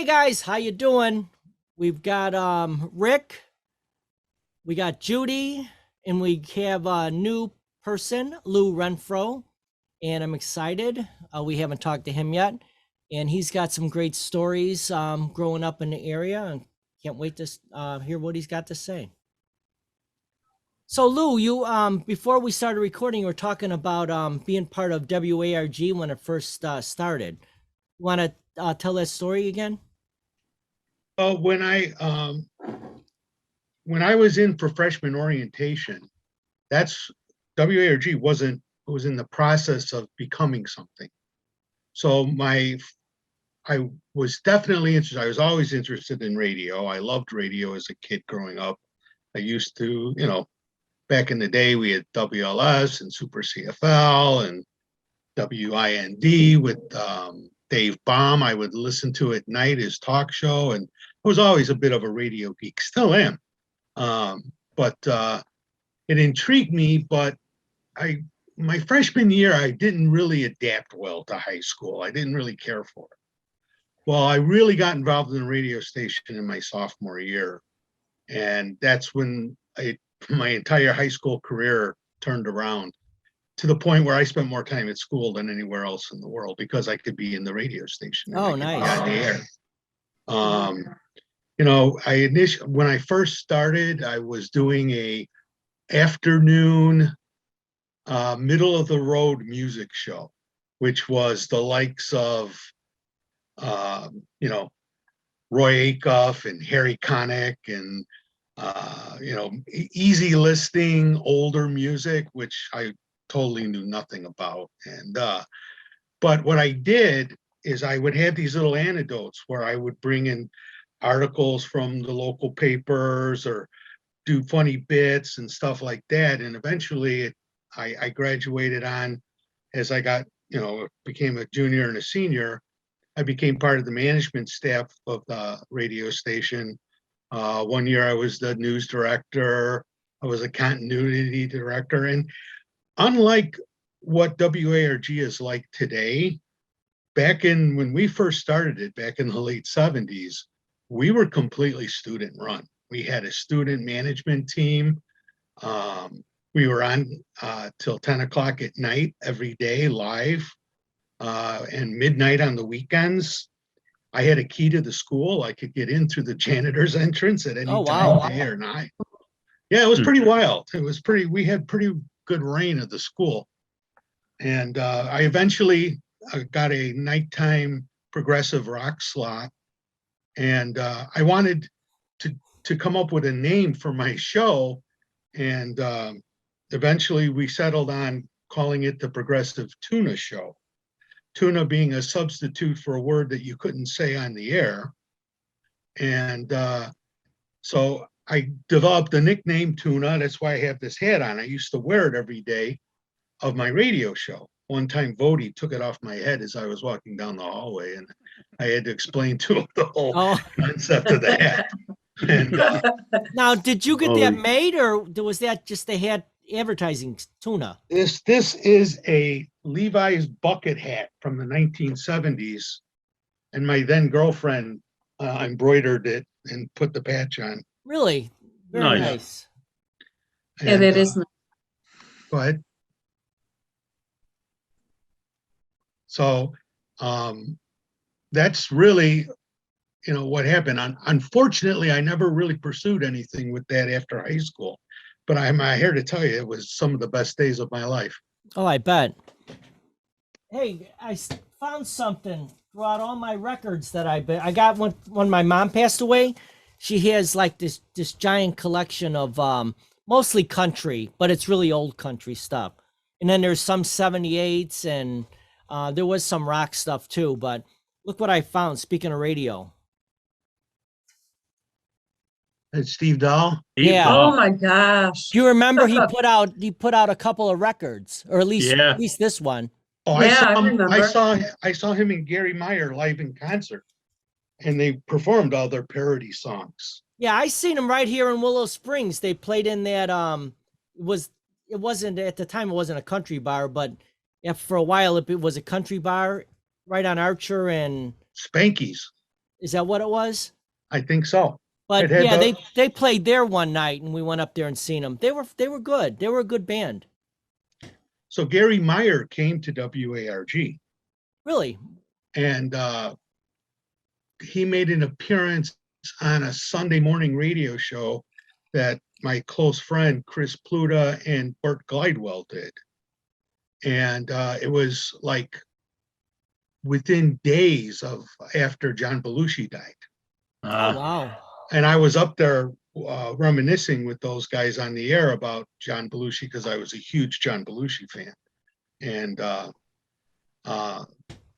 Hey guys, how you doing? We've got Rick, we got Judy, and we have a new person, Lou Renfro, and I'm excited. We haven't talked to him yet, and he's got some great stories growing up in the area, and can't wait to hear what he's got to say. So Lou, you before we started recording, we were talking about being part of WARG when it first started. You want to tell that story again? Oh, when I was in for freshman orientation, that's WARG was in the process of becoming something. So I was definitely interested. I was always interested in radio. I loved radio as a kid growing up. I used to, back in the day, we had WLS and Super CFL and WIND with Dave Baum. I would listen to at night, his talk show, and I was always a bit of a radio geek, still am. But it intrigued me, but my freshman year, I didn't really adapt well to high school. I didn't really care for it. Well, I really got involved in the radio station in my sophomore year. And that's when my entire high school career turned around, to the point where I spent more time at school than anywhere else in the world because I could be in the radio station. Oh, nice. On the air. When I first started, I was doing a afternoon, middle of the road music show, which was the likes of, Roy Acuff and Harry Connick and, easy listing older music, which I totally knew nothing about. And but what I did is I would have these little anecdotes where I would bring in articles from the local papers or do funny bits and stuff like that. And eventually I graduated on, as I got, became a junior and a senior, I became part of the management staff of the radio station. One year I was the news director. I was a continuity director. And unlike what WARG is like today, back in when we first started it, back in the late 70s, we were completely student run. We had a student management team. We were on till 10 o'clock at night every day live, and midnight on the weekends. I had a key to the school. I could get in through the janitor's entrance at any time, day or night. Yeah, it was pretty wild. We had pretty good reign of the school. And I eventually got a nighttime progressive rock slot. And I wanted to come up with a name for my show. And eventually we settled on calling it the Progressive Tuna Show. Tuna being a substitute for a word that you couldn't say on the air. And so I developed the nickname Tuna. That's why I have this hat on. I used to wear it every day of my radio show. One time Vody took it off my head as I was walking down the hallway, and I had to explain to him the whole concept of the hat. And, now, did you get that made, or was that just the hat advertising Tuna? This is a Levi's bucket hat from the 1970s, and my then girlfriend embroidered it and put the patch on. Really? Very nice. Yeah, that is nice. Go ahead. So that's really, what happened. Unfortunately, I never really pursued anything with that after high school. But I'm here to tell you, it was some of the best days of my life. Oh, I bet. Hey, I found something throughout all my records that I got when my mom passed away. She has like this giant collection of mostly country, but it's really old country stuff. And then there's some 78s, and there was some rock stuff too. But look what I found, speaking of radio. It's Stevedahl. Yeah. Oh my gosh. Do you remember he put out a couple of records, or at least this one? Oh, yeah, I remember. I saw him and Gary Meyer live in concert, and they performed all their parody songs. Yeah, I seen him right here in Willow Springs. They played in that it wasn't at the time, it wasn't a country bar, but for a while it was a country bar right on Archer and Spanky's. Is that what it was? I think so. But It had yeah, the- they played there one night, and we went up there and seen them. They were good. They were a good band. So Gary Meyer came to WARG, Really? and he made an appearance on a Sunday morning radio show that my close friend Chris Pluta and Burt Glidewell did. And it was like within days of after John Belushi died. Oh, wow. And I was up there reminiscing with those guys on the air about John Belushi because I was a huge John Belushi fan. And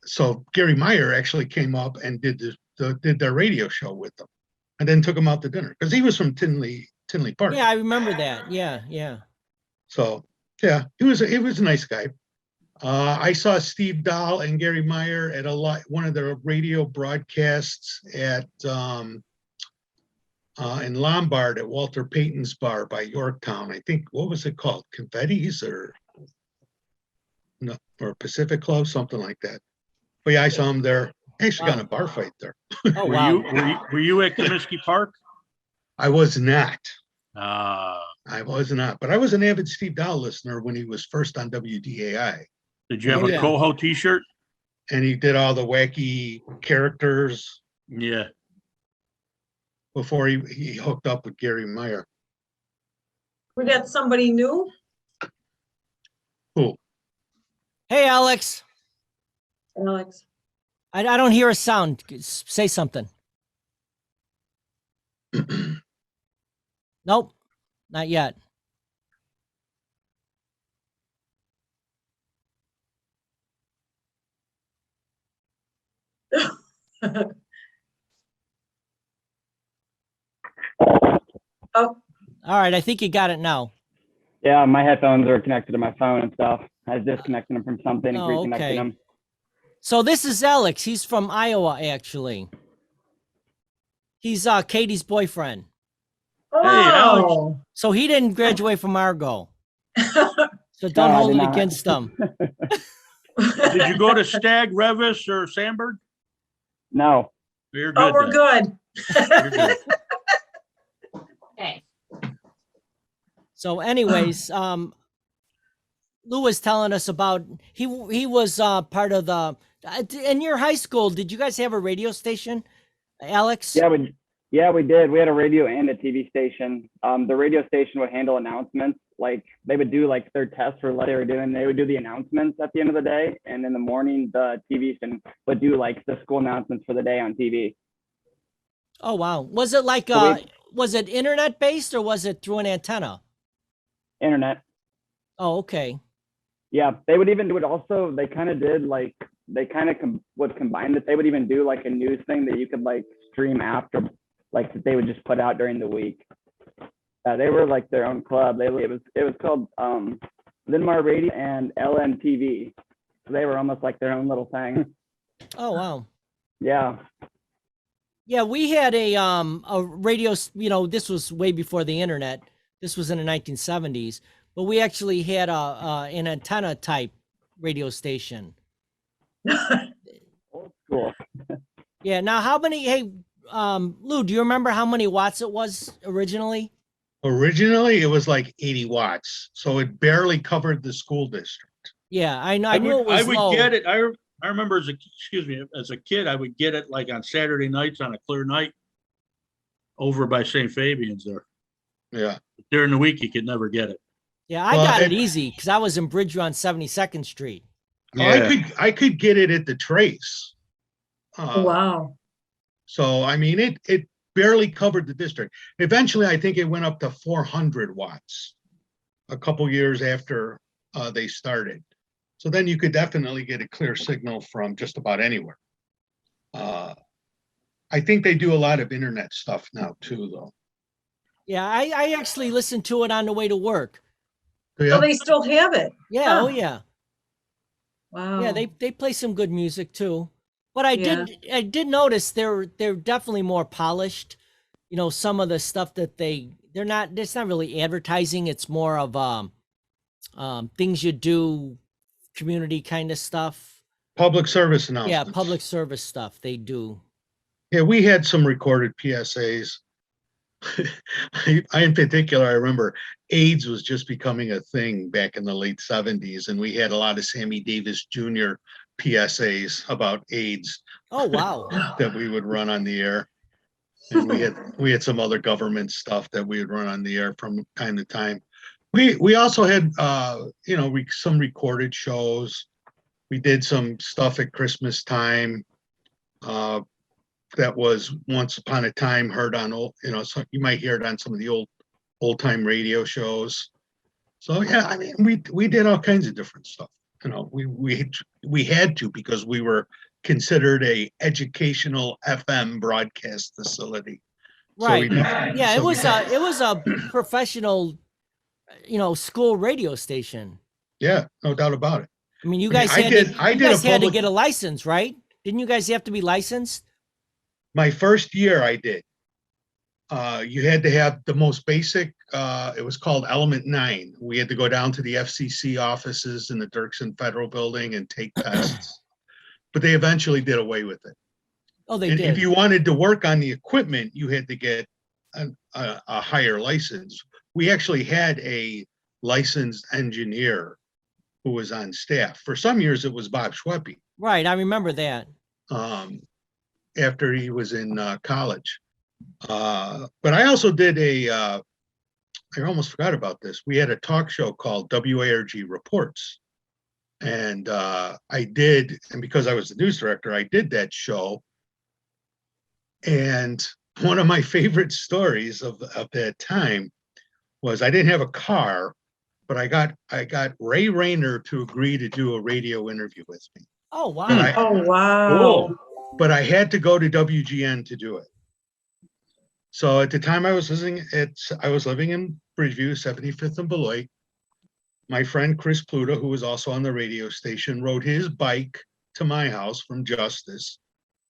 so Gary Meyer actually came up and did their radio show with them, and then took him out to dinner because he was from Tinley Park. Yeah, I remember that. Yeah. So yeah, he was a nice guy. I saw Stevedahl and Gary Meyer at one of their radio broadcasts at in Lombard at Walter Payton's bar by Yorktown. I think, what was it called? Confetti's or Pacific Club, something like that. But yeah, I saw him there. I actually got in a bar fight there. Oh, Were wow. you at Comiskey Park? I was not. Uh, I was not, but I was an avid Steve Dahl listener when he was first on WDAI. did you have Oh, a yeah. Coho t-shirt? And he did all the wacky characters Yeah. before he hooked up with Gary Meyer. We got somebody new. Cool. Hey, Alex. Alex. I don't hear a sound. Say something. Nope, not yet. Oh, All right, I think you got it now. Yeah, my headphones are connected to my phone and stuff. I was disconnecting them from something and Oh, reconnecting okay. them. So this is Alex. He's from Iowa, actually. He's Katie's boyfriend. oh. So he didn't graduate from Argo. So don't No, I hold did it not. against him. Did you go to Stag, Revis, or Sandberg? No. You're good. Oh, we're then. good. You're good. Okay. So anyways, Lou was telling us about, he was part of the, in your high school, did you guys have a radio station, Alex? Yeah, we did. We had a radio and a TV station. The radio station would handle announcements. Like they would do like their tests for what they were doing. They would do the announcements at the end of the day. And in the morning, the TV station would do like the school announcements for the day on TV. Oh, wow. Was it like, So was it internet based or was it through an antenna? Internet. Oh, okay. Yeah, they would even do it also. They kind of did like, they kind of would combine it. They would even do like a news thing that you could like stream after, like that they would just put out during the week. They were like their own club. It was called Linmar Radio and LNTV. So they were almost like their own little thing. Oh, wow. Yeah. Yeah, we had a radio, this was way before the internet. This was in the 1970s, but we actually had an antenna type radio station. Old school. Yeah. Now, how many? Hey, Lou, do you remember how many watts it was originally? Originally, it was like 80 watts, so it barely covered the school district. Yeah, I know. I knew it was I would low. get it. I remember as a kid, I would get it like on Saturday nights on a clear night over by St. Fabian's there. Yeah. During the week, you could never get it. Yeah, I Well, got it easy because I was in Bridgeview on 72nd Street. Yeah. I could get it at the Trace. Wow. So I mean, it barely covered the district. Eventually, I think it went up to 400 watts a couple years after they started. So then you could definitely get a clear signal from just about anywhere. I think they do a lot of internet stuff now too, though. Yeah, I actually listened to it on the way to work. So Yeah. they still have it. Yeah, Huh. oh yeah. Wow. Yeah, they play some good music too. But I Yeah. did notice they're definitely more polished. Some of the stuff that it's not really advertising, it's more of things you do, community kind of stuff. Public service Yeah, announcements. public service stuff they do. Yeah, we had some recorded PSAs. I in particular, I remember AIDS was just becoming a thing back in the late 70s, and we had a lot of Sammy Davis Jr. PSAs about AIDS Oh, wow. that we would run on the air. And we had some other government stuff that we would run on the air from time to time. We also had some recorded shows. We did some stuff at Christmas time that was once upon a time heard on so you might hear it on some of the old time radio shows. So yeah, I mean we did all kinds of different stuff. We had to, because we were considered a educational FM broadcast facility. Right. So Yeah, it was a professional, school radio station. Yeah, no doubt about it. I mean, you I mean, guys I had did- to, I you did a guys had to public- get a license, right? Didn't you guys have to be licensed? My first year I did. You had to have the most basic, it was called Element 9. We had to go down to the FCC offices in the Dirksen Federal Building and take tests. But they eventually did away with it. Oh, they And did. if you wanted to work on the equipment, you had to get a higher license. We actually had a licensed engineer who was on staff. For some years, it was Bob Schweppe, Right, I remember that. after he was in college. But I also did I almost forgot about this. We had a talk show called WARG Reports. And and because I was the news director, I did that show. And one of my favorite stories of that time was I didn't have a car, but I got Ray Rayner to agree to do a radio interview with me. Oh, wow. Right. Oh, wow. Cool. But I had to go to WGN to do it. So at the time I was living in Bridgeview, 75th and Beloit. My friend Chris Pluto, who was also on the radio station, rode his bike to my house from Justice.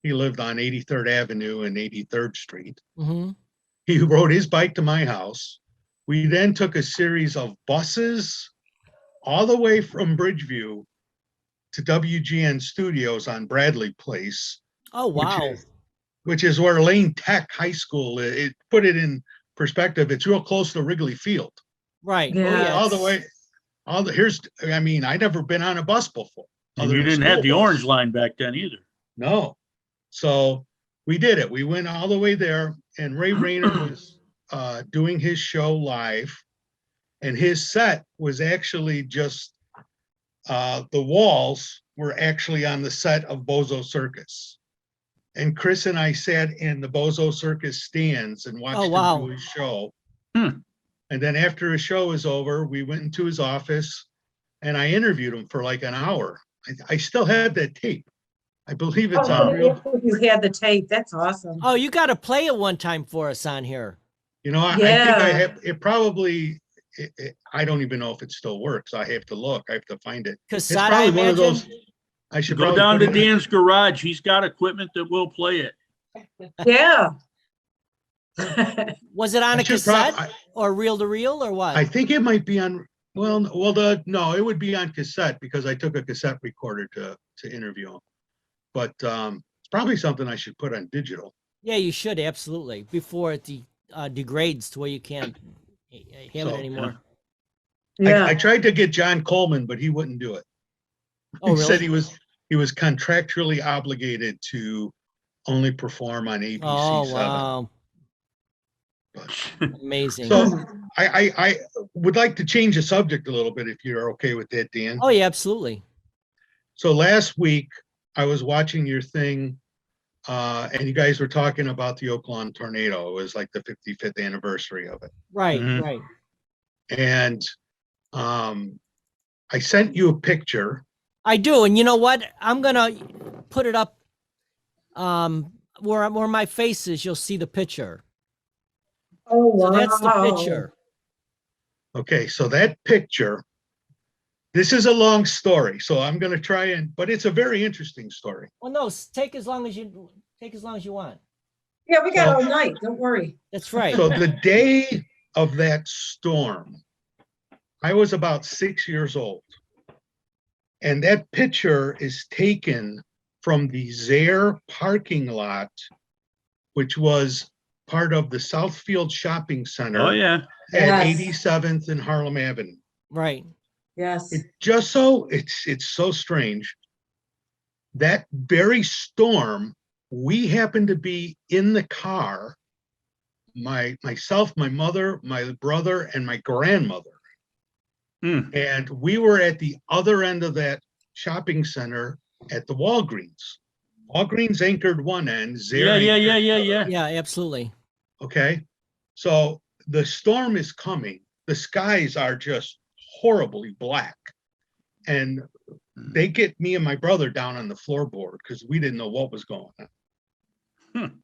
He lived on 83rd Avenue and 83rd Street. Mm-hmm. He rode his bike to my house. We then took a series of buses all the way from Bridgeview to WGN Studios on Bradley Place. Oh, wow. Which is where Lane Tech High School, it put it in perspective, it's real close to Wrigley Field. Right. Yeah. Oh, yeah. All the way, I'd never been on a bus before. And other you than didn't have school the bus. orange line back then either. No. So we did it. We went all the way there, and Ray Rayner was doing his show live, and his set was actually just the walls were actually on the set of Bozo Circus. And Chris and I sat in the Bozo Circus stands and watched Oh, wow. him do his show. Hmm. And then after his show was over, we went into his office and I interviewed him for like an hour. I still have that tape. I believe it's Oh, on real. you had the tape. That's awesome. Oh, you got to play it one time for us on here. I think I Yeah. have, it probably, I don't even know if it still works. I have to look, I have to find it. It's Cassette, I probably one of imagine? those, I should Go probably down put to it in- Dan's garage. He's got equipment that will play it. Yeah. Was it on I a should prob- cassette or reel to reel or what? I think it might be on, no, it would be on cassette because I took a cassette recorder to interview him. But it's probably something I should put on digital. Yeah, you should, absolutely, before it degrades to where you can't have So, it anymore. Yeah. I tried to get John Coleman, but he wouldn't do it. Oh, He said really? he was contractually obligated to only perform on ABC Oh, 7. wow. But- Amazing. So I would like to change the subject a little bit if you're okay with that, Dan. Oh, yeah, absolutely. So last week I was watching your thing and you guys were talking about the Oak Lawn tornado. It was like the 55th anniversary of it. Right, Mhm. right. And I sent you a picture. I do, and you know what? I'm gonna put it up where my face is. You'll see the picture. Oh, So wow. that's the picture. Okay, so that picture, this is a long story, so I'm going to try but it's a very interesting story. Well, no, take as long as you want. Yeah, we got all night. Don't worry. That's right. So the day of that storm, I was about 6 years old. And that picture is taken from the Zare parking lot which was part of the Southfield Shopping Center Oh, yeah. at Yes. 87th and Harlem Avenue. Right. Yes. It's so strange. That very storm, we happened to be in the car, myself, my mother, my brother, and my grandmother. And we were at the other end of that shopping center at the Walgreens. Walgreens anchored one end. Zare Yeah. anchored the other. Yeah, absolutely. Okay. So the storm is coming. The skies are just horribly black. And they get me and my brother down on the floorboard because we didn't know what was going on.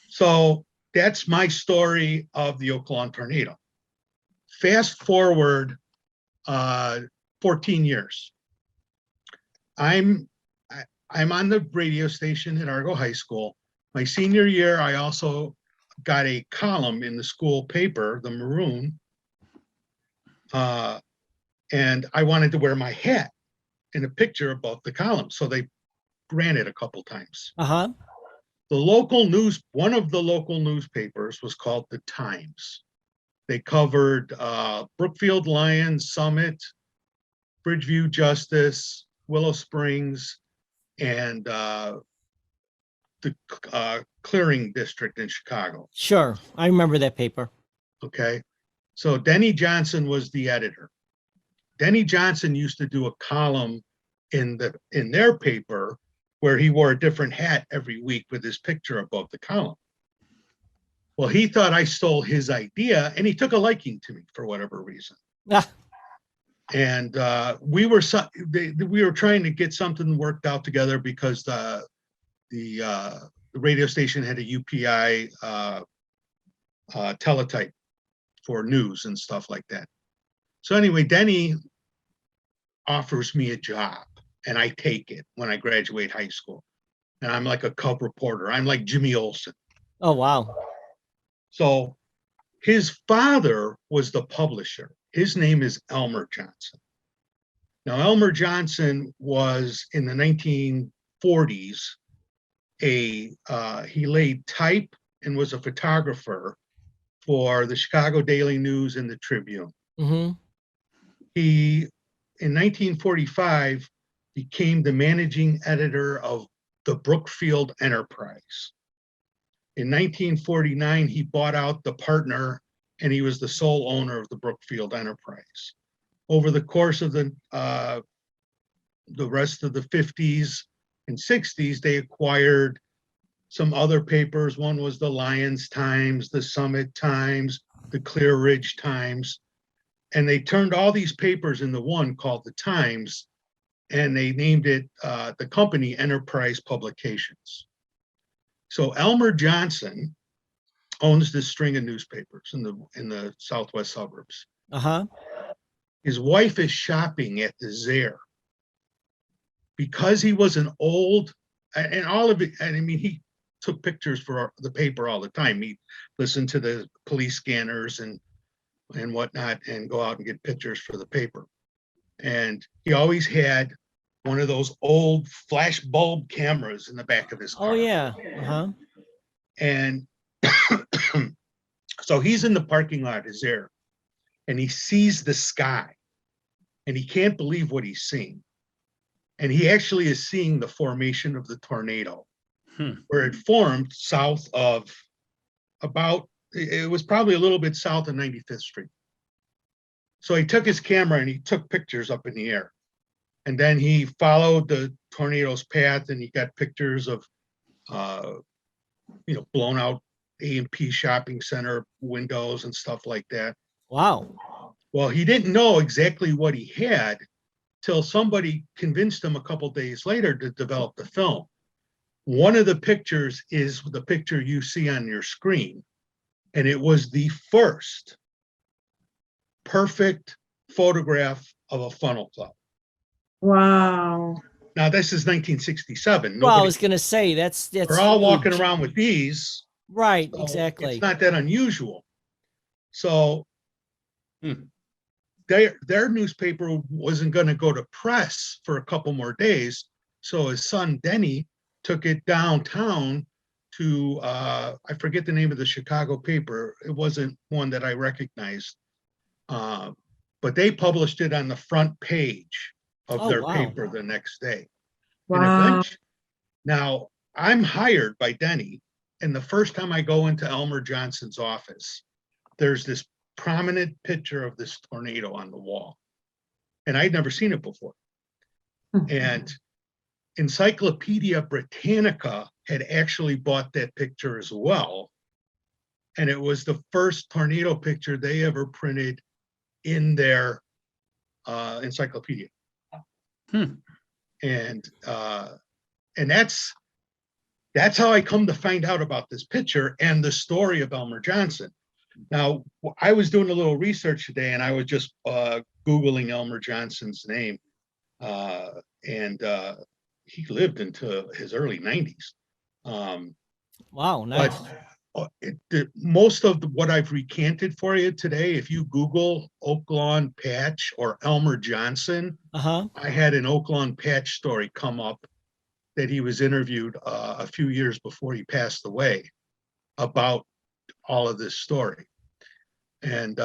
So that's my story of the Oak Lawn tornado. Fast forward 14 years. I'm on the radio station at Argo High School. My senior year, I also got a column in the school paper, the Maroon, and I wanted to wear my hat in a picture above the column, so they ran it a couple times. Uh-huh. One of the local newspapers was called The Times. They covered Brookfield Lions, Summit, Bridgeview Justice, Willow Springs, and the Clearing District in Chicago. Sure. I remember that paper. Okay. So Denny Johnson was the editor. Denny Johnson used to do a column in their paper where he wore a different hat every week with his picture above the column. Well, he thought I stole his idea, and he took a liking to me for whatever reason. Ah, And we were trying to get something worked out together because the radio station had a UPI teletype for news and stuff like that. So anyway, Denny offers me a job, and I take it when I graduate high school. And I'm like a cub reporter. I'm like Jimmy Olsen. oh, wow. So his father was the publisher. His name is Elmer Johnson. Now, Elmer Johnson was in the 1940s, he laid type and was a photographer for the Chicago Daily News and the Tribune. Mm-hmm. He, in 1945, became the managing editor of the Brookfield Enterprise. In 1949, he bought out the partner, and he was the sole owner of the Brookfield Enterprise. Over the course of the rest of the 50s and 60s, they acquired some other papers. One was the Lions Times, the Summit Times, the Clear Ridge Times, and they turned all these papers into one called the Times, and they named it the company Enterprise Publications. So Elmer Johnson owns this string of newspapers in the southwest suburbs. Uh-huh. His wife is shopping at the Zare. Because he was an old, and all of it, and I mean, he took pictures for the paper all the time. He listened to the police scanners and whatnot, and go out and get pictures for the paper. And he always had one of those old flash bulb cameras in the back of his car. Oh, yeah. Uh-huh. And so he's in the parking lot, is there, and he sees the sky, and he can't believe what he's seeing. And he actually is seeing the formation of the tornado, where it formed south of it was probably a little bit south of 95th Street. So he took his camera and he took pictures up in the air. And then he followed the tornado's path, and he got pictures of, blown out A&P shopping center windows and stuff like that. Wow. Well, he didn't know exactly what he had till somebody convinced him a couple days later to develop the film. One of the pictures is the picture you see on your screen, and it was the first perfect photograph of a funnel cloud. Wow. Now, this is 1967. Well, I was going to say, that's we're all walking huge. around with these. Right, So exactly. it's not that unusual. So their newspaper wasn't going to go to press for a couple more days. So his son, Denny, took it downtown to, I forget the name of the Chicago paper. It wasn't one that I recognized. But they published it on the front page of Oh, their wow. paper the next day. And Wow. eventually, now I'm hired by Denny, and the first time I go into Elmer Johnson's office, there's this prominent picture of this tornado on the wall. And I'd never seen it before. And Encyclopedia Britannica had actually bought that picture as well. And it was the first tornado picture they ever printed in their encyclopedia. And that's how I come to find out about this picture and the story of Elmer Johnson. Now, I was doing a little research today, and I was just Googling Elmer Johnson's name, and he lived into his early 90s. Wow, nice. But most of what I've recanted for you today, if you Google Oak Lawn Patch or Elmer Johnson, I had an Oak Lawn Patch story come up that he was interviewed a few years before he passed away about all of this story. And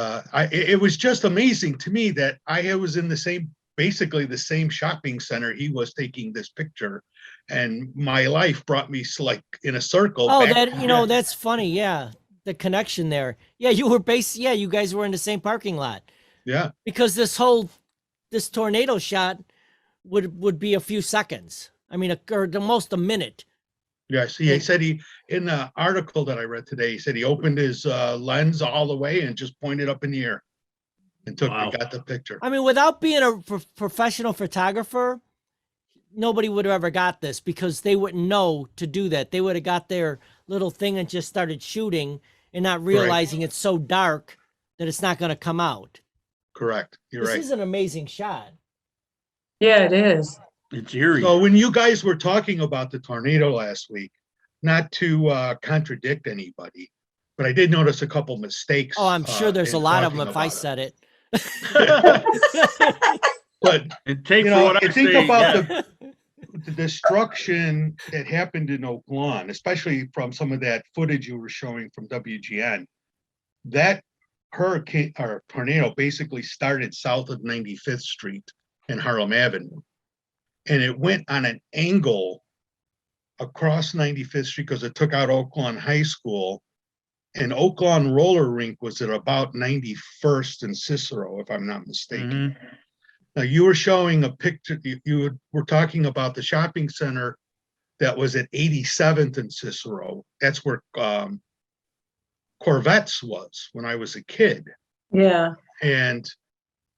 it was just amazing to me that I was in basically the same shopping center he was taking this picture, and my life brought me like in a circle. Oh, that's funny. Yeah. The connection there. Yeah. You guys were in the same parking lot. Yeah. Because this tornado shot would be a few seconds. I mean, or the most a minute. Yes, he said in the article that I read today, he said he opened his lens all the way and just pointed up in the air and got the picture. I mean, without being a professional photographer, nobody would have ever got this, because they wouldn't know to do that. They would have got their little thing and just started shooting and not realizing it's so dark that it's not going to come out. Correct. You're right. This is an amazing shot. Yeah, it is. It's eerie. So when you guys were talking about the tornado last week, not to contradict anybody, but I did notice a couple mistakes. Oh, I'm sure there's a lot of them if I about said it. But And take you for know, what I think say, about yeah. the destruction that happened in Oak Lawn, especially from some of that footage you were showing from WGN. That hurricane or tornado basically started south of 95th Street and Harlem Avenue. And it went on an angle across 95th Street because it took out Oak Lawn High School. And Oak Lawn Roller Rink was at about 91st and Cicero, if I'm not mistaken. Now, you were showing a picture, you were talking about the shopping center that was at 87th and Cicero. That's where Corvettes was when I was a kid. Yeah. And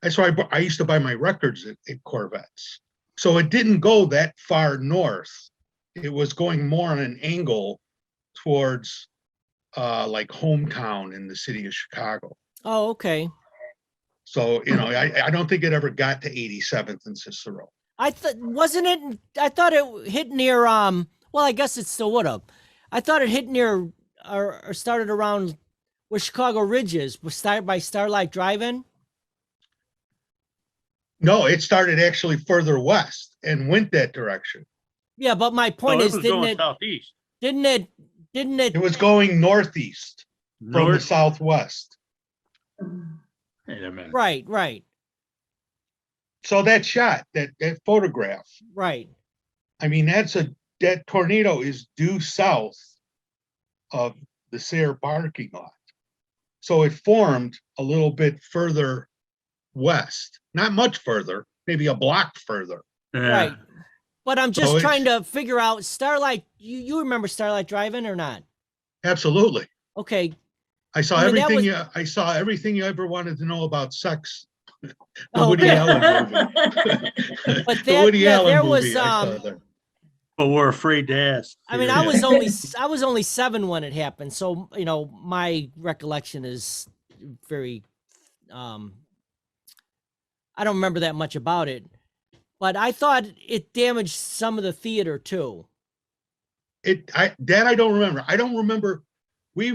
that's why I used to buy my records at Corvettes. So it didn't go that far north. It was going more on an angle towards like hometown in the city of Chicago. Oh, okay. So, I don't think it ever got to 87th and Cicero. I thought it hit near well, I guess it still would have. I thought it hit near or started around where Chicago Ridge is, by Starlight Drive-In. No, it started actually further west and went that direction. Yeah, but my point is, southeast. didn't it It was going northeast from the southwest. Wait a minute. right. So that shot, that photograph, Right. I mean, that tornado is due south of the Sayre parking lot. So it formed a little bit further west, not much further, maybe a block further. Yeah. Right. But I'm just So trying to figure out Starlight. You remember Starlight Drive-In or not? Absolutely. Okay. I saw I mean, that everything. was- I saw everything you ever wanted to know about sex. The Oh, Woody okay. Allen movie. But The Woody there Allen was movie, I saw there. But we're afraid to ask. I mean, I was only 7 when it happened, so my recollection is very I don't remember that much about it, but I thought it damaged some of the theater too. I don't remember. I don't remember. We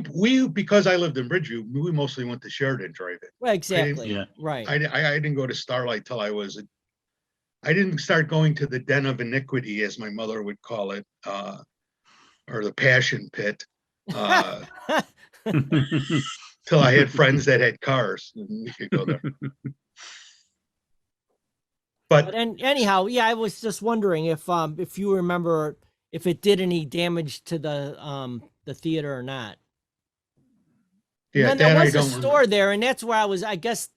because I lived in Bridgeview, we mostly went to Sheridan Drive-In. Well, exactly. Yeah. Right. I didn't go to Starlight till I didn't start going to the Den of Iniquity, as my mother would call it, or the Passion Pit, till I had friends that had cars and we could go there. But anyhow, yeah, I was just wondering if you remember if it did any damage to the theater or not. Yeah, And then that there I was a don't store remember. there, and that's where I guess,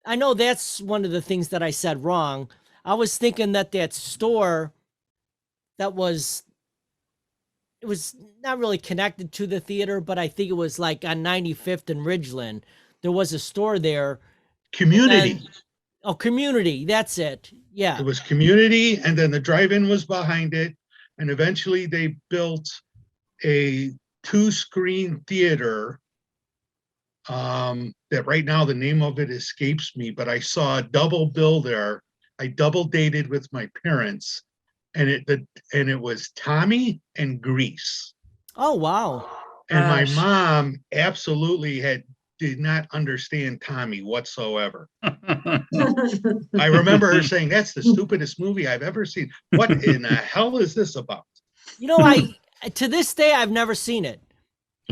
I know that's one of the things that I said wrong. I was thinking that store it was not really connected to the theater, but I think it was like on 95th and Ridgeland. There was a store there. Community. Community. That's it. Yeah. It was Community, and then the drive-in was behind it. And eventually they built a 2-screen theater that right now the name of it escapes me, but I saw a double bill there. I double dated with my parents, and it was Tommy and Grease. Oh, wow. And my Gosh. mom absolutely did not understand Tommy whatsoever. I remember her saying, "That's the stupidest movie I've ever seen. What in the hell is this about?" You know, to this day, I've never seen it.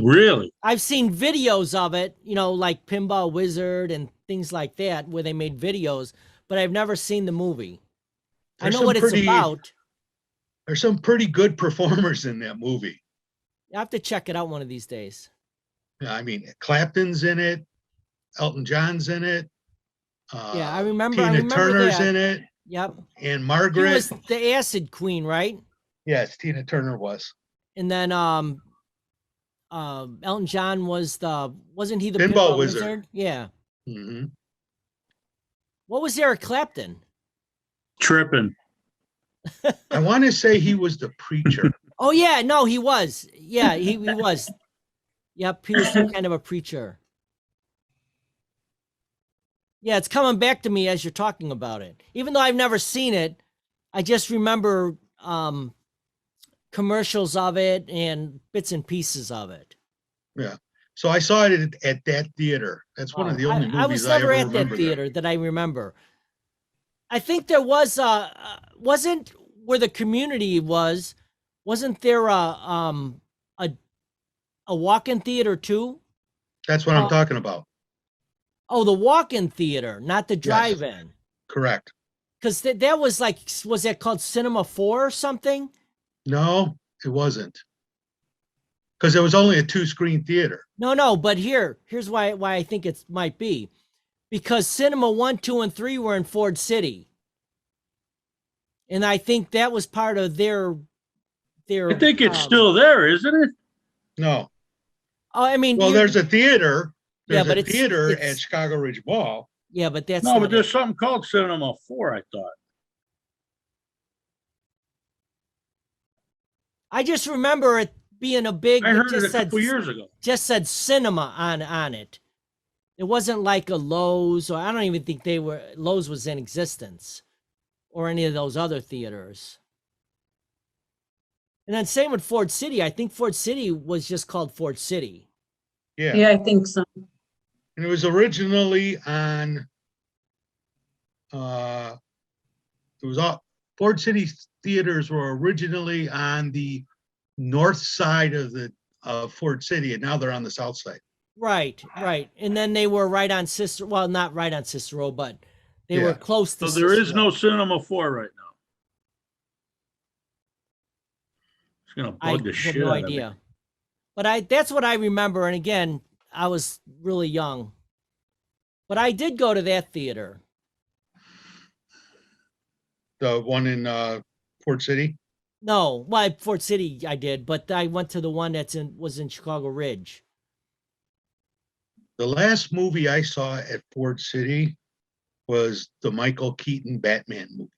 Really? I've seen videos of it, like Pinball Wizard and things like that, where they made videos, but I've never seen the movie. I know what it's about. There's some pretty good performers in that movie. I have to check it out one of these days. I mean, Clapton's in it, Elton John's in it. Yeah, I remember Turner's that. in it. Yep. And She Margaret. was the Acid Queen, right? Yes, Tina Turner was. And then Elton John wasn't he the Pinball Pinball Wizard? Wizard? Yeah. Hmm. What was Eric Clapton? Tripping. I want to say he was the preacher. Oh yeah, no, he was. Yeah, he was. Yep, he was some kind of a preacher. Yeah, it's coming back to me as you're talking about it. Even though I've never seen it, I just remember commercials of it and bits and pieces of it. Yeah. So I saw it at that theater. That's one of the only movies I was never ever at that remember theater that I remember. I think there was wasn't where the Community was. Wasn't there a walk-in theater too? That's what I'm talking about. Oh, the walk-in theater, not the drive-in. Correct. Because that was like, was that called Cinema 4 or something? No, it wasn't. Because it was only a 2-screen theater. No, but here's why I think it might be. Because Cinema 1, 2, and 3 were in Ford City. And I think that was part of their I think it's still there, isn't it? No. Oh, I mean, Well, there's a theater. Yeah, There's but a it's- theater it's- at Chicago Ridge Mall. yeah, but that's No, not but there's it. something called Cinema 4, I thought. I just remember it being a big. I heard just it a couple years ago. Just said cinema on it. It wasn't like a Lowe's, or I don't even think Lowe's was in existence, or any of those other theaters. And then same with Ford City. I think Ford City was just called Ford City. Yeah. Yeah, I think so. And it was originally on, it was all, Ford City theaters were originally on the north side of Ford City, and now they're on the south side. Right. And then they were right on Cicero. Well, not right on Cicero, but they were Yeah. close to So there is Cicero. no Cinema 4 right now. It's gonna I bug the have shit no out of me. idea. But that's what I remember. And again, I was really young. But I did go to that theater. The one in Ford City. No, well, Fort City I did, but I went to the one was in Chicago Ridge. The last movie I saw at Ford City was the Michael Keaton Batman movie.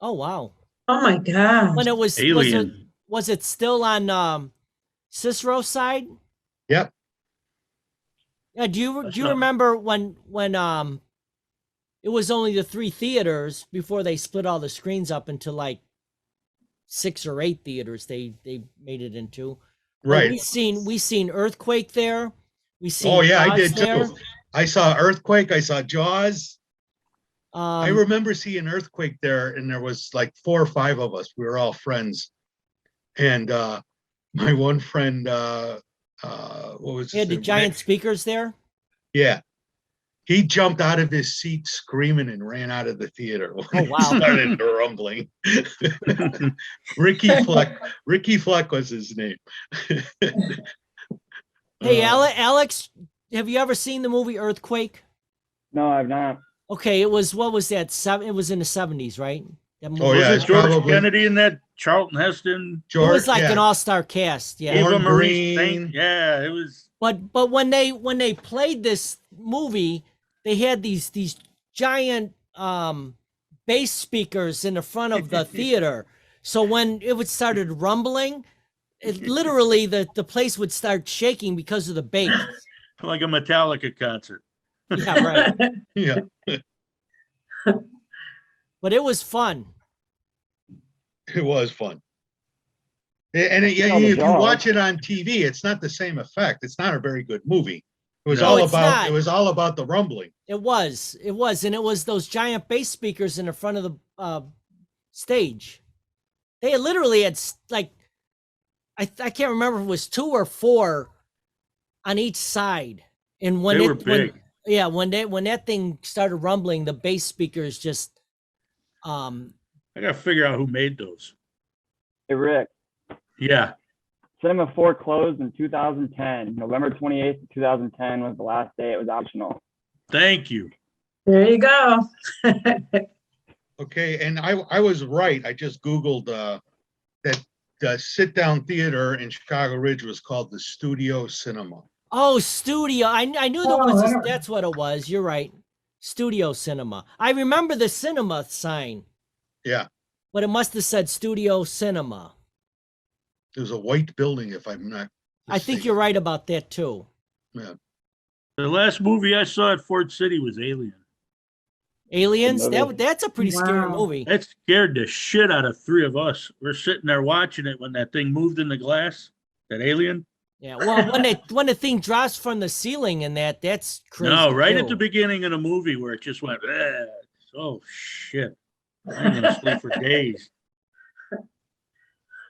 Oh wow. Oh my God. When it was Alien. was it still on Cicero's side? Yep. Yeah, do you That's not- remember when it was only the 3 theaters before they split all the screens up into like 6 or 8 theaters they made it into. Well, Right. we seen Earthquake there. We seen Oh yeah, I Jaws did there. too. I saw Earthquake. I saw Jaws. I Um, remember seeing Earthquake there, and there was like 4 or 5 of us. We were all friends, and my one friend, what was They had the his name? giant Rick. speakers there. Yeah. He jumped out of his seat screaming and ran out of the theater when Oh, wow. it started rumbling. Ricky Fleck was his name. Hey, Uh, Alex, have you ever seen the movie Earthquake? No, I've not. Okay, it was, what was that? It was in the 70s, right? That movie? Oh, yeah, Was it's it George probably- Kennedy in that? Charlton Heston, It George, was like yeah. an all-star cast, yeah. Eva Eva Marie Green. Saint. Yeah, it was. But when they played this movie, they had these giant bass speakers in the front of the theater. So when it would started rumbling, it literally the place would start shaking because of the bass. Like a Metallica concert. Yeah, right. Yeah. But it was fun. It was fun. And Yeah, the if you Jaws. watch it on TV, it's not the same effect. It's not a very good movie. It was No, all it's about not. it was all about the rumbling. It was, and it was those giant bass speakers in the front of the stage. They literally had like, I can't remember if it was 2 or 4 on each side. And when They were big. when that thing started rumbling, the bass speakers just, I gotta figure out who made those. Hey, Rick, Yeah. Cinema 4 closed in 2010. November 28th, 2010 was the last day it was optional. Thank you. There you go. Okay, and I was right. I just Googled that the sit-down theater in Chicago Ridge was called the Studio Cinema. oh, studio. I knew there Oh, was I don't- that's what it was. You're right. Studio Cinema. I remember the cinema sign, Yeah, but it must have said Studio Cinema. it was a white building, if I'm not I think mistaken. you're right about that too. Yeah. The last movie I saw at Ford City was Alien. Aliens. movie. That's a pretty scary Wow. movie. That scared the shit out of 3 of us. We're sitting there watching it when that thing moved in the glass. That alien. Yeah. Well, when the thing drops from the ceiling and that's crazy. No, right at too. the beginning of the movie where it just went. Oh shit! I'm gonna sleep for days.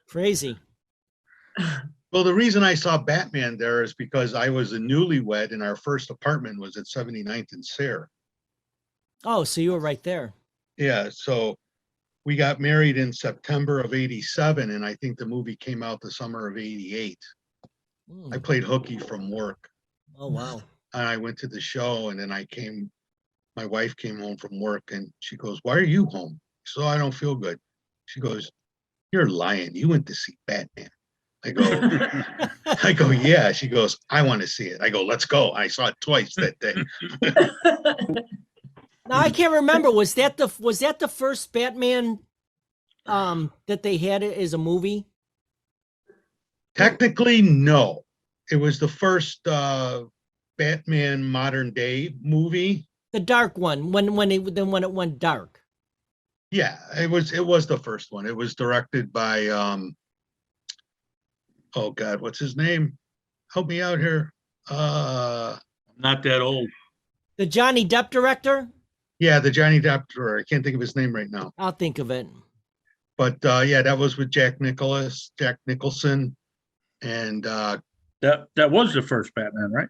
Crazy. Well, the reason I saw Batman there is because I was a newlywed and our first apartment was at 79th and Sayre. Oh, so you were right there. Yeah, so we got married in September of '87, and I think the movie came out the summer of '88. I Hmm. played hooky from work, Oh wow. and I went to the show, and then my wife came home from work, and she goes, "Why are you home?" So I don't feel good. She goes, "You're lying. You went to see Batman." I go, "Yeah." She goes, "I want to see it." I go, "Let's go." I saw it twice that day. Now I can't remember. Was that the first Batman that they had it as a movie? Technically, no. It was the first Batman modern day movie. The dark one, when it went dark. Yeah, it was the first one. It was directed by oh God, what's his name? Help me out here. I'm not that old. The Johnny Depp director? Yeah, the Johnny Depp director. I can't think of his name right now. I'll think of it. But yeah, that was with Jack Nicholson, and That was the first Batman, right?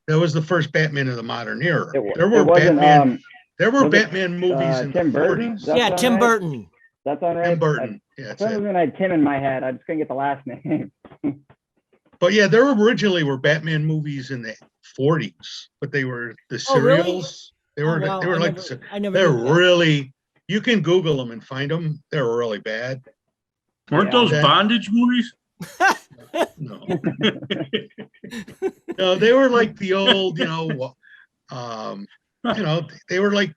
that was the first Batman of the modern era. It There were wasn't, Batman. There were was it, Batman movies in Tim the Burton? 40s. That Yeah, sound Tim right? Burton. That's all right. Tim Burton. Yeah, For that's some it. reason I had Tim in my head. I just couldn't get the last name. But yeah, there originally were Batman movies in the 40s, but they were the Oh, really? serials. They were Oh, wow. they were I like never, I never they're knew that. really. You can Google them and find them. They're really bad. Weren't Yeah. those That- bondage movies? No, no, they were like the old, they were like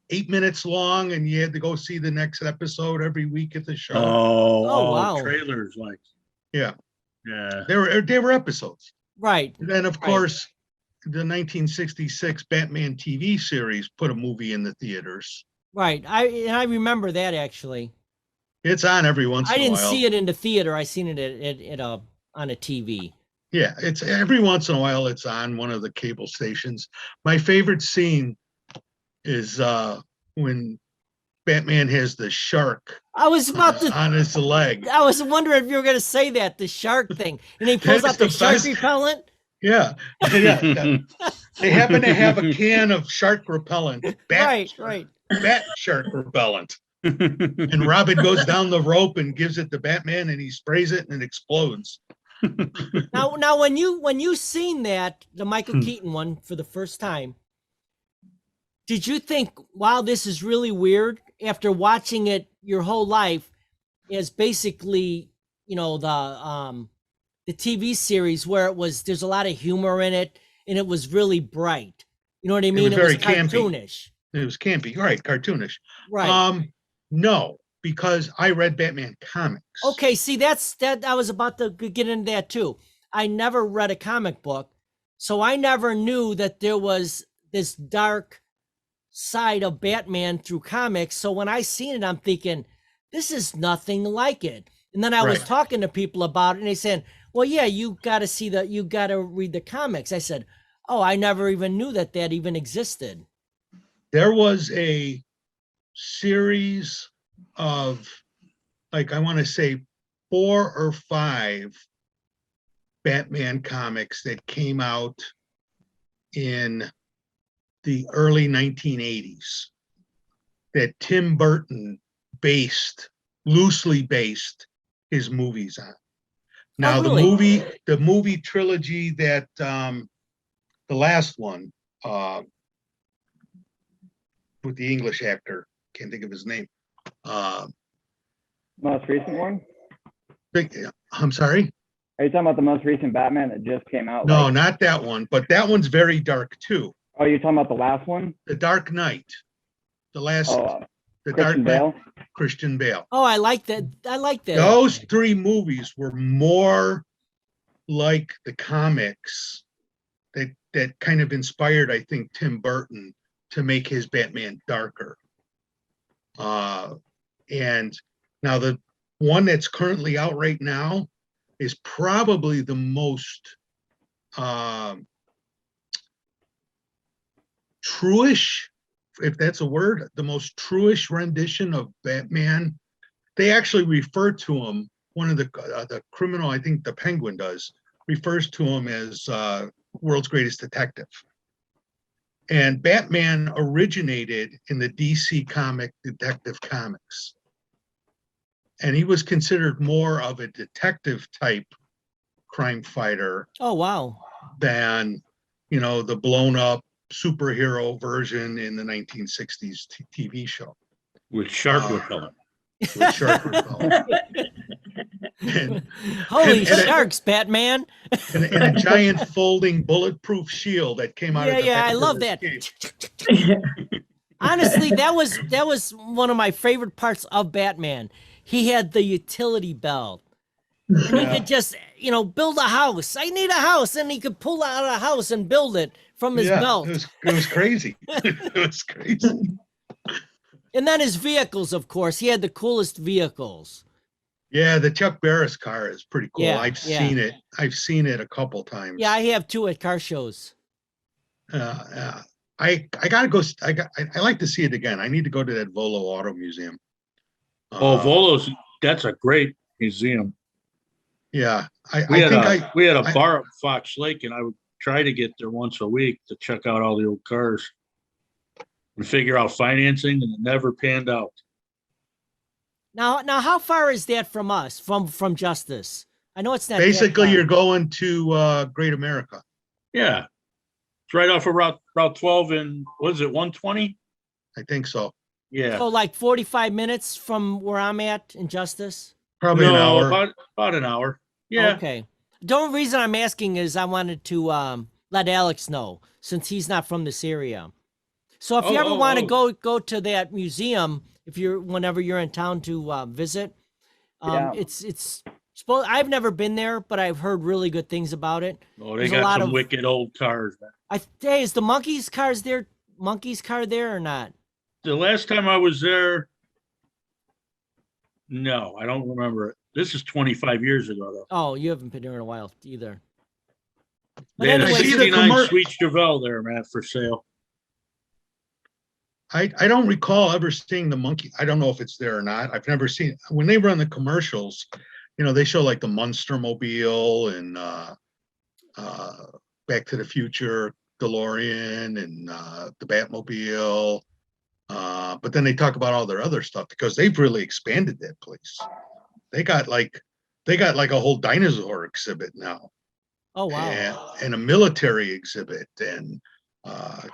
8 minutes long, and you had to go see the next episode every week at the show. Oh, wow. Trailers, like. Yeah. Yeah. They were episodes. Right. And then, of Right. course, the 1966 Batman TV series put a movie in the theaters. Right. I remember that actually. It's on every once I in a didn't while. see it in the theater. I seen it at on a TV. Yeah, it's every once in a while it's on one of the cable stations. My favorite scene is when Batman has the shark I was about to. on his leg. I was wondering if you were going to say that, the shark thing, and he pulls That's out the the shark best. repellent. Yeah, yeah. They happen to have a can of shark repellent, Right. bat shark repellent. And Robin goes down the rope and gives it to Batman, and he sprays it, and it explodes. Now, when you seen that, the Michael Keaton one for the first time, did you think, wow, this is really weird? After watching it your whole life, as basically, the TV series where there's a lot of humor in it, and it was really bright. You know what I mean? was very cartoonish. It was campy, right? Cartoonish. Right. No, because I read Batman comics. Okay, see, that I was about to get into that too. I never read a comic book, so I never knew that there was this dark side of Batman through comics. So when I seen it, I'm thinking, this is nothing like it. And then I was talking to people about it, and they said, well, yeah, you got to read the comics. I said, oh, I never even knew that even existed. There was a series of, like, I want to say 4 or 5 Batman comics that came out in the early 1980s that Tim Burton loosely based his movies on. Now, really? the movie trilogy that the last one with the English actor, can't think of his name. Most recent one? I'm sorry? Are you talking about the most recent Batman that just came out? No, not that one, but that one's very dark too. Oh, you're talking about the last one? The Dark Knight. The last, the Christian Dark Knight. Bale? Christian Bale. Oh, I like that. I like that. Those 3 movies were more like the comics that kind of inspired, I think, Tim Burton to make his Batman darker. And now the one that's currently out right now is probably the most true-ish, if that's a word, the most true-ish rendition of Batman. They actually refer to him, one of the criminal, I think the Penguin does, refers to him as world's greatest detective. And Batman originated in the DC comic Detective Comics. And he was considered more of a detective type crime fighter. Oh, wow. Than, the blown up superhero version in the 1960s TV show. With shark repellent. With shark repellent. Holy sharks, Batman. And a giant folding bulletproof shield that came out of the I back love of that. his Honestly, that was one of my favorite parts of Batman. He had the utility belt. And he could just, build a house. I need a house. And he could pull out a house and build it from his belt. It was crazy. It was crazy. And then his vehicles, of course. He had the coolest vehicles. Yeah, the Chuck Barris car is pretty cool. Yeah, I've seen it. I've seen it a couple times. Yeah, I have too at car shows. I gotta go. I like to see it again. I need to go to that Volo Auto Museum. Volo's, that's a great museum. Yeah, we had a bar at Fox Lake, and I would try to get there once a week to check out all the old cars and figure out financing, and it never panned out. Now, how far is that from us, from Justice? I know it's not. Basically, you're going to Great America. Yeah, it's right off of Route 12 and what is it, 120? I think so. Yeah. So like 45 minutes from where I'm at in Justice? Probably an hour. About an hour. Yeah. Okay. The only reason I'm asking is I wanted to let Alex know, since he's not from this area. So if you ever want to go to that museum, whenever you're in town to visit, it's I've never been there, but I've heard really good things about it. Oh, they got some wicked old cars, man. Hey, is the Monkey's car there or not? The last time I was there, no, I don't remember it. This is 25 years ago, though. Oh, you haven't been there in a while either. They had a 69 Sweet Chevelle there, man, for sale. I don't recall ever seeing the monkey. I don't know if it's there or not. I've never seen when they run the commercials, they show like the Munster Mobile and Back to the Future DeLorean and the Batmobile. But then they talk about all their other stuff because they've really expanded that place. They got like a whole dinosaur exhibit now. Oh wow. And a military exhibit and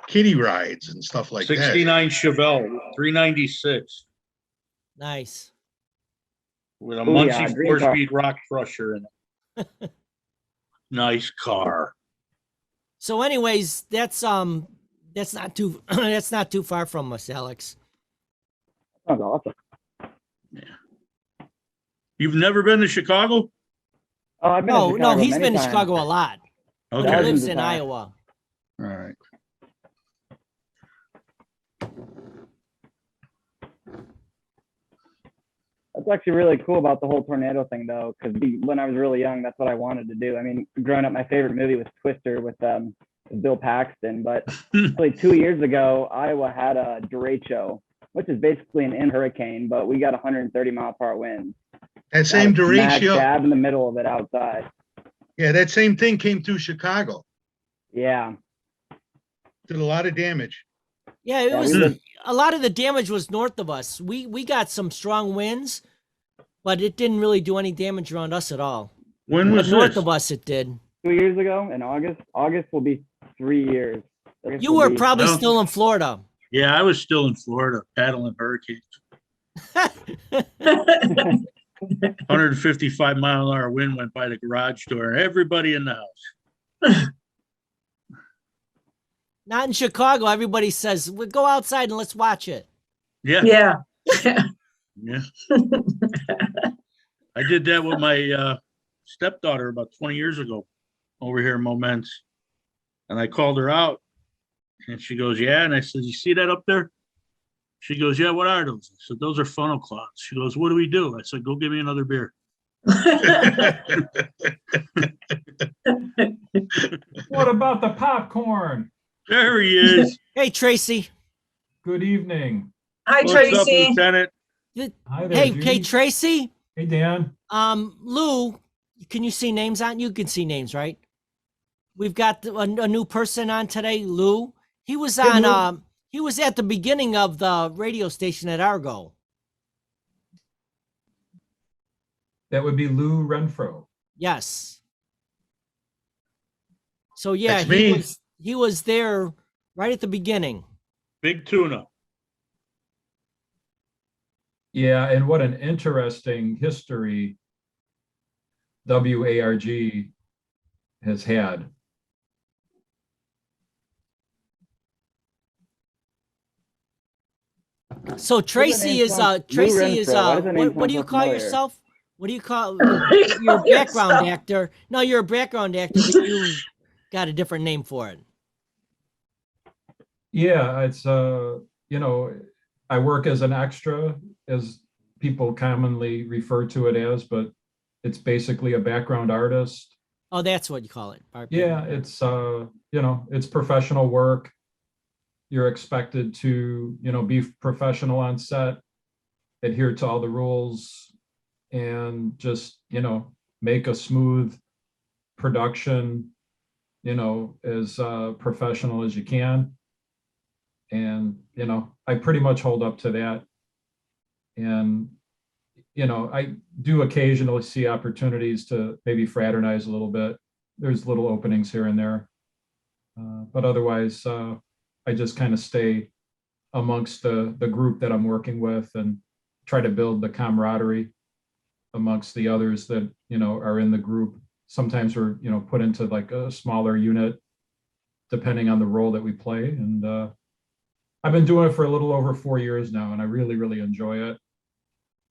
kiddie rides and stuff like 69 Chevelle, 396 Nice. with a Oh, Muncie yeah, green car. 4-speed rock crusher in it. Nice car. So anyways, that's not too that's not too far from us, Alex. Sounds awesome. You've never been to Chicago? Oh, I've been. No, to Chicago he's many been to times. Chicago a lot. Okay. He All lives Dozens of in times. Iowa. right. That's actually really cool about the whole tornado thing, though, because when I was really young, that's what I wanted to do. I mean, growing up, my favorite movie was Twister with Bill Paxton. But actually, 2 years ago, Iowa had a derecho, which is basically an hurricane, but we got 130-mile-per-hour winds. That same Smack derecho. dab in the middle of it outside. Yeah, that same thing came through Chicago. Yeah. Did a lot of damage. Yeah, it Yeah, was we lived- a lot of the damage was north of us. We got some strong winds, but it didn't really do any damage around us at all. When But was north this? of us it did. 2 years ago in August. August will be 3 years. August You will were be- probably Well- still in Florida. Yeah, I was still in Florida paddling hurricanes. 155-mile-an-hour wind went by the garage door. Everybody in the house. Not in Chicago. Everybody says, "Well, go outside and let's watch it." Yeah. Yeah. Yeah. I did that with my stepdaughter about 20 years ago over here in Moments. And I called her out and she goes, yeah. And I said, you see that up there? She goes, yeah, what are those? I said, those are funnel clouds. She goes, what do we do? I said, go give me another beer. What about the popcorn? There he is. Hey, Tracy. Good evening. Hi, What's up, Tracy. Lieutenant? Hi there. Hey, Judy. Tracy. Hey, Dan. Lou, can you see names on? You can see names, right? We've got a new person on today, Lou. He was Hey, on. Lou. He was at the beginning of the radio station at Argo. That would be Lou Renfro. Yes. So yeah, That's me. he was there right at the beginning. Big tuna. Yeah, and what an interesting history WARG has had. So Tracy name is sound- Lou Tracy is Renfro. Why does the name what do you sound call familiar? yourself? What do you call do you you're a call background yourself? actor? No, you're a background actor, but you got a different name for it. Yeah, it's I work as an extra, as people commonly refer to it as, but it's basically a background artist. Oh, that's what you call it. Yeah, it's it's professional work. You're expected to, be professional on set, adhere to all the rules, and just, make a smooth production, as professional as you can. And, I pretty much hold up to that. And, I do occasionally see opportunities to maybe fraternize a little bit. There's little openings here and there. But otherwise, I just kind of stay amongst the group that I'm working with and try to build the camaraderie amongst the others that, are in the group. Sometimes we're, put into like a smaller unit, depending on the role that we play. And I've been doing it for a little over 4 years now, and I really, really enjoy it.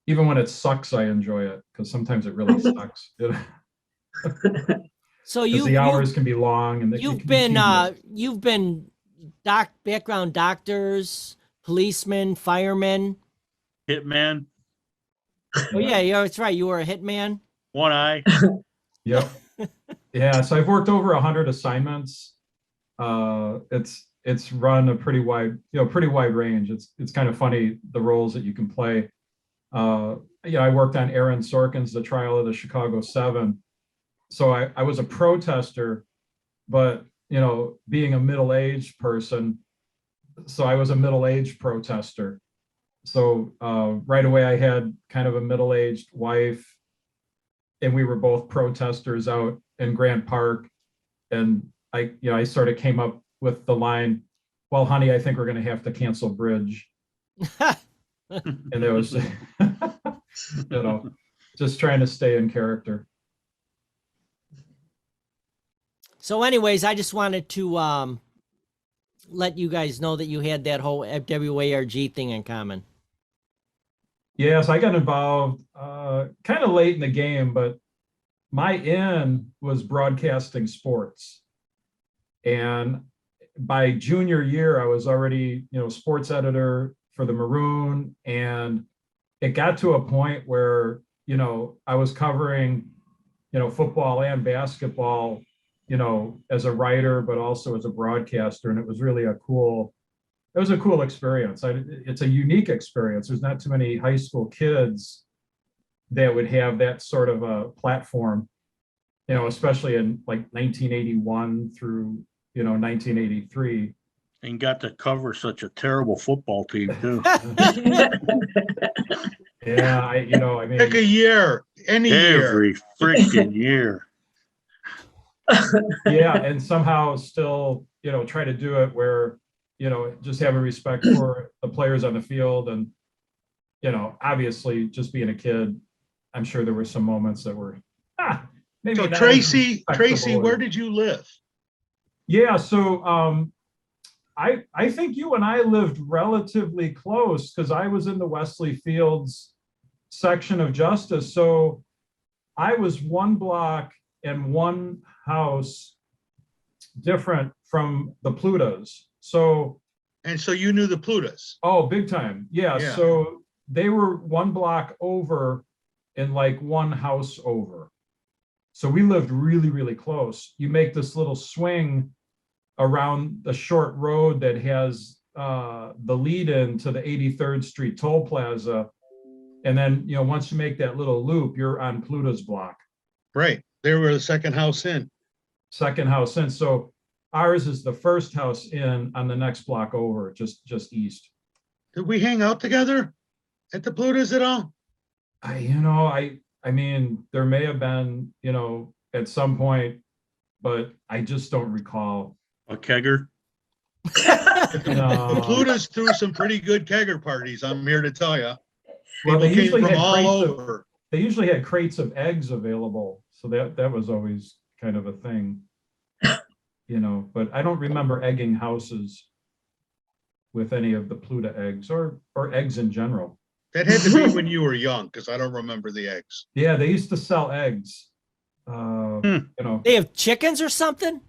Even when it sucks, I enjoy it, because sometimes it really sucks. So 'Cause the hours can be long, and it you've can be tedious. you've been background doctors, policemen, firemen. Hitman. Oh yeah, that's right. You were a hitman. One eye. Yep. Yeah. So I've worked over 100 assignments. It's it's run a pretty wide range. It's kind of funny the roles that you can play. I worked on Aaron Sorkin's The Trial of the Chicago Seven. So I was a protester, but being a middle-aged person, so I was a middle-aged protester. So right away I had kind of a middle-aged wife, and we were both protesters out in Grant Park. And I sort of came up with the line, "Well, honey, I think we're going to have to cancel bridge." And it was, just trying to stay in character. So anyways, I just wanted to let you guys know that you had that whole WARG thing in common. Yes, I got involved kind of late in the game, but my in was broadcasting sports. And by junior year, I was already, sports editor for the Maroon. And it got to a point where, I was covering, football and basketball, as a writer, but also as a broadcaster. And it was really a cool experience. It's a unique experience. There's not too many high school kids that would have that sort of a platform, especially in like 1981 through, 1983. And got to cover such a terrible football team too. Yeah, I mean, Pick a year, any year. Every freaking year. yeah, and somehow still, try to do it where, just have a respect for the players on the field. And, obviously just being a kid, I'm sure there were some moments that were, maybe. So not as Tracy, respectable where as- did you live? Yeah, so I think you and I lived relatively close because I was in the Wesley Fields section of Justice. So I was one block and one house different from the Plutas. So, And so you knew the Plutas. oh, big time. Yeah. Yeah. So they were one block over and like one house over. So we lived really, really close. You make this little swing around the short road that has the lead in to the 83rd Street Toll Plaza. And then, once you make that little loop, you're on Pluta's block. Right. They were the second house in. Second house in. So ours is the first house in on the next block over, just east. Did we hang out together at the Plutas at all? I mean, there may have been, at some point, but I just don't recall. A kegger. The No. Plutas threw some pretty good kegger parties, I'm here to tell you. Well, they People usually came from had all crates of, over. they usually had crates of eggs available. So that was always kind of a thing, but I don't remember egging houses with any of the Pluta eggs or eggs in general. That had to be when you were young, because I don't remember the eggs. Yeah, they used to sell eggs. They have chickens or something?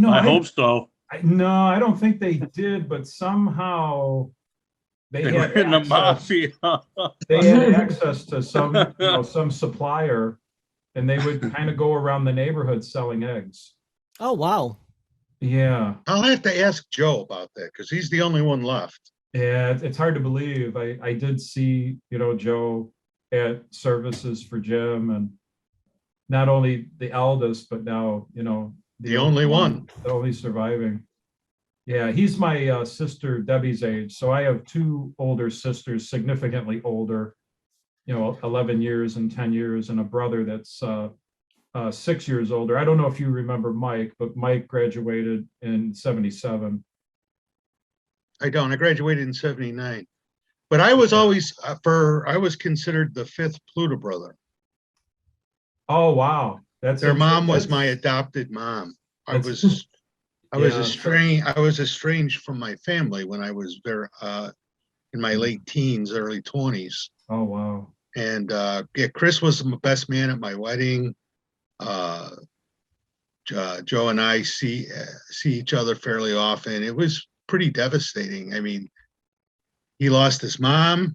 I hope so. No, I don't think they did, but somehow They they were had in the access, mafia. they had access to some supplier, and they would kind of go around the neighborhood selling eggs. Oh, wow. Yeah. I'll have to ask Joe about that, because he's the only one left. Yeah, it's hard to believe. I did see, Joe at services for Jim, and not only the eldest, but now, The only one. the only surviving. Yeah, he's my sister Debbie's age. So I have two older sisters, significantly older, 11 years and 10 years, and a brother that's 6 years older. I don't know if you remember Mike, but Mike graduated in 77. I don't. I graduated in 79. But I was always, I was considered the fifth Pluta brother. Oh, wow. Their mom was my adopted mom. I was estranged from my family when I was there in my late teens, early 20s. Oh, wow. And Chris was my best man at my wedding. Joe and I see each other fairly often. It was pretty devastating. I mean, he lost his mom,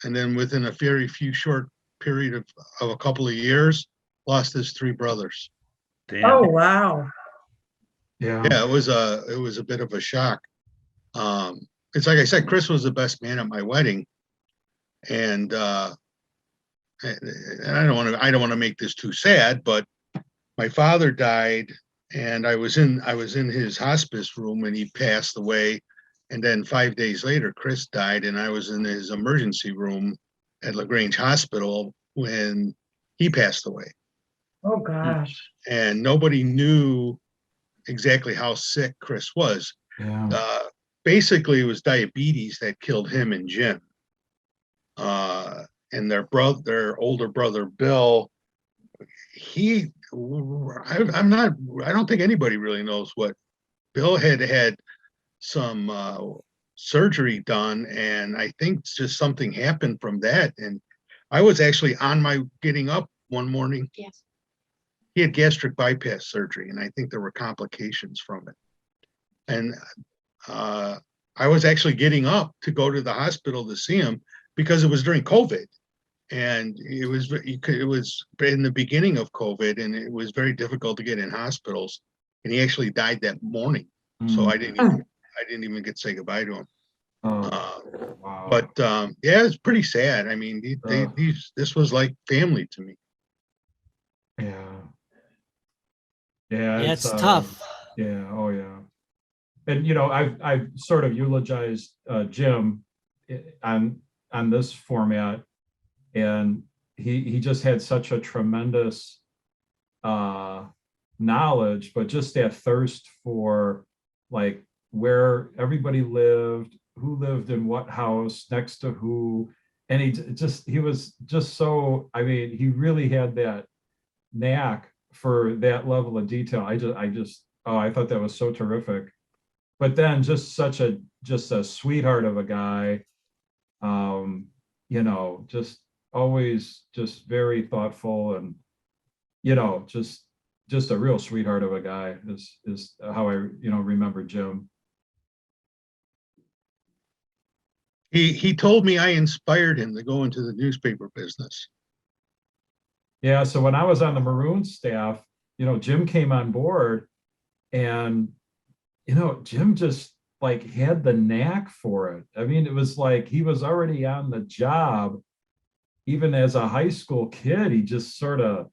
and then within a very few short period of a couple of years, lost his three brothers. Damn. Oh, wow. Yeah. Yeah, it was a bit of a shock. It's like I said, Chris was the best man at my wedding, and I don't want to make this too sad, but my father died, and I was in his hospice room, and he passed away. And then 5 days later, Chris died, and I was in his emergency room at LaGrange Hospital when he passed away. Oh, gosh. And nobody knew exactly how sick Chris was. Yeah. Basically, it was diabetes that killed him and Jim. And their older brother, Bill, I don't think anybody really knows what Bill had some surgery done, and I think just something happened from that. And I was actually on my getting up one morning. Yes. He had gastric bypass surgery, and I think there were complications from it. And I was actually getting up to go to the hospital to see him because it was during COVID, and it was in the beginning of COVID, and it was very difficult to get in hospitals. And he actually died that morning, so I didn't even get to say goodbye to him. Oh, wow. But yeah, it's pretty sad. I mean, this was like family to me. Yeah. Yeah. Yeah, it's tough. Yeah. Oh, yeah. And I've sort of eulogized Jim on this format, and he just had such a tremendous knowledge, but just that thirst for like where everybody lived, who lived in what house, next to who, and he was just so, I mean, he really had that knack for that level of detail. I thought that was so terrific. But then just a sweetheart of a guy, just always just very thoughtful, and just a real sweetheart of a guy is how I remember Jim. He told me I inspired him to go into the newspaper business. Yeah, so when I was on the Maroon staff, Jim came on board, and Jim just like had the knack for it. I mean, it was like he was already on the job. Even as a high school kid, he sort of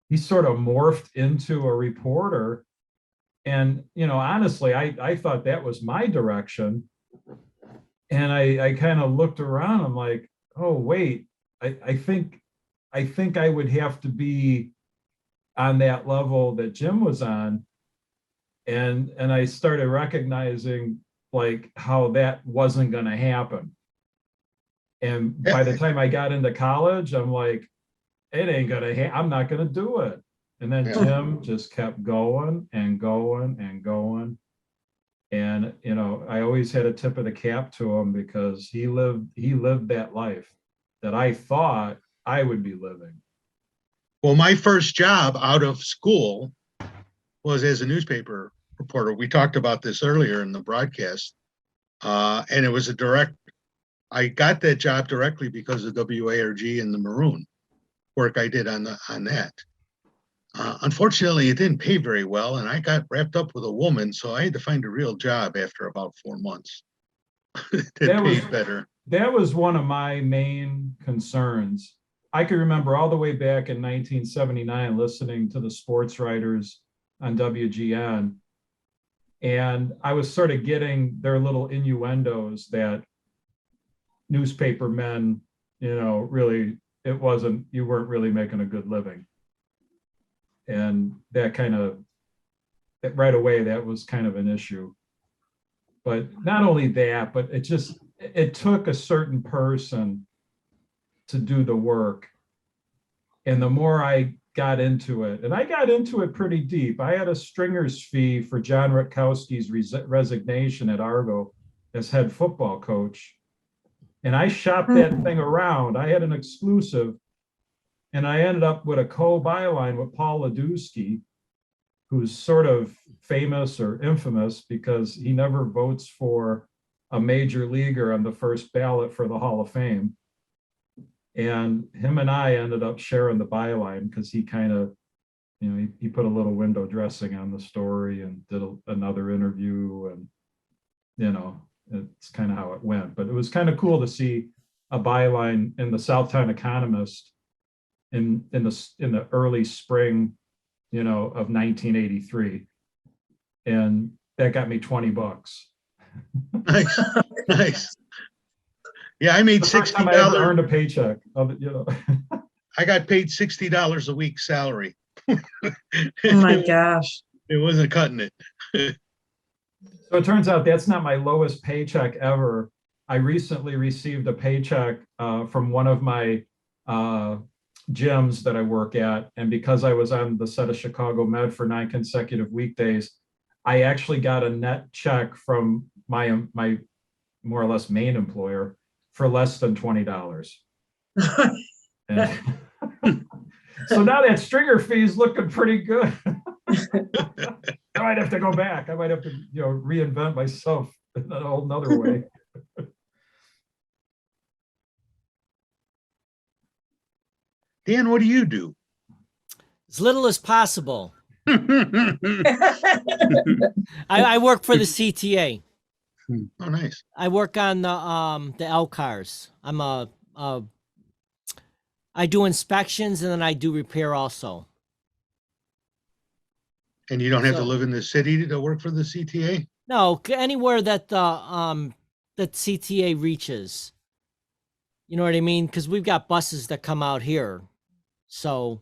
morphed into a reporter. And, honestly, I thought that was my direction. And I kind of looked around, I'm like, oh, wait, I think I would have to be on that level that Jim was on. And I started recognizing like how that wasn't going to happen. And by the time I got into college, I'm like, it ain't going to I'm not going to do it. And then Jim just kept going and going and going. And, I always had a tip of the cap to him because he lived that life that I thought I would be living. Well, my first job out of school was as a newspaper reporter. We talked about this earlier in the broadcast, and it was I got that job directly because of WARG and the Maroon work I did on that. Unfortunately, it didn't pay very well, and I got wrapped up with a woman, so I had to find a real job after about 4 months. that paid better. That was one of my main concerns. I can remember all the way back in 1979 listening to the sports writers on WGN, and I was sort of getting their little innuendos that newspaper men, really, you weren't really making a good living. And that right away, that was kind of an issue. But not only that, but it took a certain person to do the work. And the more I got into it, and I got into it pretty deep. I had a stringer's fee for John Rutkowski's resignation at Argo as head football coach. And I shopped that thing around. I had an exclusive, and I ended up with a co-byline with Paul Ladewski, who's sort of famous or infamous because he never votes for a major leaguer on the first ballot for the Hall of Fame. And him and I ended up sharing the byline because he kind of he put a little window dressing on the story and did another interview, and it's kind of how it went. But it was kind of cool to see a byline in the Southtown Economist in the early spring, of 1983, and that got me $20. Nice, nice. Yeah, I made The first time I ever $60. earned a paycheck of it, I got paid $60 a week salary. Oh my gosh. It wasn't cutting it. So it turns out that's not my lowest paycheck ever. I recently received a paycheck from one of my gyms that I work at. And because I was on the set of Chicago Med for 9 consecutive weekdays, I actually got a net check from my more or less main employer for less than $20. And so now that stringer fee is looking pretty good. I might have to go back. I might have to, reinvent myself in a whole nother way. Dan, what do you do? As little as possible. I work for the CTA. Oh, nice. I work on the L cars. I do inspections and then I do repair also. And you don't have to So- live in the city to work for the CTA? No, anywhere that that CTA reaches. You know what I mean? Because we've got buses that come out here. So,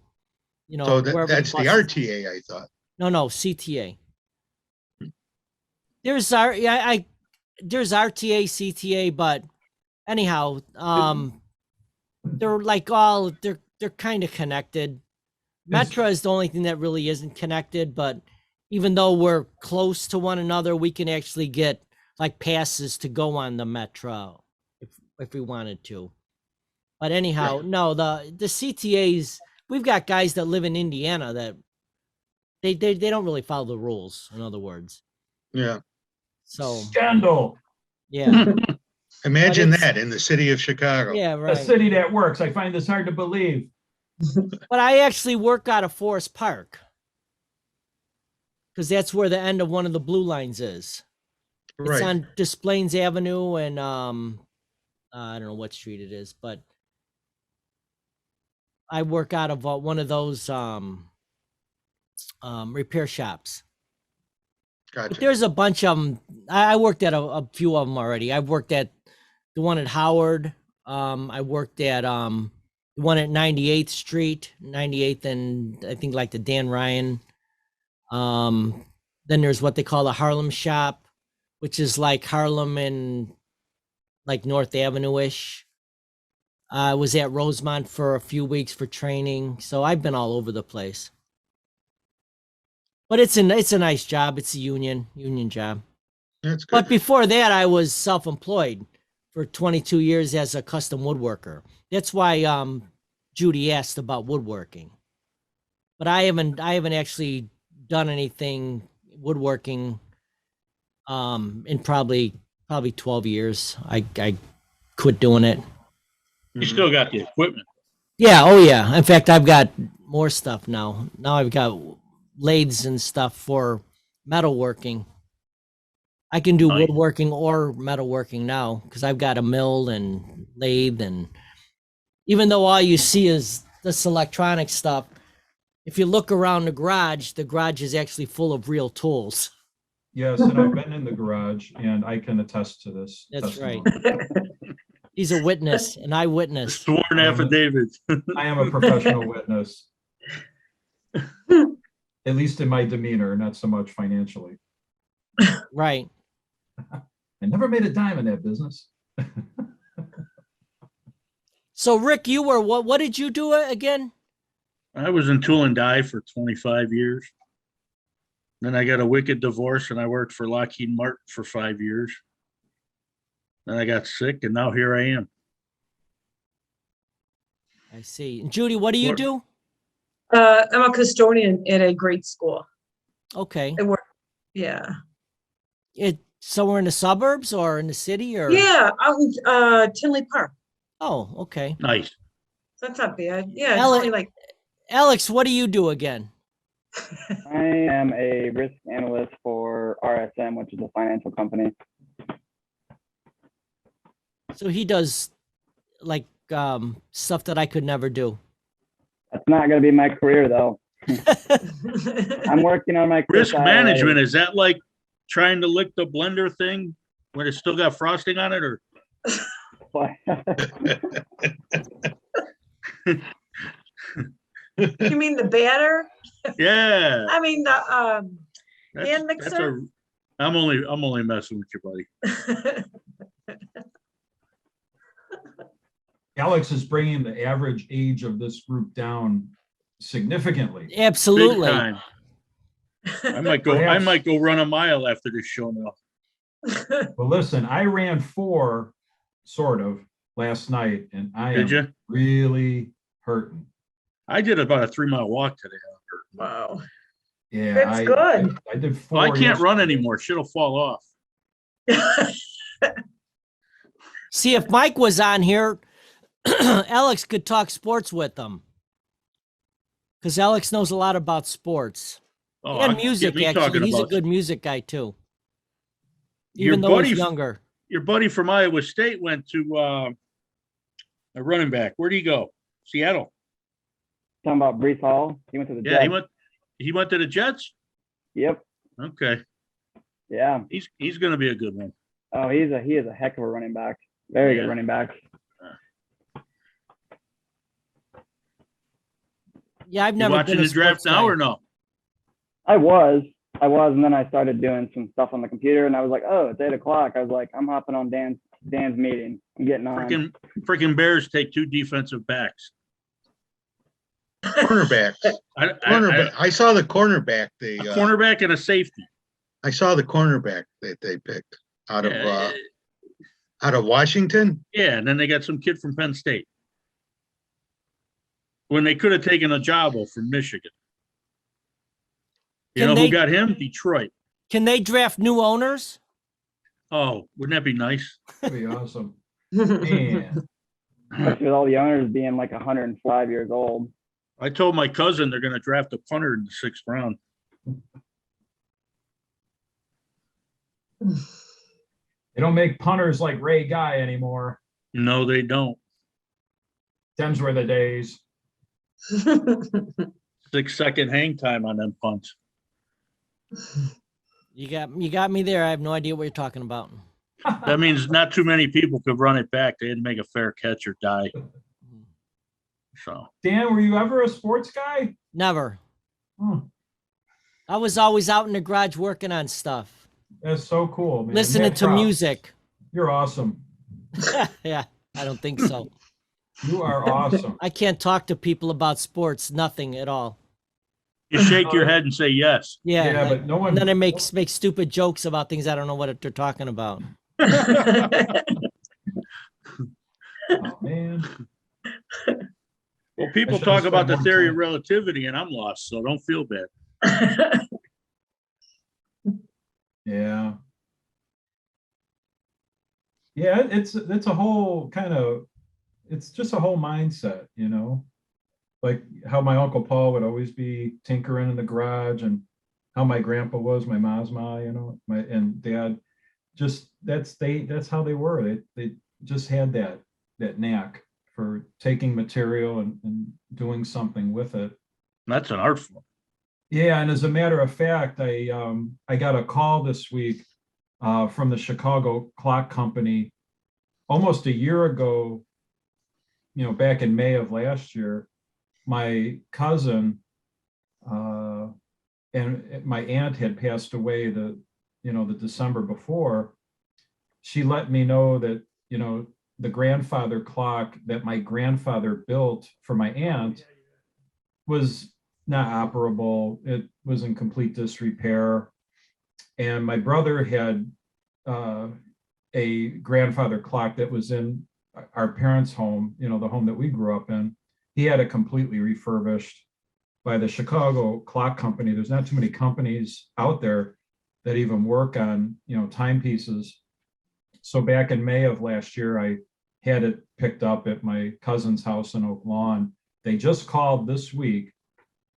So wherever that's the buses- RTA, I thought. No, CTA. There's there's RTA, CTA, but anyhow, they're like they're kind of connected. Metra is the only thing that really isn't connected, but even though we're close to one another, we can actually get like passes to go on the Metro if we wanted to. But anyhow, no, the CTAs, we've got guys that live in Indiana that they don't really follow the rules, in other words. Yeah. So Scandal. yeah. Imagine it's- that in the city of Chicago. Yeah, A right. city that works. I find this hard to believe. But I actually work out of Forest Park. Because that's where the end of one of the blue lines is. It's Right. on Des Plaines Avenue and I don't know what street it is, but I work out of one of those repair shops. But Gotcha. there's a bunch of them. I worked at a few of them already. I've worked at the one at Howard. I worked at the one at 98th Street, 98th, and I think like the Dan Ryan. Then there's what they call the Harlem shop, which is like Harlem and like North Avenue-ish. I was at Rosemont for a few weeks for training, so I've been all over the place. But it's a nice job. It's a union job. That's good. But before that, I was self-employed for 22 years as a custom woodworker. That's why Judy asked about woodworking. But I haven't actually done anything woodworking in probably 12 years. I quit doing it. You Mhm. still got the equipment. Yeah, oh yeah. In fact, I've got more stuff now. Now I've got lathes and stuff for metalworking. I can do Nice. woodworking or metalworking now because I've got a mill and lathe, and even though all you see is this electronic stuff, if you look around the garage is actually full of real tools. Yes, and I've been in the garage, and I can attest to this. That's right. testimony. He's a witness, an eyewitness. Sworn affidavit. I am a professional witness. At least in my demeanor, not so much financially. Right. I never made a dime in that business. So Rick, you were what did you do again? I was in tool and die for 25 years. Then I got a wicked divorce and I worked for Lockheed Martin for 5 years. Then I got sick and now here I am. I see. And Judy, what do you What- do? I'm a custodian at a grade school. Okay. I work, yeah. It somewhere in the suburbs or in the city or Yeah, out in Tinley Park. Oh, okay. Nice. That's not bad. Yeah, it's Ellen- only like Alex, what do you do again? I am a risk analyst for RSM, which is a financial company. So he does like stuff that I could never do. That's not going to be my career, though. I'm working on my Risk career management, is that like trying to lick the blender thing when it's still got frosting on it, or? You mean the batter? Yeah. I mean, the That's, hand that's mixer? I'm only messing with you, buddy. Alex is bringing the average age of this group down significantly. Big Absolutely. time. I might Perhaps. go run a mile after this show now. Well, listen, I ran 4 sort of last night, and I Did am you? really hurting. I did about a 3-mile walk today. Wow. Yeah, That's good. I did 4. Well, I can't run yesterday. anymore. Shit'll fall off. See, if Mike was on here, Alex could talk sports with him. Because Alex knows a lot about sports. Oh, And get music, me actually. talking He's a about good music guy, too. Your Even though buddy- he's younger. your buddy from Iowa State went to a running back. Where'd he go? Seattle. Talking about Brees Hall. He went to the Yeah, Jets. he went to the Jets. Yep. Okay, Yeah. he's gonna be a good one. Oh, he is a heck of a running back. Very Yeah. good running back. Yeah, I've You never watching been a the draft sports now guy. or no? I was, and then I started doing some stuff on the computer, and I was like, oh, it's 8:00. I was like, I'm hopping on Dan's meeting. I'm getting on. Freaking Bears take 2 defensive backs. Cornerback. I saw the cornerback. A cornerback and a safety. I saw the cornerback that they picked out Yeah, of Washington. yeah, and then they got some kid from Penn State. When they could have taken a Jabo from Michigan. You Can know they- who got him? Detroit. Can they draft new owners? Oh, wouldn't that be nice? That'd be awesome. Man. Especially with all the owners being like 105 years old. I told my cousin they're going to draft a punter in the 6th round. They don't make punters like Ray Guy anymore. No, they don't. Them's were the days. 6-second hang time on them punts. You got me there. I have no idea what you're talking about. That means not too many people could run it back. They didn't make a fair catch or die. So Dan, were you ever a sports guy? Never. Hmm, I was always out in the garage working on stuff, that's so cool, man. listening Mad to props. music. You're awesome. Yeah, I don't think so. You are awesome. I can't talk to people about sports, nothing at all. you shake your head and say yes. Yeah, Yeah, but no one. and then I make stupid jokes about things I don't know what they're talking about. Oh, man. Well, people I should've talk about spent the more theory of time. relativity, and I'm lost, so don't feel bad. Yeah. Yeah, it's a whole kind of, it's just a whole mindset, you know? Like how my Uncle Paul would always be tinkering in the garage, and how my grandpa was, my mom's ma, you know, and dad, just that's how they were. They just had that knack for taking material and doing something with it. That's an art form. Yeah, and as a matter of fact, I got a call this week from the Chicago Clock Company almost a year ago, you know, back in May of last year. My cousin and my aunt had passed away the December before. She let me know that, you know, the grandfather clock that my grandfather built for my aunt was not operable. It was in complete disrepair. And my brother had a grandfather clock that was in our parents' home, you know, the home that we grew up in. He had it completely refurbished by the Chicago Clock Company. There's not too many companies out there that even work on, you know, timepieces. So back in May of last year, I had it picked up at my cousin's house in Oak Lawn. They just called this week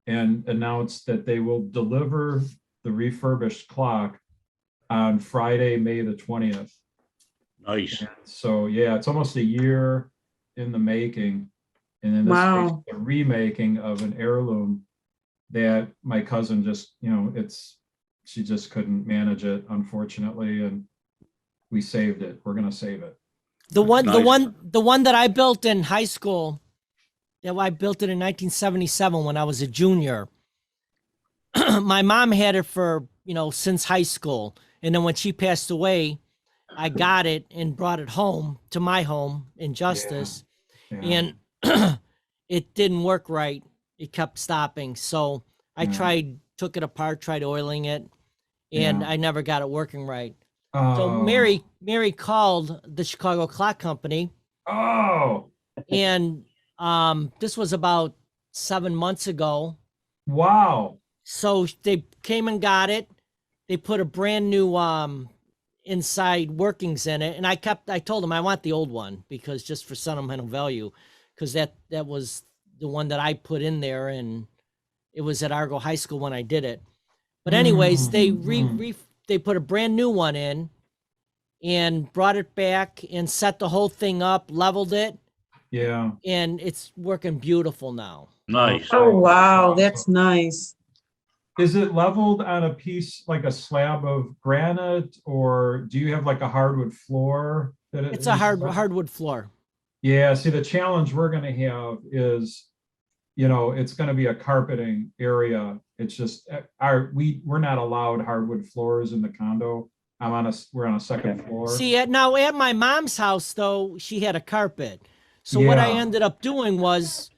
and announced that they will deliver the refurbished clock on Friday, May the 20th. Nice. And so, yeah, it's almost a year in the making. And in this case, Wow. a remaking of an heirloom that my cousin just, she just couldn't manage it, unfortunately. And we saved it. We're going to save it. The Nice. one that I built in high school, I built it in 1977 when I was a junior. My mom had it for, since high school. And then when she passed away, I got it and brought it home to my home in Justice. Yeah. And it didn't work right. It kept stopping. So I Yeah. took it apart, tried oiling it, and Yeah. I never got it working right. So Oh. Mary called the Chicago Clock Company, Oh, and this was about 7 months ago. wow. So they came and got it. They put a brand new inside workings in it, and I told them I want the old one because just for sentimental value, because that was the one that I put in there, and it was at Argo High School when I did it. But anyways, they they put a brand new one in and brought it back and set the whole thing up, leveled it, Yeah. and it's working beautiful now. Nice. Oh, wow, Awesome. that's nice. Is it leveled on a piece, like a slab of granite, or do you have like a hardwood floor? It's a hardwood floor. Yeah, see, the challenge we're gonna have is, it's gonna be a carpeting area. It's just, we're not allowed hardwood floors in the condo. We're on a second floor. See, now at my mom's house, though, she had a carpet. So what I Yeah. ended up doing was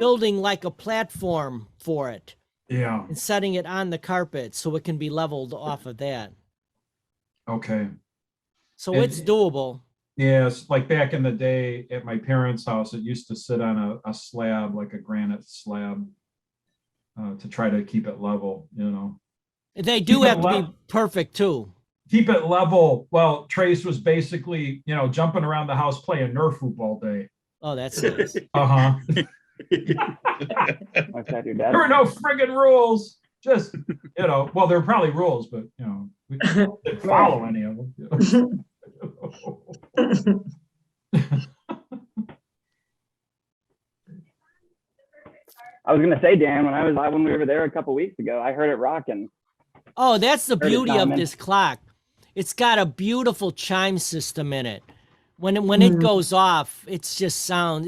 building like a platform for it Yeah, and setting it on the carpet so it can be leveled off of that. okay. So And- it's doable. Yes, like back in the day at my parents' house, it used to sit on a slab, like a granite slab, to try to keep it level, They do Keep it have to be perfect too. Keep it level. Well, Trace was basically, jumping around the house playing Nerf hoop all day. Oh, that's nice. Uh-huh. Like that, your dad. There were no friggin' rules. Just, well, there were probably rules, but, we didn't follow any of them. I was gonna say, Dan, when we were there a couple weeks ago, I heard it rocking. Oh, that's the Heard it, beauty of Simon. this clock. It's got a beautiful chime system in it. When it goes off, it's just sound.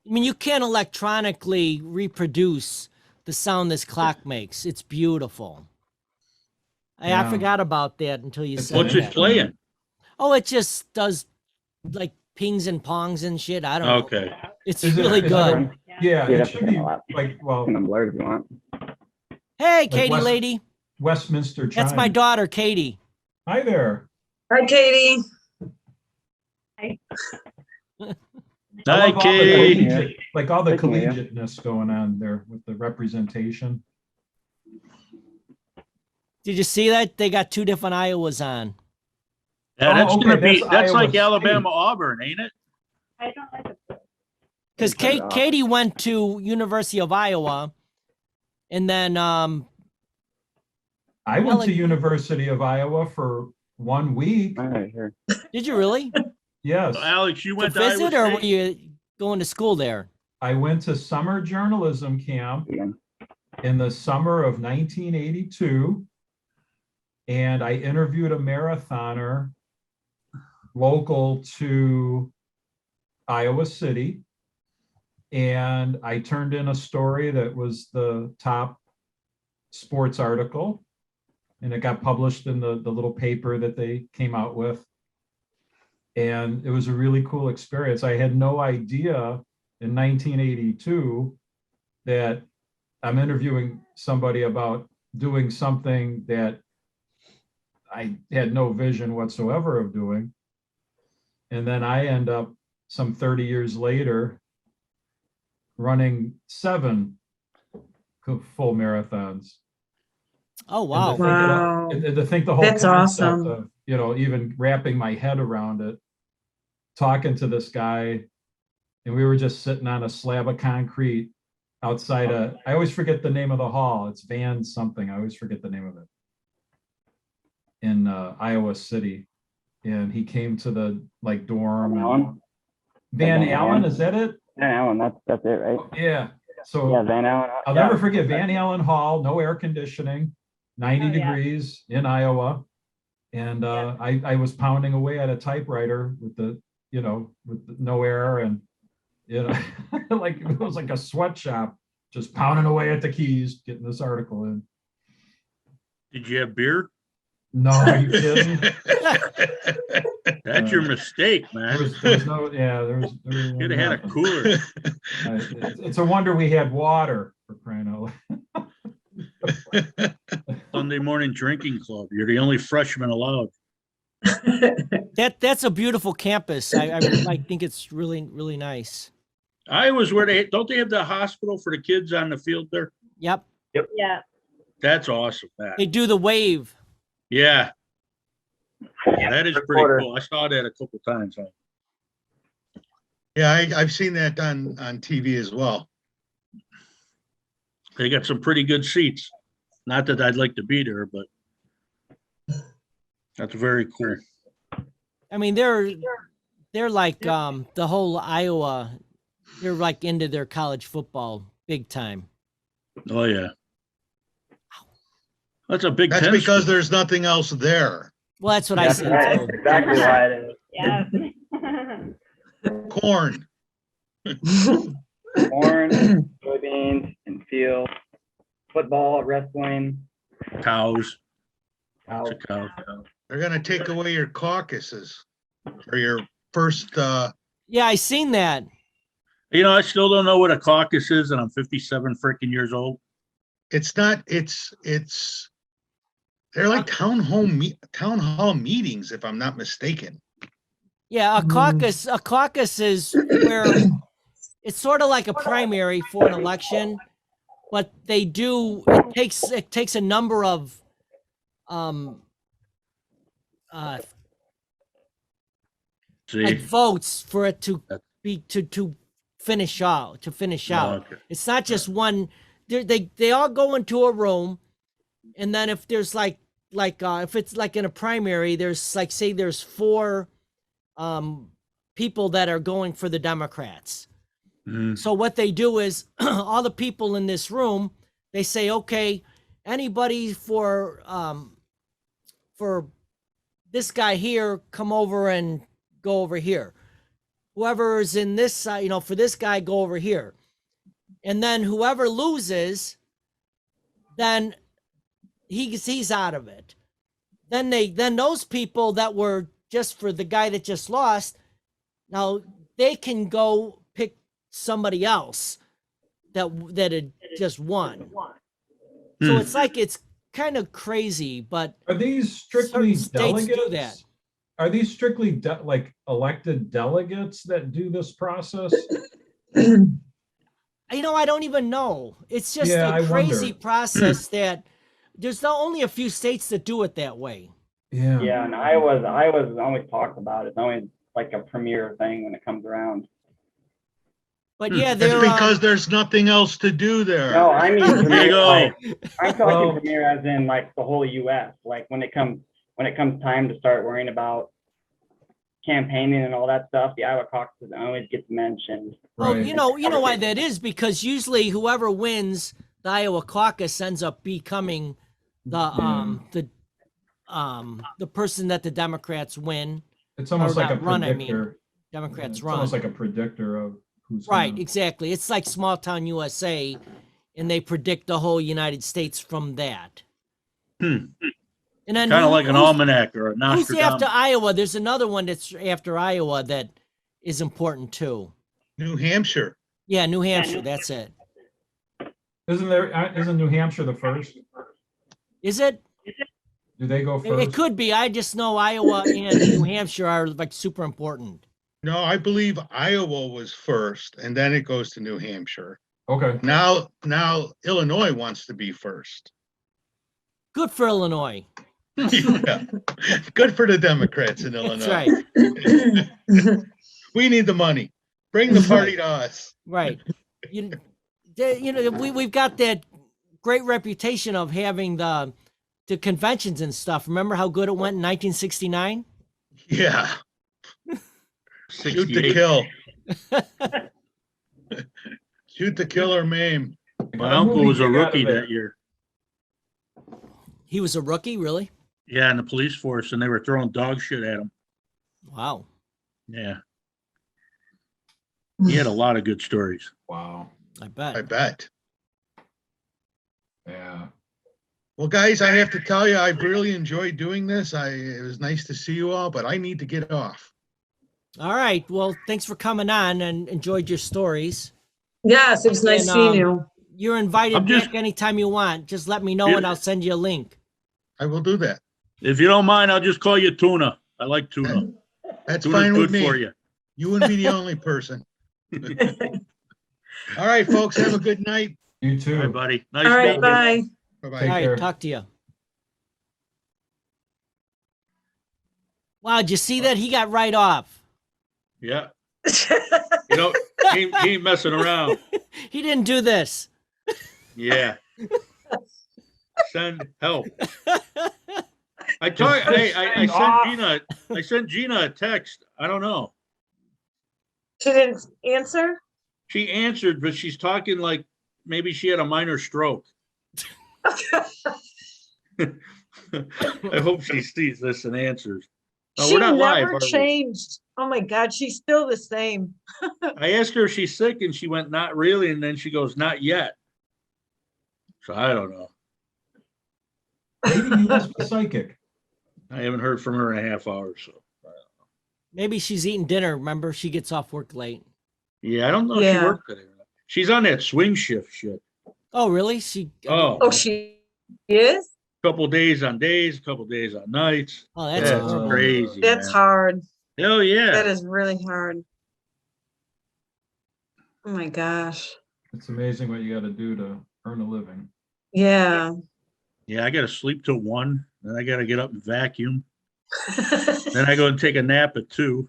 You can't electronically reproduce the sound this clock makes. It's beautiful. I Yeah. forgot about that until you said What's it that. playing? Oh, it just does like pings and pongs and shit. I don't know. Okay. It's Is it- really is it- good. Yeah, You'd it have to should turn be the light- like, well, Turn them blurred if you want. Hey, Katie, West- lady. Westminster chime. That's my daughter, Katie. Hi there. Hi, Katie. I Hi, love all the Katie. collegiate- Like all the Thank you. collegiateness going on there with the representation. Did you see that? They got 2 different Iowas on. Yeah, that's okay, gonna be, that's that's Iowa like State. Alabama Auburn, ain't it? Because Turn it off. Katie went to University of Iowa, and then I went to like- University of Iowa for 1 week. All right, here. did you really Yes, So, Alex, you to went to visit, Iowa or were State? you going to school there? I went to summer journalism camp Again. in the summer of 1982. And I interviewed a marathoner local to Iowa City. And I turned in a story that was the top sports article. And it got published in the little paper that they came out with. And it was a really cool experience. I had no idea in 1982 that I'm interviewing somebody about doing something that I had no vision whatsoever of doing. And then I end up some 30 years later running 7 full marathons. Oh, And wow. to think it up- Wow. and to think the whole That's concept awesome. of, even wrapping my head around it, talking to this guy, and we were just sitting on a slab of concrete outside. I always forget the name of the hall. It's Van something. I always forget the name of it. In Iowa City, and he came to the like dorm. Van Allen, is that it? Van Allen, that's it, right? Yeah. So Yeah, Van Allen. I'll never forget Van Allen Hall, no air conditioning, 90 Oh, yeah. degrees in Iowa. And I was pounding away at a typewriter with no air, and like it was like a sweatshop, just pounding away at the keys, getting this article in. Did you have beer? No, are you kidding? That's your mistake, man. There was no, yeah, there was You'd have had a nothing. cooler. It's a wonder we had water, for crying out loud. Sunday morning drinking club. You're the only freshman allowed. That's a beautiful campus. I think it's really, really nice. Iowa's where don't they have the hospital for the kids on the field there? Yep. Yeah. That's awesome. They do the wave. Yeah. Yeah, that is pretty cool. I saw that a couple times. Yeah, I've seen that on TV as well. They got some pretty good seats. Not that I'd like to be there, but that's very cool. I mean, they're like the whole Iowa. They're like into their college football big time. Oh yeah. That's a big. That's Penn because school. there's nothing else there. Well, that's what I That's said. right. Too. Exactly why it is. Yeah. Corn. Corn, soybeans, and field, football, wrestling. Cows. Cow. It's a cow. They're gonna take away your caucuses or your first. Yeah, I seen that. You know, I still don't know what a caucus is, and I'm 57 freaking years old. It's not. It's. They're like town hall meetings, if I'm not mistaken. Yeah, a caucus is where it's sort of like a primary for an election, but it takes a number of See, like votes for it to be to finish out. okay. It's not just one. They all go into a room, and then if there's like if it's like in a primary, there's like say there's 4 people that are going for the Democrats. Mhm. So what they do is all the people in this room, they say, okay, anybody for this guy here, come over and go over here. Whoever is in this side, for this guy, go over here. And then whoever loses, then he's out of it. Then those people that were just for the guy that just lost, now they can go pick somebody else that had just won. So it's like it's kind of crazy, but Are these strictly certain states do delegates? that. Are these strictly like elected delegates that do this process? I don't even know. It's just Yeah, a I crazy wonder. process that there's not only a few states that do it that way. Yeah. Yeah, and Iowa's always talked about it. It's always like a premier thing when it comes around. But yeah, That's they're because there's nothing else to do there. No, I mean There you premier, go. like, I'm talking Well- premier as in like the whole U.S. Like when it comes time to start worrying about campaigning and all that stuff, the Iowa caucus always gets mentioned. well, Right. you know why that is, because usually whoever wins the Iowa caucus ends up becoming the person that the Democrats win. It's almost Or like a not run, I mean. predictor. Democrats It's run. almost like a predictor of who's Right, gonna- exactly. It's like Small Town USA, and they predict the whole United States from that. Hmm. And then Kind of like an who's- almanac or a Who's after Nostradamus. Iowa? There's another one that's after Iowa that is important too. New Hampshire. Yeah, New Hampshire. That's it. Isn't New Hampshire the first? Is it? Do they go It first? could be. I just know Iowa and New Hampshire are like super important. No, I believe Iowa was first, and then it goes to New Hampshire. Okay. Now Illinois wants to be first. Good for Illinois. Yeah. Good for the Democrats in That's Illinois. right. We need the money. Bring the party to us. Right. we've got that great reputation of having the conventions and stuff. Remember how good it went in 1969? Yeah, shoot to 68. kill. Shoot to kill or maim. My uncle was a rookie that year. He was a rookie, really? Yeah, in the police force, and they were throwing dog shit at him. Wow. Yeah. He had a lot of good stories. Wow. I bet. I bet. Yeah. Well, guys, I have to tell you, I've really enjoyed doing this. It was nice to see you all, but I need to get off. All right. Well, thanks for coming on and enjoyed your stories. Yes, it was nice And, seeing you. You're invited I'm just- back anytime you want. Just let me know Yeah. and I'll send you a link. I will do that. If you don't mind, I'll just call you Tuna. I like tuna. That's Tuna's fine with good for me. you. You wouldn't be the only person. All right, folks, have a good night. You All right, too. buddy. Nice All right, meeting you. bye. Bye-bye. Take All right. care. Talk to you. Wow. Did you see that? He got right off. Yeah. You know, he ain't messing around. He didn't do this. Yeah. Send help. I sent Gina a text. I don't know. She didn't answer? She answered, but she's talking like maybe she had a minor stroke. I hope she sees this and answers. No, She we're not live, never are we? changed. Oh my God, she's still the same. I asked her if she's sick and she went, not really. And then she goes, not yet. So I don't know. Maybe you must be psychic. I haven't heard from her in a half hour. So Maybe she's eating dinner. Remember, she gets off work late. yeah, I don't know if she Yeah. worked today. or not. She's on that swing shift shit. Oh, really? She. Oh, Oh, she is? couple days on days, couple days on nights. Oh, that's That's horrible. crazy. That's man. hard. Hell yeah. That is really hard. Oh my gosh. It's amazing what you got to do to earn a living. Yeah. Yeah, I got to sleep till 1. Then I got to get up and vacuum. Then I go and take a nap at 2.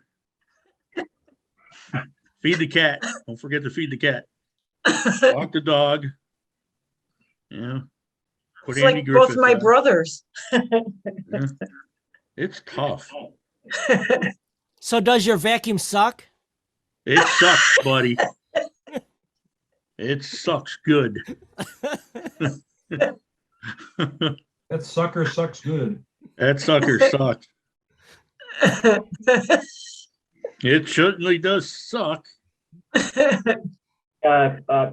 Feed the cat. Don't forget to feed the cat. Walk the dog. Yeah. Put It's like both my on. brothers. Yeah. It's tough. So, does your vacuum suck? It sucks, buddy. It sucks good. That sucker sucks good. That sucker sucks. It certainly does suck.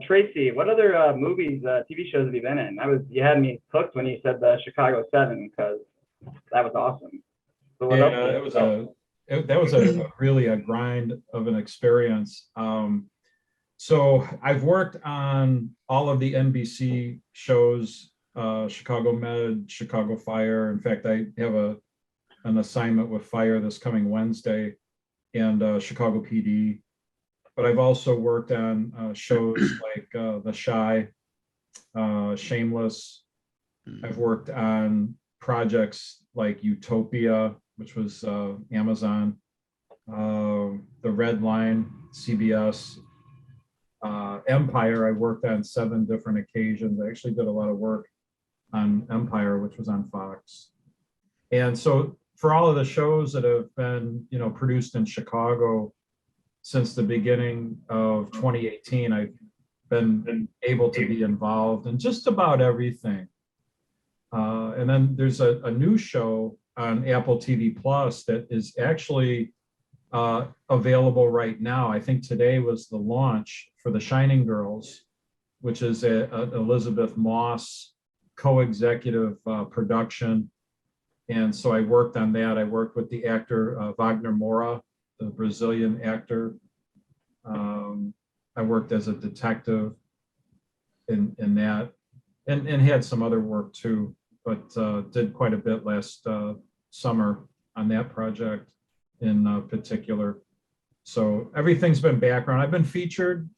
Tracy, what other movies, TV shows have you been in? You had me hooked when you said the Chicago 7 because that was awesome. So what else? That was a really a grind of an experience. So I've worked on all of the NBC shows, Chicago Med, Chicago Fire. In fact, I have an assignment with Fire this coming Wednesday, and Chicago PD. But I've also worked on shows like The Shy, Shameless. I've worked on projects like Utopia, which was Amazon, The Red Line, CBS, Empire. I worked on 7 different occasions. I actually did a lot of work on Empire, which was on Fox. And so for all of the shows that have been, produced in Chicago since the beginning of 2018, I've been able to be involved in just about everything. And then there's a new show on Apple TV Plus that is actually available right now. I think today was the launch for The Shining Girls, which is a Elizabeth Moss co-executive production. And so I worked on that. I worked with the actor Wagner Moura, the Brazilian actor. I worked as a detective in that, and had some other work too, but did quite a bit last summer on that project in particular. So everything's been background. I've been featured,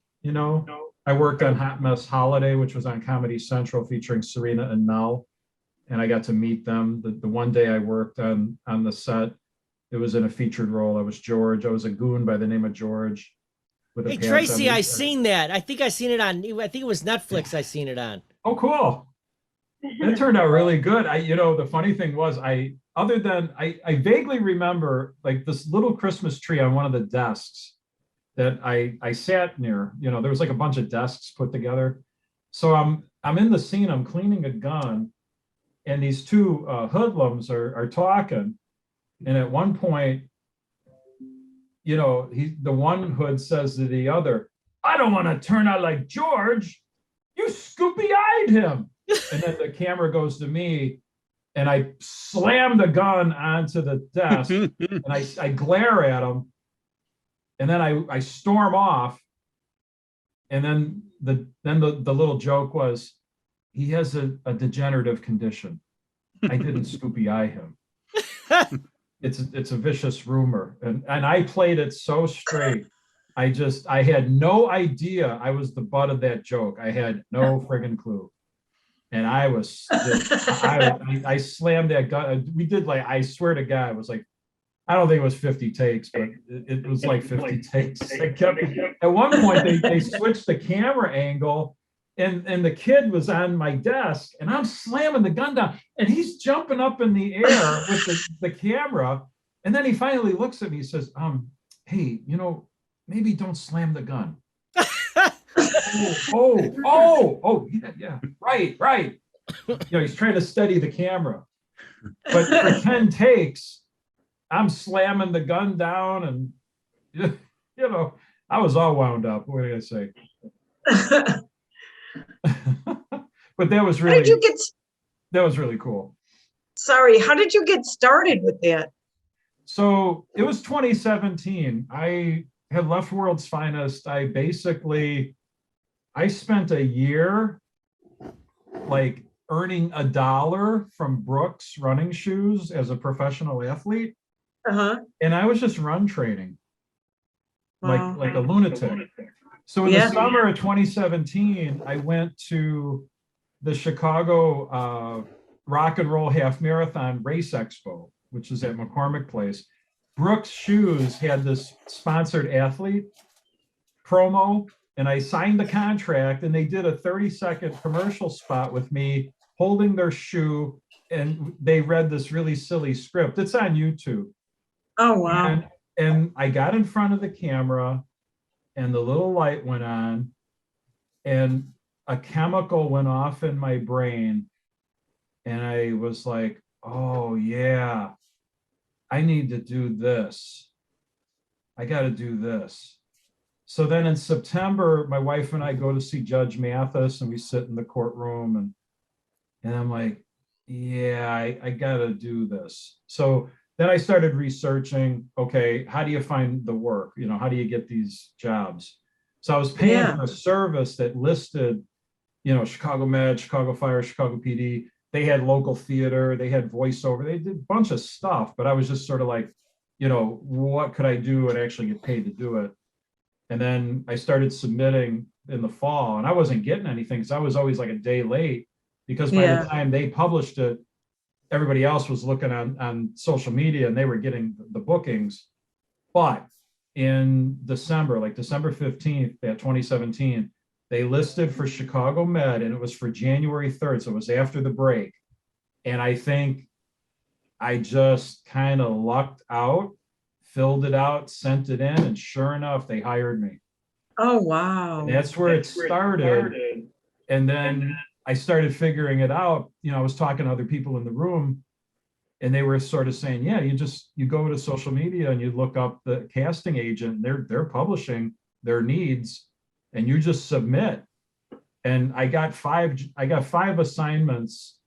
I worked on Hot Mess Holiday, which was on Comedy Central featuring Serena and Mel. And I got to meet them. The one day I worked on the set, it was in a featured role. I was George. I was a goon by the name of George. with a Hey patch on Tracy, the- I seen that. I think I seen it on. I think it was Netflix. I seen it on. Oh, cool. It turned out really good. The funny thing was, I vaguely remember like this little Christmas tree on one of the desks that I sat near. There was like a bunch of desks put together. So I'm in the scene, I'm cleaning a gun, and these two hoodlums are talking. And at one point, the one hood says to the other, "I don't want to turn out like George. You Scoopy-eyed him." And then the camera goes to me, and I slam the gun onto the desk, and I glare at him, and then I storm off. And then the little joke was, he has a degenerative condition. I didn't Scoopy-eye him. It's a vicious rumor, and I played it so straight. I had no idea I was the butt of that joke. I had no friggin' clue. And I slammed that gun. We did like, I swear to God, it was like, I don't think it was 50 takes, but it was like 50 takes. At one point, they switched the camera angle, and the kid was on my desk, and I'm slamming the gun down, and he's jumping up in the air with the camera. And then he finally looks at me, he says, "Hey, maybe don't slam the gun." Yeah, right. He's trying to steady the camera. But for 10 takes, I'm slamming the gun down, and I was all wound up. What did I say? But that was really cool. Sorry, how did you get started with that? So it was 2017. I had left World's Finest. I spent a year like earning $1 from Brooks running shoes as a professional athlete. And I was just run training like a lunatic. So in the summer of 2017, I went to the Chicago Rock and Roll Half Marathon Race Expo, which is at McCormick Place. Brooks Shoes had this sponsored athlete promo, and I signed the contract, and they did a 30-second commercial spot with me holding their shoe, and they read this really silly script. It's on YouTube. Oh, wow. And I got in front of the camera, and the little light went on, and a chemical went off in my brain, and I was like, oh yeah, I need to do this. I got to do this. So then in September, my wife and I go to see Judge Mathis, and we sit in the courtroom, and I'm like, yeah, I got to do this. So then I started researching, okay, how do you find the work? How do you get these jobs? So I was paying for a service that listed, Chicago Med, Chicago Fire, Chicago PD. They had local theater, they had voiceover, they did a bunch of stuff, but I was just sort of like, what could I do and actually get paid to do it? And then I started submitting in the fall, and I wasn't getting anything because I was always like a day late, because by the time they published it, everybody else was looking on social media and they were getting the bookings. But in December, like December 15th, 2017, they listed for Chicago Med, and it was for January 3rd. So it was after the break. And I think I just kind of lucked out, filled it out, sent it in, and sure enough, they hired me. Oh, wow. And that's where it started. And then I started figuring it out. I was talking to other people in the room, and they were sort of saying, yeah, you go to social media and you look up the casting agent, they're publishing their needs, and you just submit. And I got five assignments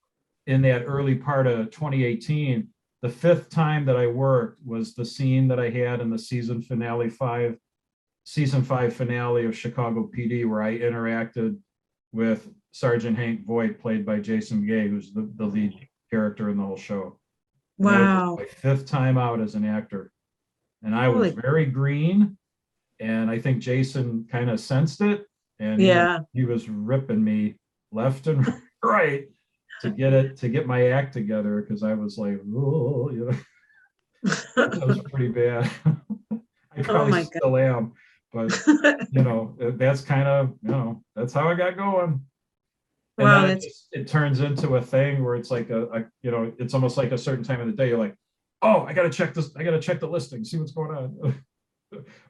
in that early part of 2018. The fifth time that I worked was the scene that I had in the season 5 finale of Chicago PD, where I interacted with Sergeant Hank Voight, played by Jason Gay, who's the lead character in the whole show. And wow. my fifth time out as an actor. And I was very green. And I think Jason kind of sensed it. And he was ripping me left and right to get my act together, because I was like, oh, that was pretty bad. I probably still am. but that's kind of, that's how I got going. And Wow, then it turns into a thing where it's like it's almost like a certain time of the day. You're like, oh, I got to check this. I got to check the listing, see what's going on.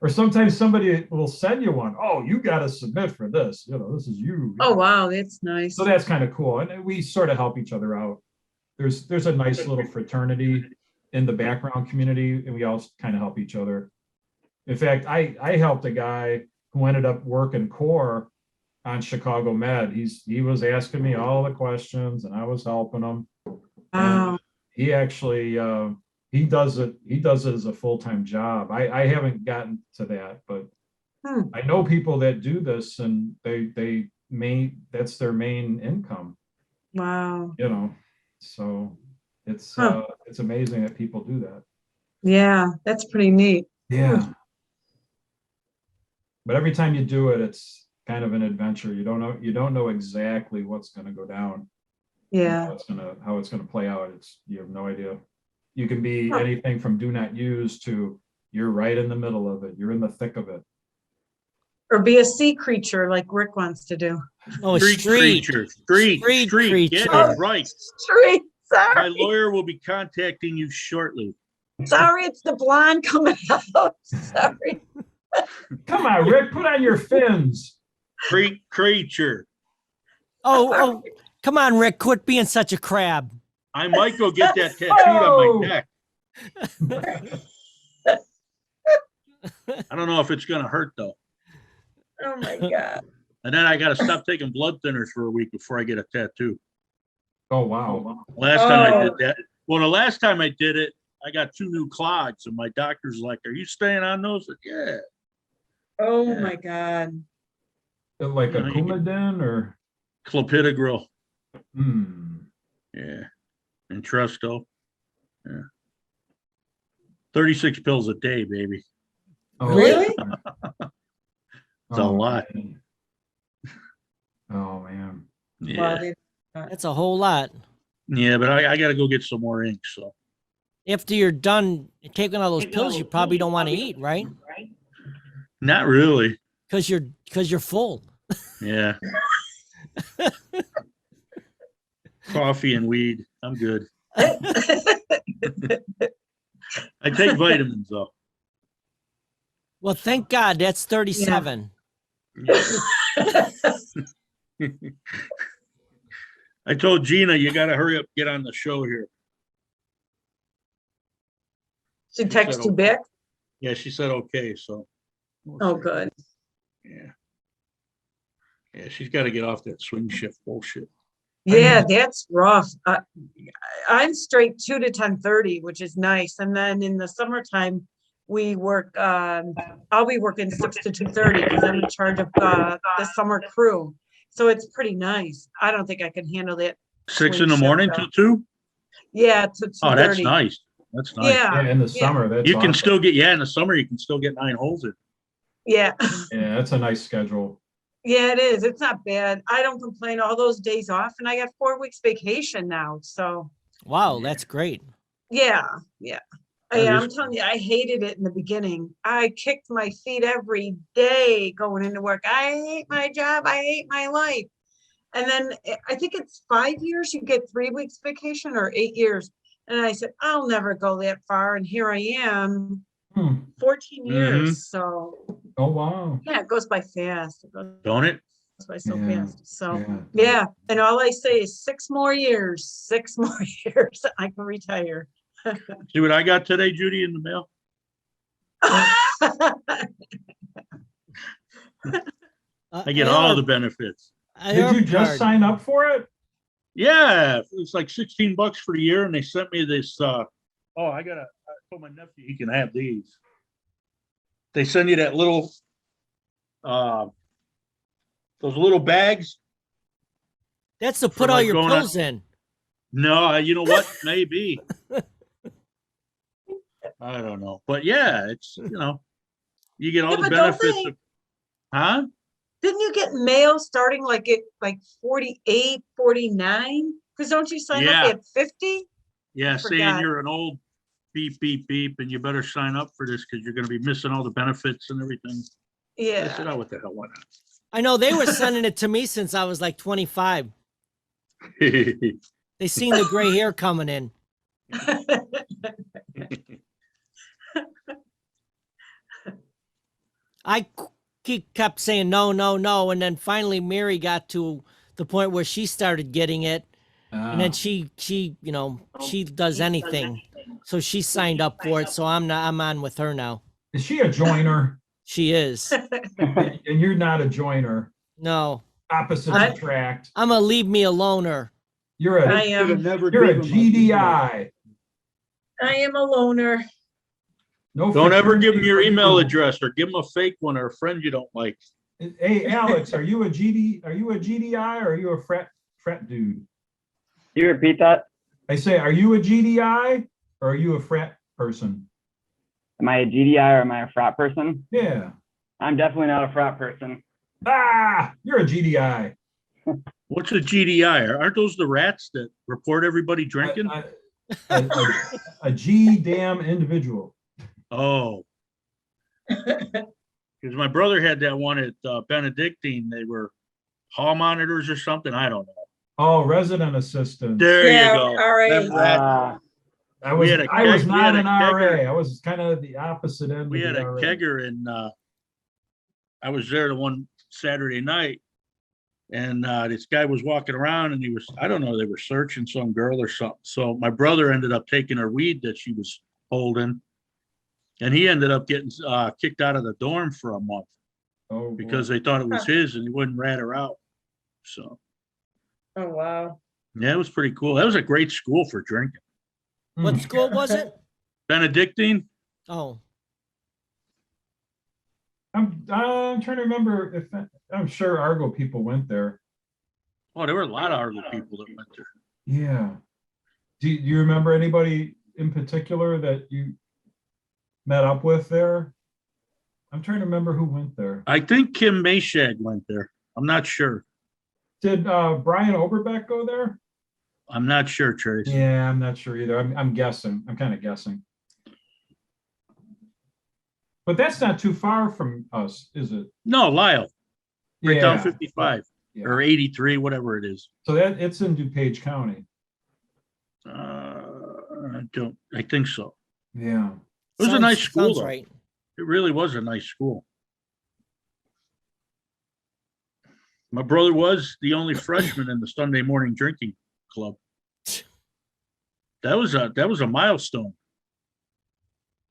Or sometimes somebody will send you one. Oh, you got to submit for this. This is you. Oh, wow, that's nice. So that's kind of cool. And we sort of help each other out. There's a nice little fraternity in the background community, and we all kind of help each other. In fact, I helped a guy who ended up working core on Chicago Med. He was asking me all the questions, and I was helping him. Wow. And he actually he does it as a full-time job. I haven't gotten to that, but I know people that do this, and that's their main income. Wow. So it's amazing that people do that. Yeah, that's pretty neat. Yeah. But every time you do it, it's kind of an adventure. You don't know exactly what's going to go down. Yeah. How it's going to play out. You have no idea. You can be anything from do not use to you're right in the middle of it. You're in the thick of it. Or be a sea creature like Rick wants to do. Oh, Street creature. Street creature. Get it right. Street. My Sorry. lawyer will be contacting you shortly. Sorry, it's the blonde coming out. Sorry. Come on, Rick, put on your fins. Street creature. Oh, come on, Rick, quit being such a crab. I might go get that tattooed on my neck. I don't know if it's gonna hurt though. Oh my God. And then I gotta stop taking blood thinners for a week before I get a tattoo. Oh wow. Last time I did that. Well, the last time I did it, I got 2 new clogs, and my doctor's like, "Are you staying on those?" I said, yeah. Oh my God. Like a Coumadin or Clopidogrel. Yeah. And Trusto. Yeah. 36 pills a day, baby. Oh, Really? It's a lot. Man. Oh man. Yeah. Wow, That's a whole lot. Yeah, but I got to go get some more ink. So After you're done taking all those pills, you probably don't want to eat, right? not really. Because you're full. Yeah. Coffee and weed. I'm good. I take vitamins though. Well, thank God that's 37. I told Gina, you got to hurry up, get on the show here. She texted you back? Yeah, she said okay. So. Oh, good. Yeah. Yeah, she's got to get off that swing shift bullshit. Yeah, that's rough. I'm straight 2 to 10:30, which is nice. And then in the summertime, we work. I'll be working 6 to 2:30 because I'm in charge of the summer crew. So it's pretty nice. I don't think I can handle that. 6 in the morning to 2? Yeah, to 2:30. Oh, that's nice. That's nice. Yeah. In the summer, that's You can awesome. still get, in the summer, you can still get 9 holes in. Yeah. Yeah, that's a nice schedule. Yeah, it is. It's not bad. I don't complain all those days off, and I got 4 weeks vacation now. So Wow, that's great. yeah. That I'm is telling you, I hated it in the beginning. I kicked my feet every day going into work. I hate my job. I hate my life. And then I think it's 5 years, you get 3 weeks vacation, or 8 years. And I said, I'll never go that far. And here I am, 14 years. So Oh wow. yeah, it goes by fast. It goes Don't it? by so Yeah. fast. So Yeah. yeah. And all I say is 6 more years, 6 more years, I can retire. See what I got today, Judy, in the mail? I get all the benefits. Did you just sign up for it? Yeah, it's like $16 for the year, and they sent me this. I told my nephew he can have these. They send you that little, those little bags. That's to For put all like your going pills in. No, you know what? Maybe. I don't know, but yeah, it's you get all Yeah, the but don't benefits. they- Huh? Didn't you get mail starting like 48, 49? Because don't you sign Yeah. up at 50? Yeah, I saying forgot. you're an old beep, beep, beep, and you better sign up for this because you're going to be missing all the benefits and everything. I said, Yeah. oh, what the hell, why I know they were sending it to me since I was like 25. not? They seen the gray hair coming in. Kept saying no, no, no, and then finally Mary got to the point where she started getting it, and then she she does anything, so she signed up for it. So I'm on with her now. Is she a joiner? She is. And you're not a joiner. No, Opposites I'm- attract. I'm a leave me aloner. You're a I am. you're a GDI. I am a loner. No. Don't ever give them fraternity your for email you. address or give them a fake one or a friend you don't like. Hey, Alex, are you a GDI or are you a frat dude? You repeat that? I say, are you a GDI or are you a frat person? Am I a GDI or am I a frat person? Yeah. I'm definitely not a frat person. Ah, you're a GDI. What's a GDI? Aren't those the rats that report everybody drinking? A G damn individual. Oh. Because my brother had that one at Benedictine. They were hall monitors or something. I don't know. Oh, resident assistant. There Yeah, you go. RA. Them rat- I we was had a I was keg- we not had a an kegger. RA. I was kind of the opposite end. we of had the a RA. kegger and I was there the one Saturday night. And this guy was walking around and I don't know, they were searching some girl or something. So my brother ended up taking her weed that she was holding. And he ended up getting kicked out of the dorm for a month Oh, boy. because they thought it was his and he wouldn't rat her out. So, Oh, wow. yeah, it was pretty cool. That was a great school for drinking. What school was it? Benedictine? Oh, I'm trying to remember if I'm sure Argo people went there. Oh, there were a lot of Argo people that went there. Yeah. Do you remember anybody in particular that you met up with there? I'm trying to remember who went there. I think Kim Mayshag went there. I'm not sure. Did Brian Oberbeck go there? I'm not sure, Trace. Yeah, I'm not sure either. I'm guessing. I'm kind of guessing. But that's not too far from us, is it? No, Lyle, right down Yeah. 55 Yeah. or 83, whatever it is. So that it's in DuPage County. I think so. Yeah. It was a nice school, sounds though. right. It really was a nice school. My brother was the only freshman in the Sunday morning drinking club. That was a milestone.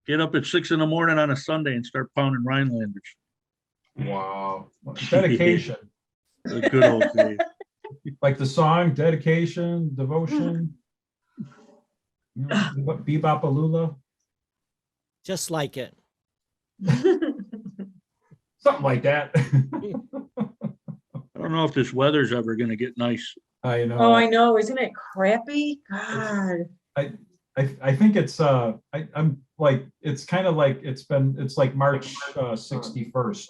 Get up at 6 a.m. on a Sunday and start pounding Rhinelanders. Wow. Dedication. The good old days. Like the song, dedication, devotion. You know, Bebop-a-lula. Just like it. Something like that. I don't know if this weather's ever going to get nice. I know. Oh, I know. Isn't it crappy? God. I think it's I'm like it's kind of like it's like March 61st.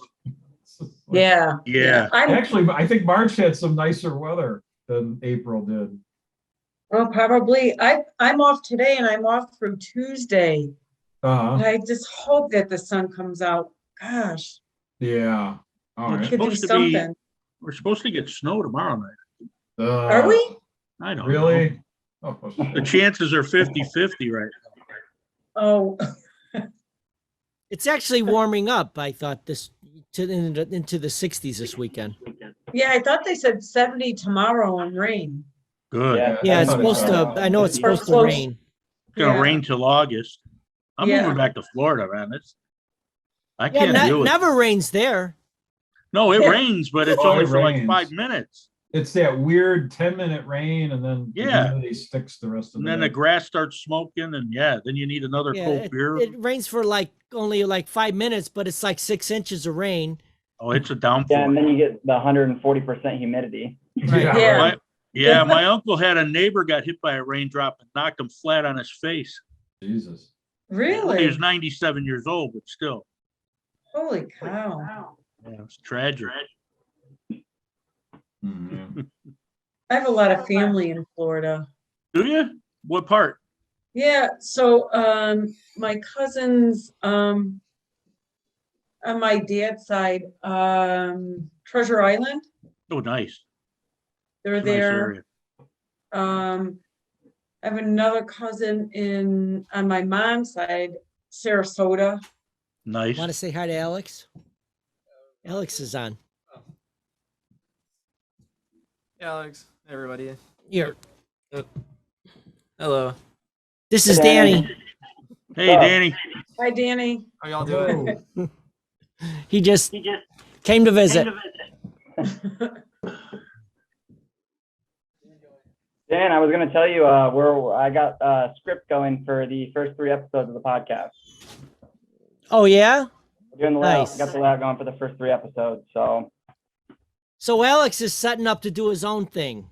Yeah. Yeah. Actually, I think March had some nicer weather than April did. Well, probably. I'm off today and I'm off through Tuesday. And I just hope that the sun comes out. Gosh, Yeah. All It's right. could do supposed to be- something. We're supposed to get snow tomorrow night. Are we? I don't know. Really? Oh, The chances are 50-50 right now. Oh, It's actually warming up. I thought into the 60s this weekend. yeah. I thought they said 70 tomorrow and rain. Good. Yeah, it's I thought it supposed was, to. I know it's Or supposed to close. rain. It's gonna Yeah. rain till August. I'm Yeah. moving back to Florida, man. I Yeah, can't deal with it. never rains there. No, it Yeah. rains, but it's Oh, only it for like rains. 5 minutes. It's that weird 10-minute rain and then the Yeah. humidity sticks the rest of And the then day. the grass starts smoking, and then you need another Yeah, cold beer. it rains for only 5 minutes, but it's like 6 inches of rain. Oh, it's a downpour. Yeah, and then you get the 140% humidity. Right. Yeah. Yeah, my uncle had a neighbor got hit by a raindrop and knocked him flat on his face. Jesus. He Really? was 97 years old, but still, Holy cow. yeah, it's tragic. Mhm. I have a lot of family in Florida. Do you? What part? Yeah, so my cousins, on my dad's side, Treasure Island. Oh, nice. They're Nice there. area. I have another cousin on my mom's side, Sarasota. Nice. Want to say hi to Alex? Alex is on. Hey, Alex, everybody. Here. Hello. This is Hey, Danny. Hey, Danny. Hi, Danny. How y'all doing? Whoa. He just came to visit. Dan, I was going to tell you where I got a script going for the first 3 episodes of the podcast. Oh, yeah? We're doing the Nice. layout, got the layout going for the first 3 episodes. So Alex is setting up to do his own thing.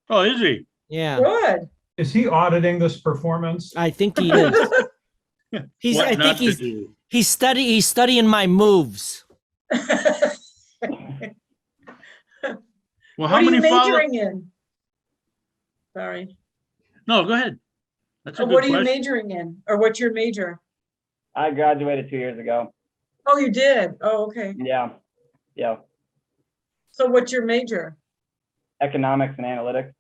Oh, is he? Yeah, Good. Is he auditing this performance? I think he is. He's. What I not think to do? he's studying my moves. Well, What how are you many follow? majoring in? Sorry. No, go ahead. That's a Or good what are you question. majoring in? Or what's your major? I graduated 2 years ago. Oh, you did? Oh, okay. Yeah. Yeah. So what's your major? Economics and analytics.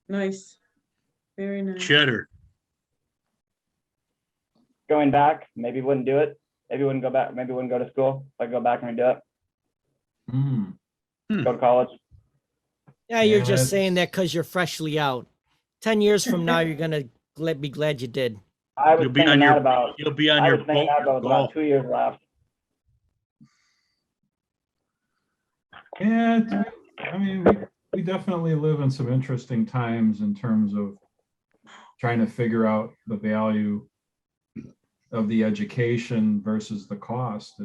Nice. Very nice. Cheddar. Going back, maybe wouldn't do it. Maybe wouldn't go back. Maybe wouldn't go to school. If I go back and do it, Hmm. go to college. Yeah, you're Yeah, just that's- saying that because you're freshly out. 10 years from now, you're gonna be glad you did. I was You'll be on thinking your- that about. You'll be on I your was thinking boat. that about golf. 2 years left. Yeah, I mean, we definitely live in some interesting times in terms of trying to figure out the value of the education versus the cost.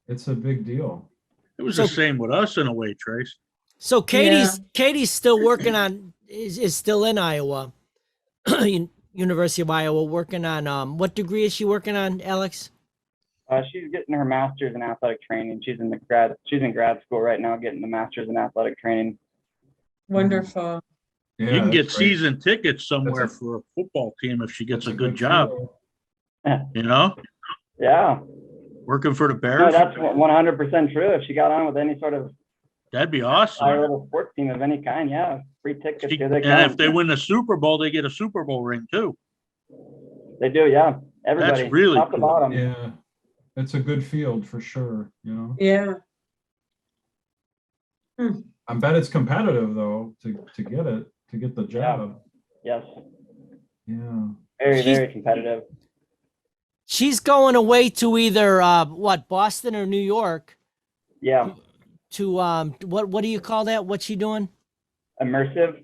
It's a big deal. It was So- the same with us in a way, Trace. So Katie's still working on is still in Iowa, University of Iowa, working on what degree is she working on, Alex? She's getting her master's in athletic training. She's in grad school right now, getting the master's in athletic training. Wonderful. Yeah, You can get that's great. season tickets somewhere That's for a football team if she gets That's a good job. deal. You know, Yeah, working for the no, Bears. that's 100% true. If she got on with any sort of That'd be high awesome. level sports team of any kind, yeah, free tickets. She- Here they and come. if they win the Super Bowl, they get a Super Bowl ring too. They do, yeah. Everybody, really top to cool. bottom. Yeah, it's a good field for sure, you know. Yeah. I bet it's competitive though to get the job. Yes, Yeah. very, She's- very competitive. She's going away to either Boston or New York Yeah, to what do you call that? What's she doing? immersive.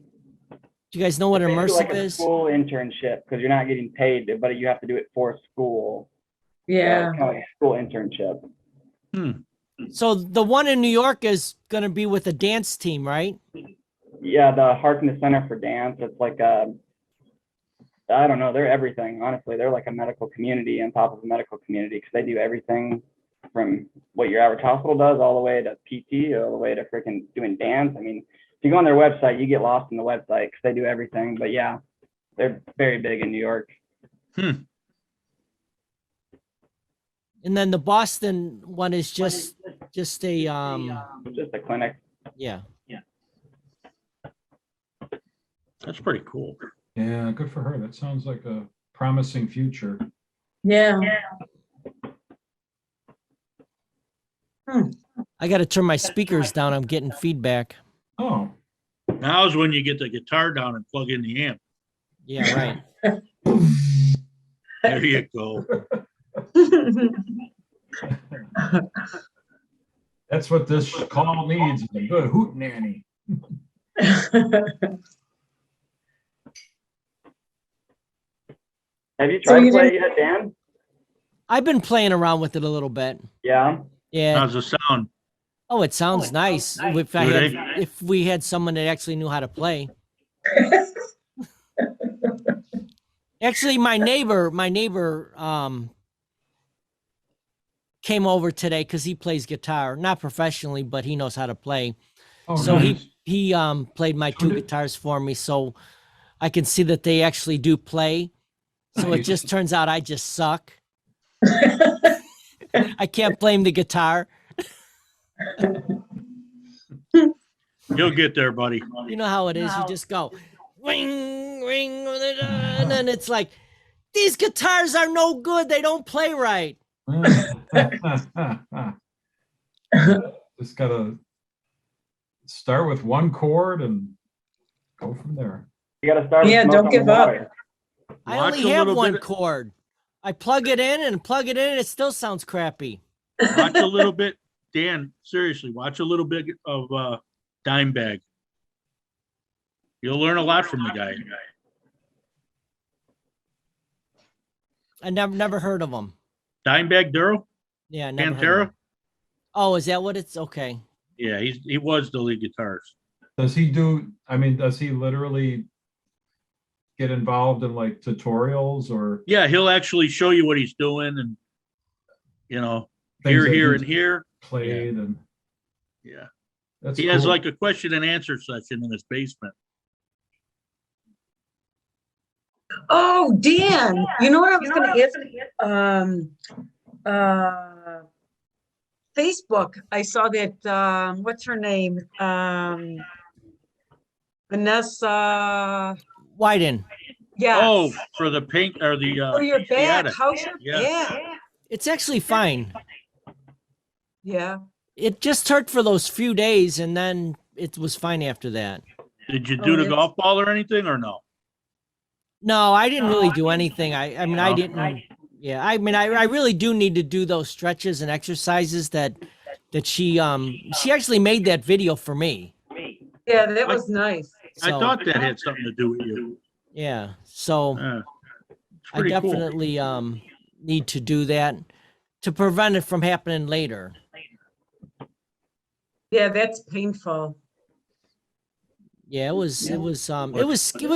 Do you guys know what It's basically immersive like a is? school internship because you're not getting paid, but you have to do it for school. Yeah. Kind of like a school internship. So the one in New York is going to be with a dance team, right? Yeah, the Harkness Center for Dance. It's like I don't know. They're everything. Honestly, they're like a medical community on top of a medical community because they do everything from what your average hospital does all the way to PT, all the way to freaking doing dance. I mean, if you go on their website, you get lost in the website because they do everything. But yeah, they're very big in New York. And then the Boston one is just a It's just a clinic. yeah. That's pretty cool. Yeah, good for her. That sounds like a promising future. Yeah. I got to turn my speakers down. I'm getting feedback. Oh, Now's when you get the guitar down and plug in the amp. Yeah, right. There you go. that's what this call needs, is a good hoot nanny. Have you So tried you to play it yet, Dan? I've been playing around with it a little bit. Yeah. Yeah. How's the sound? Oh, it sounds nice. If we had someone that actually knew how to play. Actually, my neighbor came over today because he plays guitar, not professionally, but he knows how to play. Oh, So nice. he played my 2 guitars for me, so I can see that they actually do play. So it Nice. just turns out I just suck. I can't blame the guitar. You'll get there, buddy. You know how it is. You just go ring, ring, and then it's like, these guitars are no good. They don't play right. Just gotta start with one chord and go from there. You gotta start with Yeah, Smoke don't on give the up. Water. I Watch only a have little one bit- chord. I plug it in and it still sounds crappy. Watch a little bit, Dan. Seriously, watch a little bit of Dimebag. You'll learn a lot from the guy. I never heard of them. Dimebag Darrell, Yeah, never heard of Pantera. 'em. Oh, is that what it's? Okay. Yeah, he was the lead guitarist. Does he literally get involved in like tutorials or Yeah, he'll actually show you what he's doing, and things here, that here, he's and here. played? And Yeah, that's he has cool. like a question and answer session in his basement. Oh, Dan, you know what I was gonna ask? Facebook, I saw that, what's her name? Vanessa, Wyden. yeah. Oh, for the pink or the For your back, sciatic. how's your Yeah. back? It's actually fine. Yeah, It just hurt for those few days, and then it was fine after that. Did you do the yes. golf ball or anything, or no? No, I didn't really do anything. I mean, I No. didn't. Yeah, I mean, I really do need to do those stretches and exercises that she actually made that video for me. yeah, that was nice. I So, thought that had something to do with you. yeah. So It's I pretty cool. definitely need to do that to prevent it from happening later. Yeah, that's painful. Yeah, it was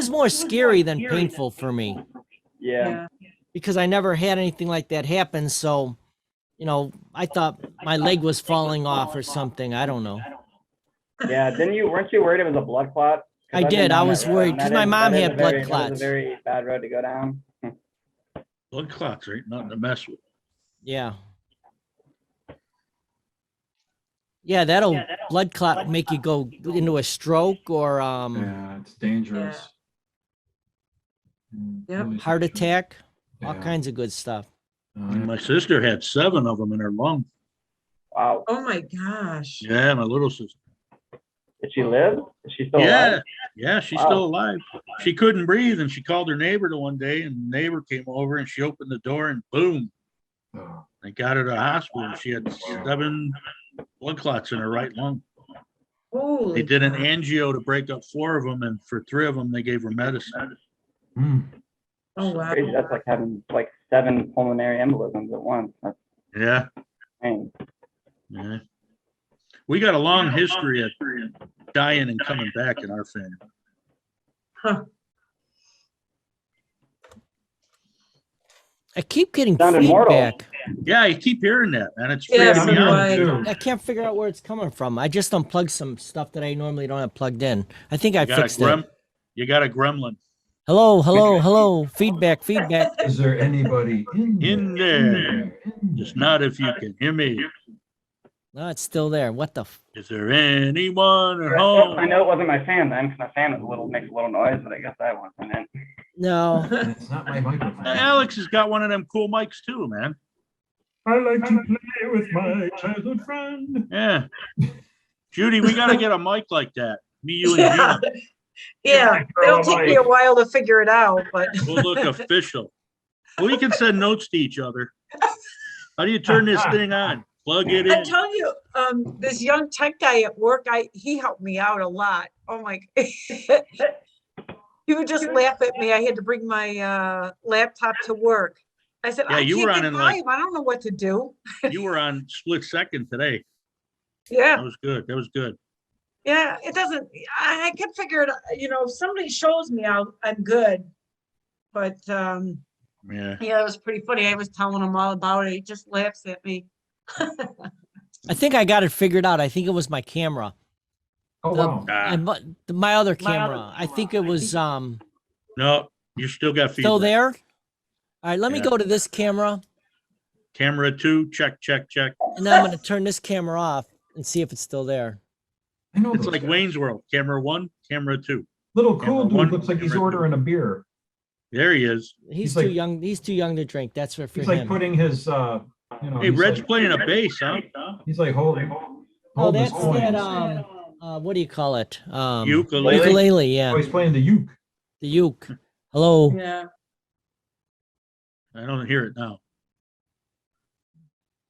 more scary than painful for me Yeah. because I never had anything like that happen. So, I thought my leg was falling off or something. I don't know. Yeah. Weren't you worried it was a blood clot? 'Cause I I've been did. I down was that road, worried and 'cause that my is- mom that is had a blood very- clots. That is a very bad road to go down. Blood clots ain't nothing to mess with. Yeah. Yeah, that'll blood clot make you go into a stroke or Yeah, it's dangerous. Yep. Really heart dangerous. attack, all Yeah. kinds of good stuff. My sister had 7 of them in her lung. Wow. Oh my gosh. Yeah, my little sister. Did she live? Is she still Yeah, alive? yeah, she's Wow. still alive. She couldn't breathe, and she called her neighbor to one day, and the neighbor came over, and she opened the door, and boom, Oh, they got her to the hospital. She had 7 blood clots in her right lung. Holy. They did an cow. angio to break up 4 of them, and for 3 of them, they gave her medicine. mm. Oh, wow. Crazy. That's like having like 7 pulmonary embolisms at once. That's Yeah, insane. yeah. We got a long history of dying and coming back in our family. Huh. I keep getting Sounded mortal. feedback. Yeah, I keep hearing that, man. It's Yeah, freaking so me do out. I. Too. I can't figure out where it's coming from. I just unplugged some stuff that I normally don't have plugged in. I think I You got a fixed it. You got a gremlin Hello. Feedback. Is there anybody in there. Just not if you can hear me. No, it's still there. What the? Is there anyone at I home? know it wasn't my fan then, because my fan makes a little noise, but I guess that wasn't it. No. It's not my microphone. Alex has got one of them cool mics too, man. I like to play with my childhood friend. Yeah. Judy, we got to get a mic like that. Me, you, and Yeah. Gina. Yeah, it'll take me a while to figure it out, but We'll look official. We can send notes to each other. How do you turn this thing on? Plug it I'm in. telling you, this young tech guy at work, he helped me out a lot. Oh my. He would just laugh at me. I had to bring my laptop to work. I said, Yeah, I you can't were on get in like- Volume. I don't know what to do. You were on split second today. Yeah, That was good. That was good. yeah, it doesn't, I can figure it out. If somebody shows me, I'm good. But, Yeah. yeah, it was pretty funny. I was telling him all about it. He just laughs at me. I think I got it figured out. I think it was my camera. Oh, wow. I mu- my other camera. I think it was No, you still got feedback. still there. All right, let me Yeah. go to this camera. Camera 2, check, check, check. And now I'm going to turn this camera off and see if it's still there. I know It's those like guys. Wayne's World. Camera 1, camera 2. Little cool Camera one, dude looks like he's camera two. ordering a beer. There he is. He's He's too like- young. He's too young to drink. That's for He's like him. putting his, Hey, Red's playing a bass, huh? he's like holding Oh, his that's that. coins. What do you call it? Ukulele. Ukulele. Yeah, Oh, he's playing the uke. the uke. Hello. Yeah. I don't hear it now.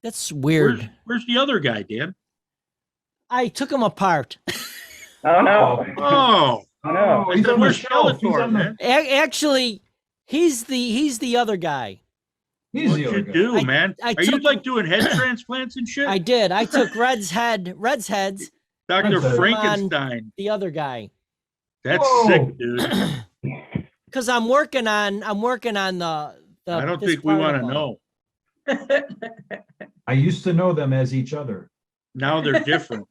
That's weird. Where's the other guy, Dan? I took him apart. Oh no. Oh, Oh no. He's on the where's shelf. He's Skeletor, on the, man? Actually, he's the other guy. he's What'd the other you guy. do, I- man? I Are you took- like doing head transplants and shit? I did. I took Red's heads. Dr. Red's head. Frankenstein. The other guy. That's Whoa. sick, dude. Because I'm working on the. I don't this think we want to part of him. know. I used to know them as each other. Now they're different.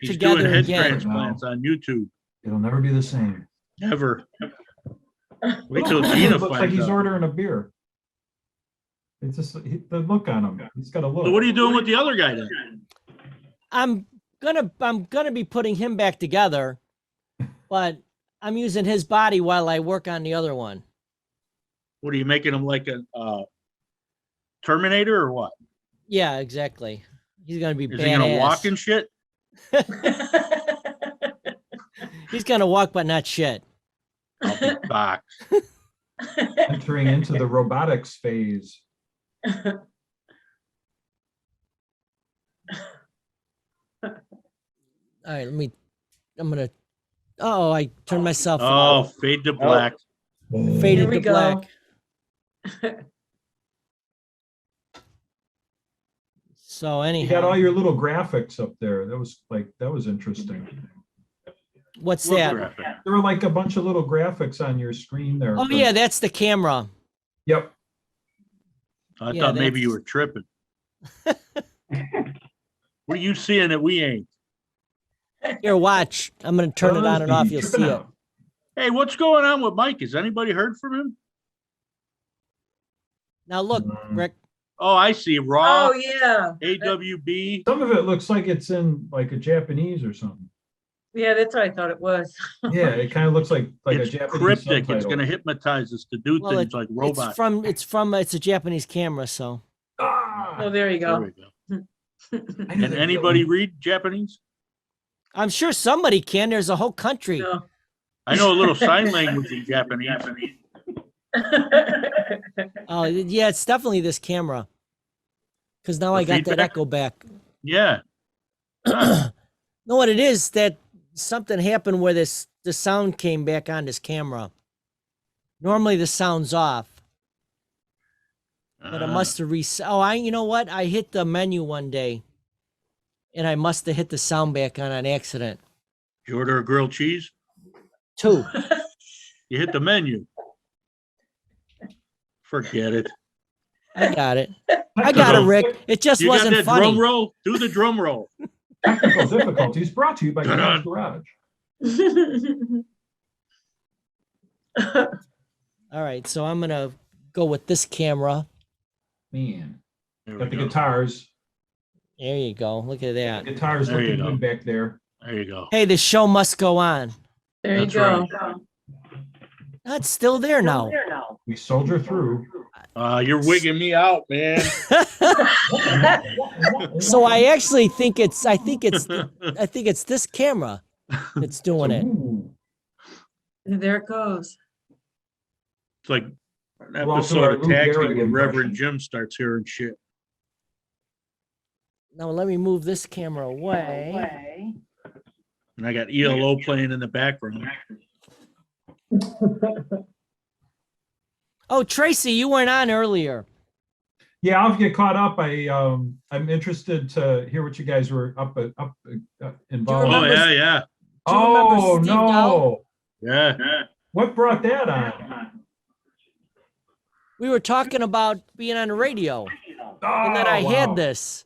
He's Together doing head again. transplants on YouTube. It'll never be the same. Never. Wait till He Gina looks like finds he's out. ordering a beer. It's just the look on him. He's got a look. So what are you doing with the other guy then? I'm gonna be putting him back together, but I'm using his body while I work on the other one. What are you making him like a Terminator or what? Yeah, exactly. He's gonna be Is badass. he gonna walk and shit? He's gonna walk, but not shit. I'll be back. Entering into the robotics phase. All right, I'm gonna. Oh, I turned myself Oh, off. fade to black. Faded Here we to go. black. So You got all anyhow, your little graphics up there. That was interesting. what's What that? graphic? There were like a bunch of little graphics on your screen there. Oh yeah, that's the camera. Yep. I Yeah, thought maybe you that's- were tripping. What are you seeing that we ain't? Here, watch. I'm gonna turn it on and off. You'll see it. Hey, what's going on with Mike? Has anybody heard from him? Now look, Mm. Rick. Oh, I see. Raw, Oh, yeah. AWB. Some of it looks like it's in like a Japanese or something. Yeah, that's what I thought it was. Yeah, it kind of looks like a It's Japanese cryptic. It's subtitle. going to hypnotize us to do Well, things like robots. It's a Japanese camera, so Ah, Oh, there you There go. we go. I knew Can that'd be anybody a- read Japanese? I'm sure somebody can. There's a whole country. No. I know a little sign language in Japanese. Oh yeah, it's definitely this camera. Because now The I got that feedback? echo back. Yeah. Know what it is? That something happened where the sound came back on this camera. Normally the sound's off, but it must have reset. Oh, you know what? I hit the menu one day, and I must have hit the sound back on accident. You order a grilled cheese? 2. You hit the menu. Forget it. I got it. I got it, Rick. It just You got wasn't that funny. drum roll? Do the drum roll. Technical difficulties brought to you by Dun-dun. Games Garage. All right, so I'm gonna go with this camera. Man, There we got the go. guitars. There you go. Look at that. Guitars There you looking go. good back there. There you go. Hey, the show must go on. There you That's go. That's still there now. We soldier through. You're wigging me out, man. So I actually think it's this camera that's doing it. Ooh. There it goes. It's like an Well, to our episode of Lou Taxi Gehrig where Reverend impression. Jim starts hearing shit. Now let me move this camera away. And I got ELO playing in the background. Oh, Tracy, you weren't on earlier. Yeah, I'll get caught up. I'm interested to hear what you guys were involved. Oh, remember- yeah, yeah. Do you remember Oh Stevedahl? no! Yeah. What brought that on? We were talking about being on the radio, and then Oh, I wow. had this.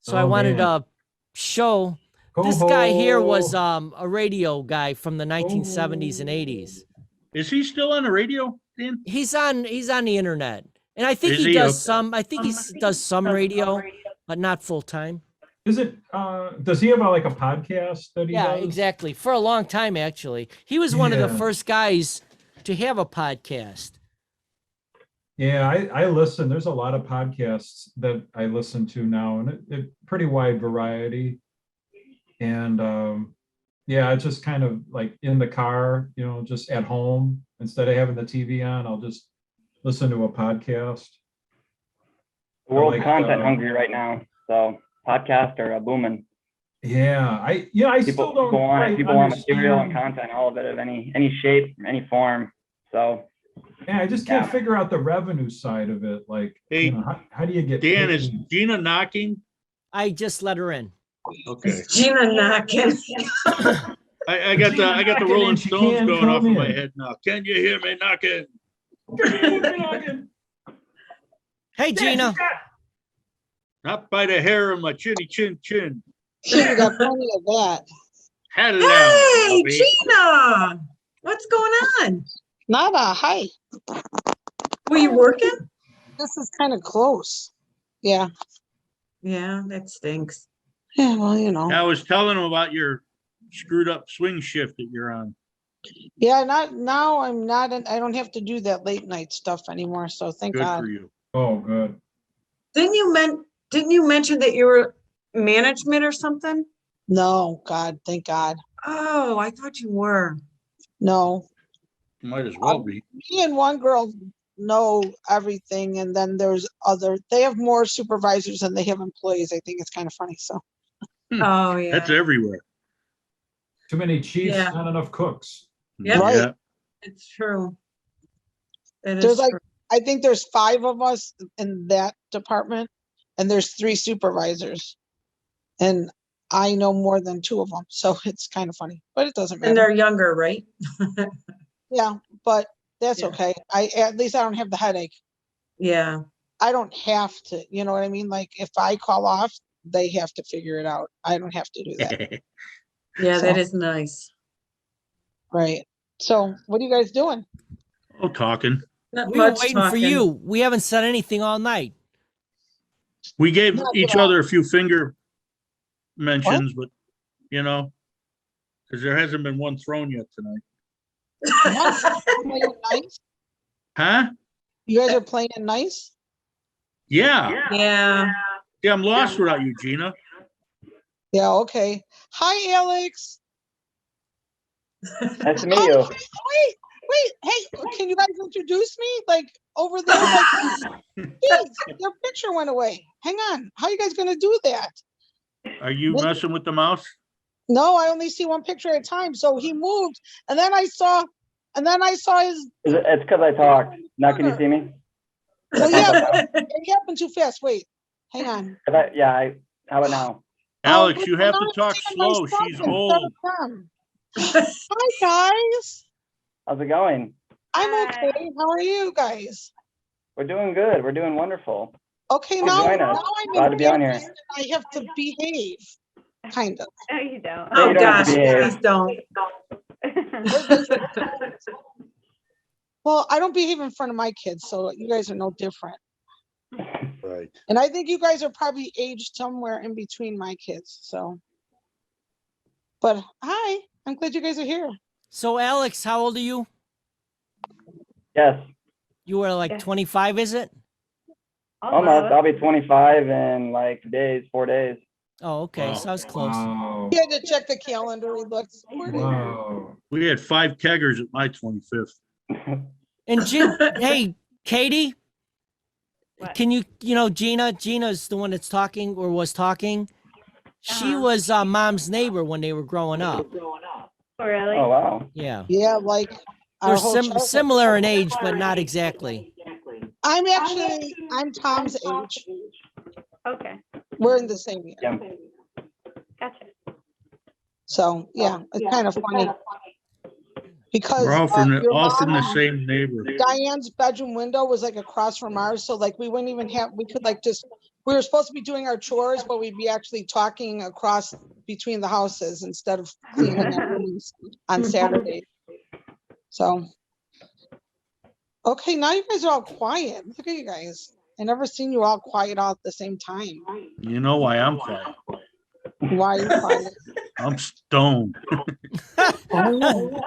So I Oh, wanted man. to show Go this guy here was ho. a radio guy from the 1970s and 80s. Is he still on the radio, Dan? He's on the internet, And I think Is he he? does Okay. some. I think he does some radio, but not full time. Is it, does he have like a podcast that he Yeah, does? exactly. For a long time, actually, he was one of the Yeah. first guys to have a podcast. Yeah, I listen. There's a lot of podcasts that I listen to now, and it pretty wide variety. And yeah, it's just kind of like in the car, just at home. Instead of having the TV on, I'll just listen to a podcast. The world's like, content hungry right now, so podcasts are booming. Yeah, I still don't quite People want material and understand. content, all of it of any shape, any form. So Yeah, I just can't figure out the revenue side of it. Like, Hey, how do you get Dan, paid? is Gina knocking? I just let her in. Okay. Gina knocking. I got the knocking Rolling and she Stones can't going off come in my in. head now. Can you hear me knocking? Hey, Gina. Not by the hair of my chinny chin chin. You got plenty of that. Hello. Hey, Bobby. Gina, what's going on? Nada, hi. Were you working? This is kind of close. Yeah. Yeah, that stinks. Yeah, well, I was telling him about your screwed up swing shift that you're on. Yeah, not now. I don't have to do that late night stuff anymore. So thank Good God. for you. Oh, good. Didn't you mention that you were management or something? No, God, thank God. Oh, I thought you were. No. Might as well be. Me and one girl know everything, and then they have more supervisors than they have employees. I think it's kind of funny. So Oh, yeah. That's everywhere. Too many chiefs, Yeah. not enough cooks. Yeah. Right. Yeah. It's true. It There's is like true. I think there's 5 of us in that department, and there's 3 supervisors, and I know more than 2 of them. So it's kind of funny, but it doesn't And matter. they're younger, right? Yeah, but that's Yeah. okay. At least I don't have the headache. Yeah. I don't have to, you know what I mean? Like if I call off, they have to figure it out. I don't have to do that. Yeah, that So- is nice. Right. So what are you guys doing? Oh, talking. Not We were much waiting for talking. you. We haven't said anything all night. We gave Not each at all. other a few finger mentions, but because there hasn't been one thrown yet tonight. Playing nice? Huh? You guys are playing nice? Yeah. Yeah. Yeah, I'm lost without you, Gina. Yeah, okay. Hi, Alex. nice to meet Hi, you. wait. Hey, can you guys introduce me? Like over there? Like, geez, your picture went away. Hang on. How are you guys gonna do that? Are you messing with the mouse? No, I only see one picture at a time. So he moved, and then I saw his. It's because I talk. Now can you see me? Well, yeah, it happened too fast. Wait, hang on. How about now? Alex, Oh, you have now to I'm talk seeing slow. myself She's instead old. of them. Hi guys, How's it going? I'm okay. How are you guys? We're doing good. We're doing wonderful. Okay, Oh, now join us. I'm Glad to be on here. embarrassed and I have to behave, kind of. No, you don't. Oh, you don't have gosh, to behave. please don't. Well, I don't behave in front of my kids, so you guys are no different. Right. And I think you guys are probably aged somewhere in between my kids. So, but hi, I'm glad you guys are here. So, Alex, how old are you? Yes, You were like Yeah. 25, is it? almost. I'll be 25 in 4 days. Oh, okay. Wow. So I was close. Wow. You had to check the calendar. He looks. Wow. We had 5 keggers at my 25th. And hey, Katie, What? can Gina's the one that's talking or was talking. She Uh-huh. was Mom's neighbor when they were growing up. Oh, really? Oh, wow. Yeah. Yeah, like our They're whole childhood. similar in age, but not exactly. I'm Tom's age. Okay. We're in the same year. Yeah. Gotcha. So yeah, it's kind of funny. Because We're all from your the mom, same neighbor. Diane's bedroom window was like across from ours. So like we wouldn't even have, we could like just, we were supposed to be doing our chores, but we'd be actually talking across between the houses instead of cleaning our rooms on Saturday. So, Okay, now you guys are all quiet. Look at you guys. I never seen you all quiet all at the same time. You know why I'm quiet? Why are you quiet? I'm stoned. Oh.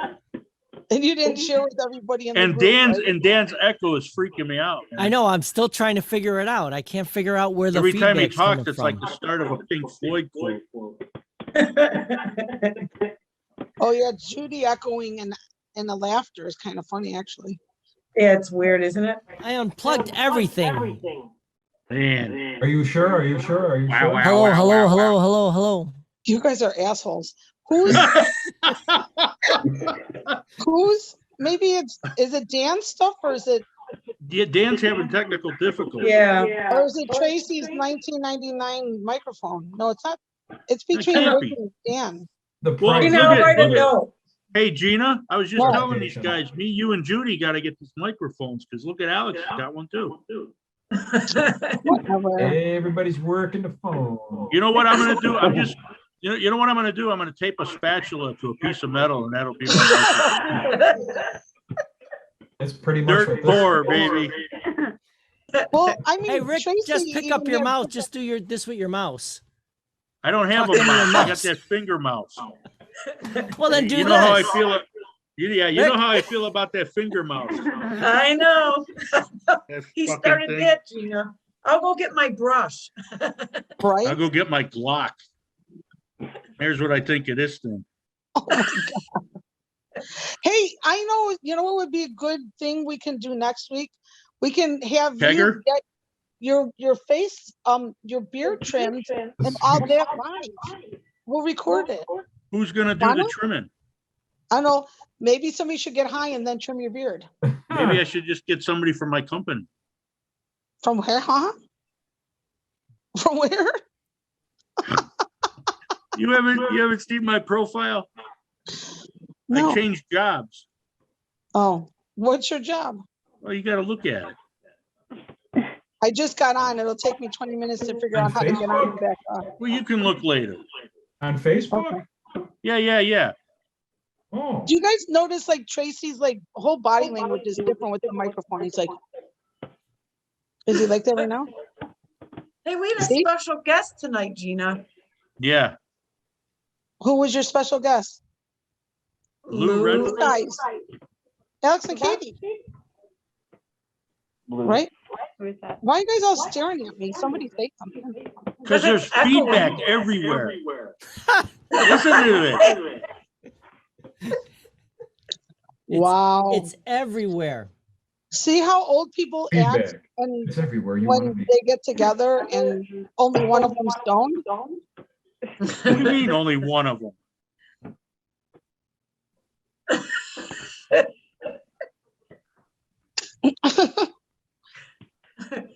And you didn't share with everybody in the And group, right? Dan's echo is freaking me out. man. I know. I'm still trying to figure it out. I can't figure out where the Every time he feedback's talks, coming it's from. like the start of a Pink Floyd quote. Oh yeah, Judy echoing and the laughter is kind of funny actually. Yeah, it's weird, isn't it? I unplugged everything. Man. Are you sure? Are you sure? Are you Wow, sure? wow. Hello. You guys are assholes. Who's maybe is it Dan's stuff or is it Yeah, Dan's having technical difficulties. Yeah. or is it Tracy's 1999 microphone? No, it's not. It's between can't Rick be. and Dan. The Well, price. You know, look at- I don't look at- know. Hey, Gina, I was just What? telling these guys, me, you, and Judy got to get these microphones because look at Alex, he's got one too. Whatever. Everybody's working the phone. You know what I'm going to do? You know what I'm going to do? I'm going to tape a spatula to a piece of metal, and that'll be my microphone. It's pretty much Dirt what poor, baby. Well, I mean, Hey, Rick, Tracy just pick up even your had- mouse. Just do this with your mouse. I don't have Talk a into your mouse. I got mouse. that finger mouse. Well, then do You this. know how I feel. Yeah, you know Rick. how I feel about that finger mouse. I know. That He fucking started thing. that, Gina. I'll go get my brush. I'll right? go get my Glock. Here's what I think of this thing. Oh my God. Hey, I know, you know what would be a good thing we can do next week? We can have you Kegger? get your face, your beard trimmed and all that live. We'll record it. Who's gonna do Donna? the trimming? I don't know, maybe somebody should get high and then trim your beard. Maybe I should just get somebody from my company. From where, huh? From where? You haven't seen my profile? No. I changed jobs. Oh, what's your job? Well, you got to look at it. I just got on. It'll take me 20 minutes to figure On out how to get on and Facebook? back on. Well, you can look later. On Facebook? Okay. Yeah. Oh, Do you guys notice like Tracy's like whole body language is different with the microphone? He's like, is he like that right now? Hey, we had a See? special guest tonight, Gina. Yeah. Who was your special guest? Lou Red- You guys. Alex and Katie, Blue. right? Who's that? Why are you guys all staring at me? Somebody say something. Because there's it's echoing. feedback everywhere. Listen to it. Wow. It's everywhere. See how old people act feedback. and It's everywhere you want to when be. they get together and only one of them's stoned? What do you mean only one of them?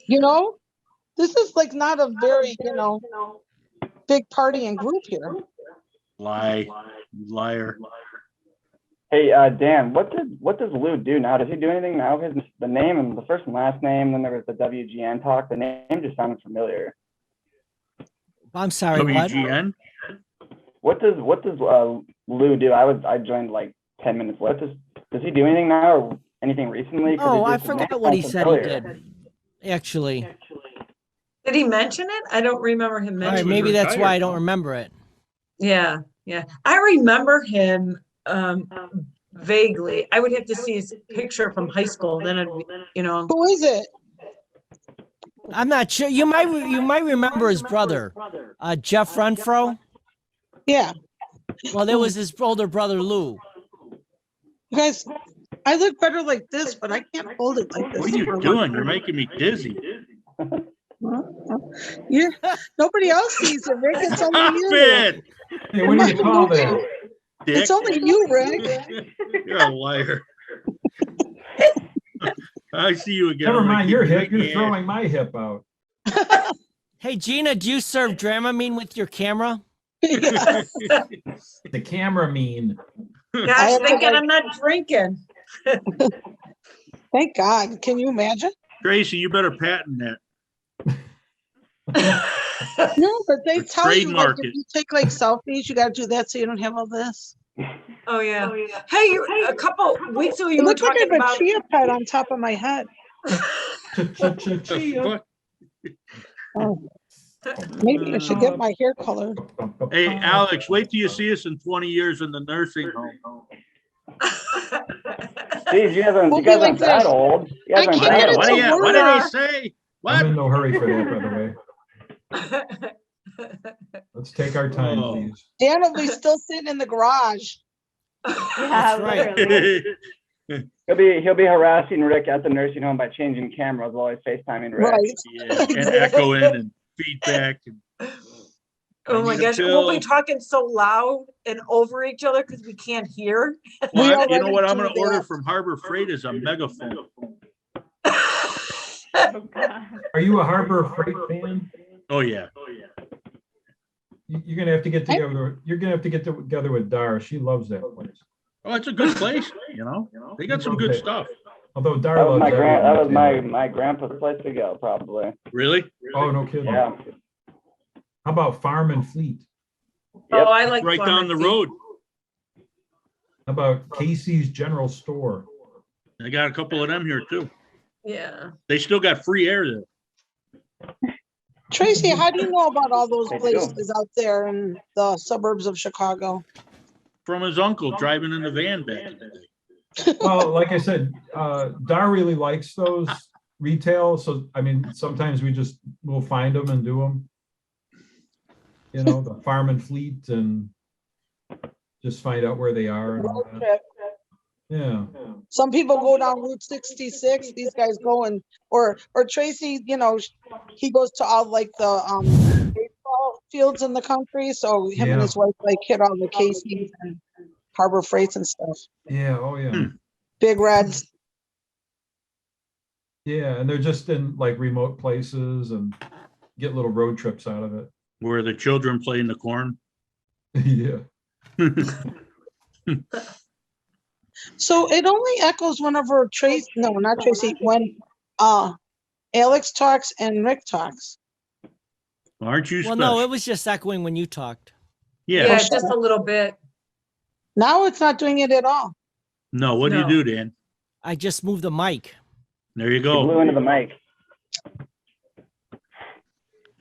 You know, this is like not a very, big party and group here. Lie. You liar. Hey, Dan, what does Lou do now? Does he do anything now? The name and the first and last name, then there was the WGN talk. The name just sounded familiar. I'm sorry, what? WGN? What does Lou do? I joined like 10 minutes late. Does he do anything now or anything recently? 'Cause Oh, it I just- the name forgot what he sounds said he familiar. did. Actually, Did he mention it? I don't remember him all right, mentioning maybe it. that's why I retired. don't remember it. Yeah. I remember him vaguely. I would have to see his picture from high school. Then I'd, Who is it? I'm not sure. You might remember his brother, Jeff Renfro. Yeah. Well, there was his older brother Lou. You guys, I look better like this, but I can't hold it like this. What are you doing? You're making me dizzy. Yeah, nobody else sees it, Rick. It's only Stop you. it! Hey, what do you call that? Dick. It's only you, Rick. You're a liar. I see you again. Never I'm gonna mind keep your hip. making You're you- throwing my hip out. Hey, Gina, do you serve Dramamine with your camera? Yes. The camera mean. gosh, thinking I'm not drinking. Thank God. Can you imagine? Tracy, you better patent that. No, but they tell you like Trademark if it. you take like selfies, you got to do that so you don't have all this. Oh, yeah. Hey, a couple weeks ago, It you were looks like I talking have a about. chia pet on top of my head. Chia. Oh, maybe I should get my hair colored. Hey, Alex, wait till you see us in 20 years in the nursing home. Steve, you guys We'll aren't be like that this. old. You guys I aren't can't that get it old. to What did they work. say? I'm What? in no hurry for that, by the way. Let's take our time, Oh. please. Dan will be still sitting in the garage. Yeah, right. literally. He'll be harassing Rick at the nursing home by changing cameras while he's FaceTiming Rick. Right. Yeah, and echoing and feedback. And Oh my need a gosh, we'll be pill. talking so loud and over each other because we can't hear. Well, We you already know what I'm do going to order that. from Harbor Freight is a megaphone. Oh, God. Are you a Harbor Freight fan? Oh yeah. You're gonna have to get together. You're gonna have to get together with Dar. She loves that place. Oh, it's a good place. They got some good stuff. Although Dar That was loves that was everything. my grandpa's place to go, probably. Really? Oh, no kidding. Yeah. How about Farm and Fleet? Oh, I like. Right down the pharmacy. road. How about Casey's General Store? I got a couple of them here too. Yeah. They still got free air there. Tracy, how do you know about all those They do. places out there in the suburbs of Chicago? From his uncle driving in the van back in the day. Well, like I said, Dar really likes those retail. So, I mean, sometimes we'll find them and do them. You know, the Farm and Fleet and just find out where they are. And all Road that. trip. Yeah. Some people go down Route 66. These guys go and, or Tracy, you know, he goes to all like the baseball fields in the country. So him Yeah. and his wife like hit all the Casey's and Harbor Freights and stuff. Yeah. Oh, yeah. Big Reds. Yeah. And they're just in like remote places and get little road trips out of it. Where the children play in the corn. Yeah. So it only echoes whenever Tracy, no, not Tracy, when Alex talks and Rick talks. Aren't you Well, special? no, it was just echoing when you talked. Yeah, Yeah. just a little bit. Now it's not doing it at all. No, what do No. you do, Dan? I just moved the mic. There you He go. blew into the mic.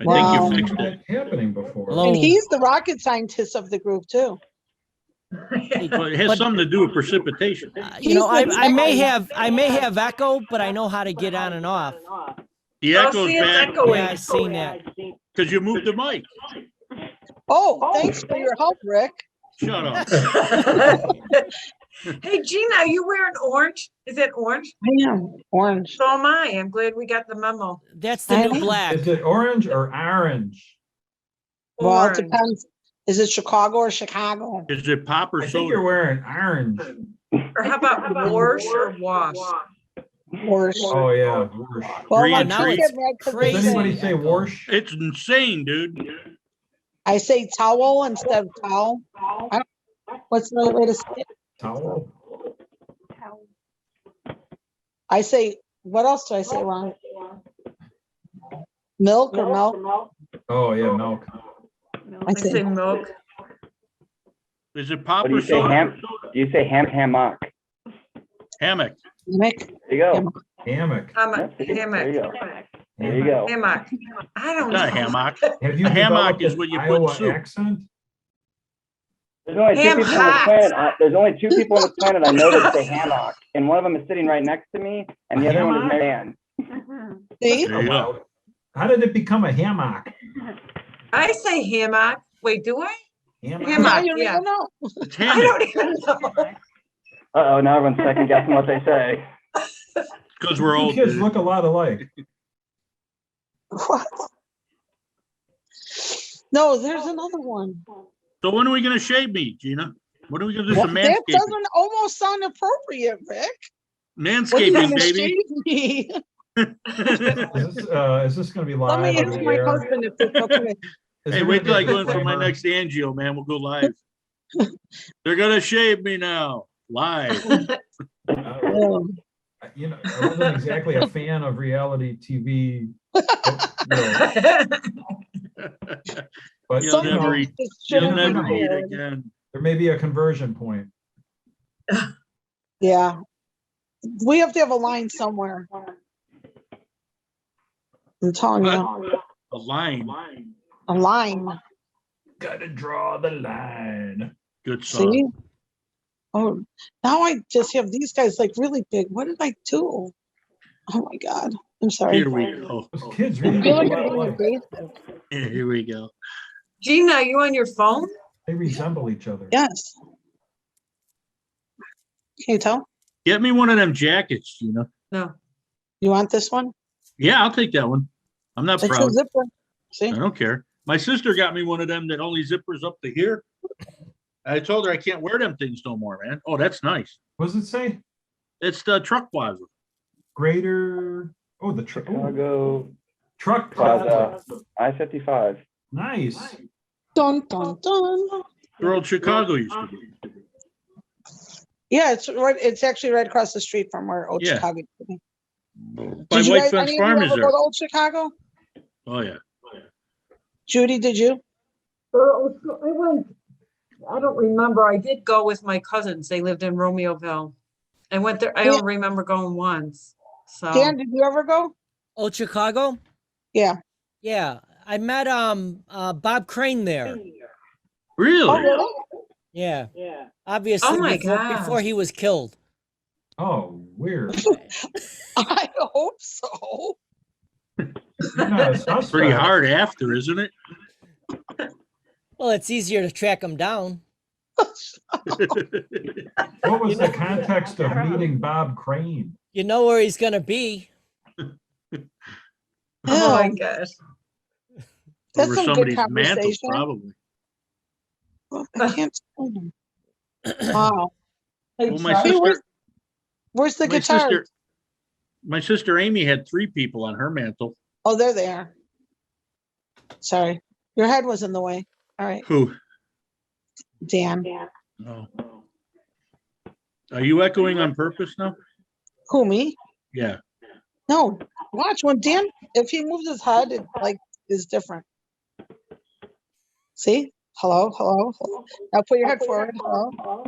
I Wow. think you fixed it. Happening before. Hello. And he's the rocket scientist of the group too. But it has But- something to do with precipitation. You know, He's the I may guy. have echo, but I know how to get on and off. The Oh, echo's see, it's bad echoing. Yeah, I've seen that. because you moved the mic. Oh, thanks for your help, Rick. Shut up. Hey, Gina, are you wearing orange? Is it orange? I am orange. So am I. I'm glad we got the memo. That's the I new know. black. Is it orange or orange? Well, it Orange. depends. Is it Chicago or Chicago? Is it pop or I think you're soda? wearing orange. Or how about wash or wash? Wash. Oh, yeah. Whoosh. Well, Green my now kids it's get mad 'cause they crazy. Does say- anybody say wash? It's insane, dude. I say towel instead of towel. What's the right way to say it? Towel? I say, what else do I say wrong? Milk or milk? Oh, yeah, milk. I I say say, milk. Is it pop What do or you say? soda? Do you say hammock? Hammock. milk. There you go. Hammock. Hammock. There you Hammock. go. There you go. Hammock. I don't It's not a know. hammock. Have you A hammock developed is an what you put in Iowa soup. accent? There's only two Ham people on this hocks. planet. There's only two people on this planet I know that say hammock, and one of them is sitting right next to me, and the other one is Hammock? Marianne. See? There you go. How did it become a hammock? I say hammock. Wait, do I? Hammock? Hammock. Now you don't yeah. even know. It's I hammock don't even know. Uh-oh, now everyone's second guessing what they say. because we're You old. kids dude. look a lot alike. What? No, there's another one. So when are we gonna shave me, Gina? When are we gonna do What? some That manscaping? doesn't almost sound appropriate, Rick. When are you Manscaping, gonna baby. shave me? Is this gonna be Let me live on ask the my air? husband if it's okay. Is Hey, there wait till gonna I be a go in for my disclaimer? next angio, man. We'll go live. They're gonna shave me now, live. Um, You know, I wasn't exactly a fan of reality TV. But You'll you know, never eat. just You'll shouldn't be never eat there. again. there may be a conversion point. Yeah. We have to have a line somewhere. I'm telling you, A line. a line. Gotta draw the line. Good song. See? Oh, now I just have these guys like really big. What did I do? Oh my God. I'm sorry. Here we go. Those kids I really feel like look I'm being alike. invasive. Here we go. Gina, are you on your phone? They resemble each other. Yes. Can you tell? Get me one of them jackets, Gina. No. You want this one? Yeah, I'll take that one. I'm not It's a proud. zipper. See? I don't care. My sister got me one of them that only zippers up to here. I told her I can't wear them things no more, man. Oh, that's nice. What does it say? It's the truck plaza. Greater, oh, the truck. Chicago Truck Plaza, plaza. I-55. Nice. Dun, dun, dun. Where old Chicago used to be. Yeah, it's right. It's actually right across the street from where Old Yeah. Chicago used to be. By Did you White guys, Fence any of you Farm is ever there. go to Old Chicago? Oh, yeah. Judy, did you? I don't remember. I did go with my cousins. They lived in Romeoville. I went there. I Yeah. don't remember going once. So Dan, did you ever go? Old Chicago? Yeah. Yeah. I met Bob Crane there. Really? Oh, really? Yeah. Obviously Oh my before he was killed. Oh, weird. I hope so. He's not a suspect. Pretty hard after, isn't it? Well, it's easier to track him down. What was the context of meeting Bob Crane? You know where he's gonna be. oh my Ew. gosh. That's Over some good somebody's mantle, conversation. probably. Well, I can't stand him. Wow. Well, my Hey, sister, where's the my guitar? sister, my sister Amy had 3 people on her mantle. Oh, there they are. Sorry. Your head was in the way. All right, Who? Dan. Oh. Are you echoing on purpose now? Who, me? Yeah. No. Watch when Dan, if he moves his head, it like is different. See? Hello, hello, hello. Now put your head forward. Hello.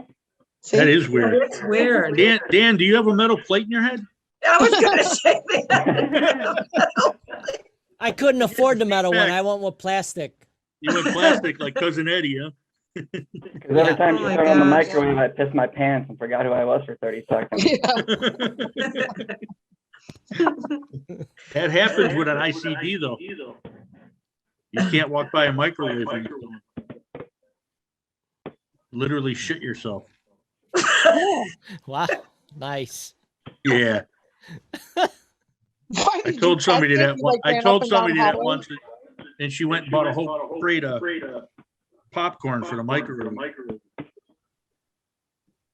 See? That is weird. It's weird. Dan, do you have a metal plate in your head? I was gonna say that. I couldn't afford the metal one. Back. I went with plastic. You went plastic like Cousin Eddie, huh? Because every time Oh she my turned on the gosh. microwave, I pissed my pants and forgot who I was for 30 seconds. Yeah. That happens with an ICD, though. You can't walk by a microwave and literally shit yourself. Wow. Nice. Yeah. Why I did told you somebody test it? that You, one. like, I ran told up and down somebody that hallway? once, and she went and bought a whole crate of popcorn for the microwave.